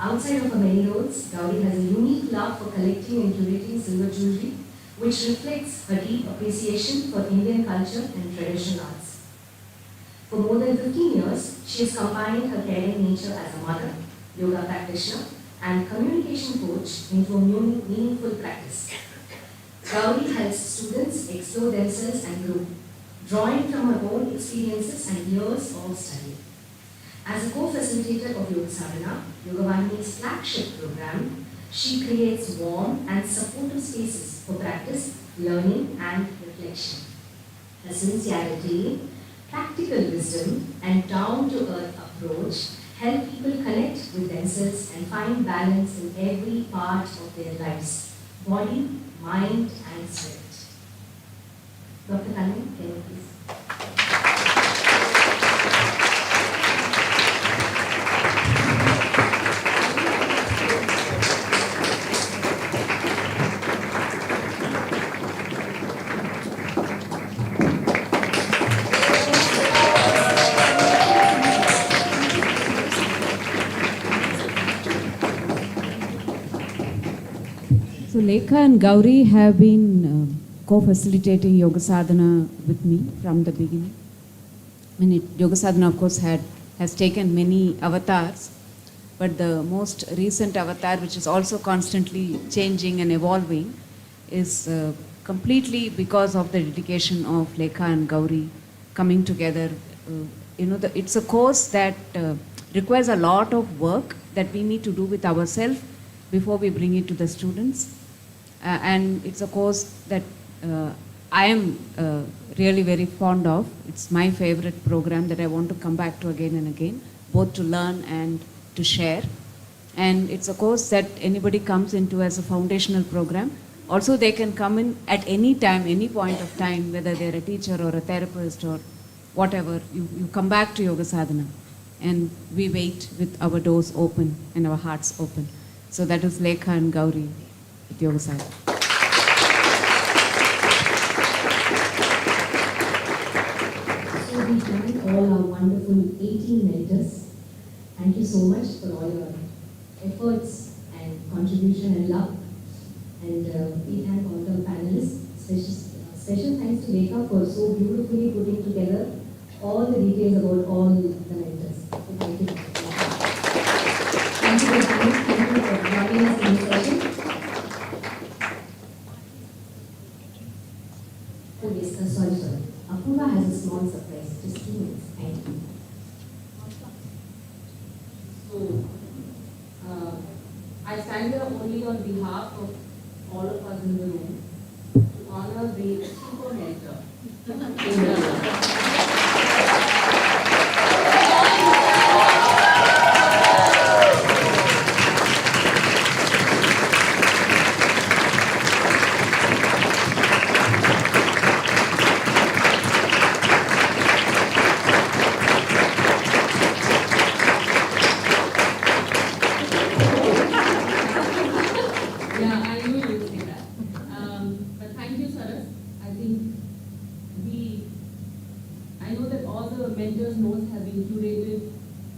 Speaker 11: Outside of her many roles, Gauri has a unique love for collecting and curating silver jewelry, which reflects her deep appreciation for Indian culture and traditional arts. For more than 15 years, she has combined her caring nature as a mother, yoga practitioner, and communication coach into a meaningful practice. Gauri helps students explore themselves and grow, drawing from her own experiences and years of study. As a co-facilitator of Yoga Sadhana, YogaVahini's flagship program, she creates warm and supportive spaces for practice, learning, and reflection. Her sincerity, practical wisdom, and down-to-earth approach help people connect with themselves and find balance in every part of their lives, body, mind, and spirit. Dr. Kannan, can you please?
Speaker 7: So Lekha and Gauri have been co-facilitating Yoga Sadhana with me from the beginning. Yoga Sadhana, of course, has taken many avatars, but the most recent avatar, which is also constantly changing and evolving, is completely because of the dedication of Lekha and Gauri coming together. It's a course that requires a lot of work that we need to do with ourselves before we bring it to the students. And it's a course that I am really very fond of. It's my favorite program that I want to come back to again and again, both to learn and to share. And it's a course that anybody comes into as a foundational program. Also, they can come in at any time, any point of time, whether they're a teacher or a therapist or whatever. You come back to Yoga Sadhana, and we wait with our doors open and our hearts open. So that is Lekha and Gauri with Yoga Sadhana.
Speaker 11: So we thank all our wonderful 18 mentors. Thank you so much for all your efforts and contribution and love. And we thank all the panelists. Special thanks to Lekha for so beautifully putting together all the details about all the mentors. So thank you. Thank you for coming. Thank you for joining us in this session. Oh yes, sorry. Apurva has a small surprise. Just 2 minutes. Thank you.
Speaker 15: So,
Speaker 11: stand here only on behalf of all of us in the room to honor the super mentor. Mentors' notes have been curated,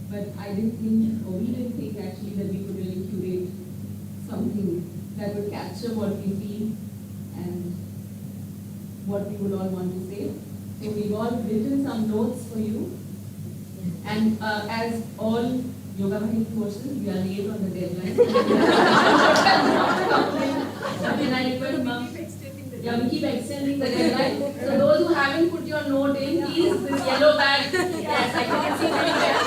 Speaker 11: but I didn't think, or we didn't think actually, that we could really curate something that would capture what we feel and what we would all want to say. So we've all written some notes for you. And as all YogaVahini courses, we are late on the deadline. And I request we keep extending the deadline. So those who haven't put your note in, please, this yellow bag. Yes, I can see very well.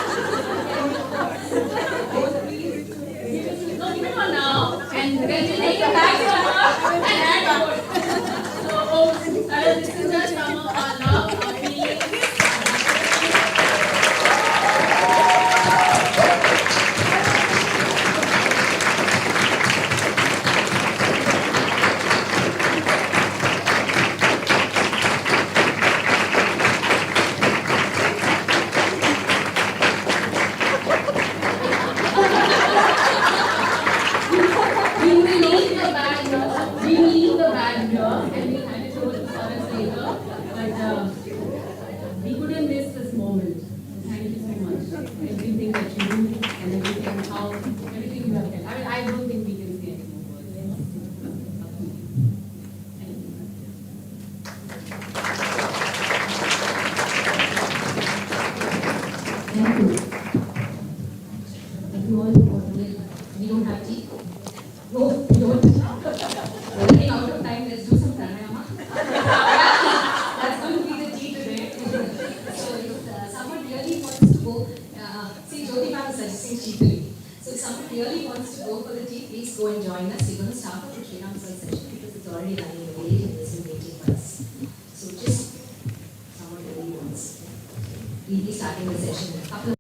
Speaker 11: No, give it on now. And then we take the bag from her and add more. So, this is just some of our love, our feelings. We couldn't miss this moment. Thank you so much. Everything that you do and everything you have done. I don't think we can say any more words. Thank you.
Speaker 13: Thank you. Thank you all for today. We don't have tea. No, we don't. We're running out of time. Let's do some pranayama. That's going to be the tea today. So if someone really wants to go, see, Jyoti ma'am is suggesting tea today. So if someone really wants to go for the tea, please go and join us. We're going to start off the Sriram session because it's already running away and it's been waiting for us. So just someone really wants. We'll be starting the session in a couple of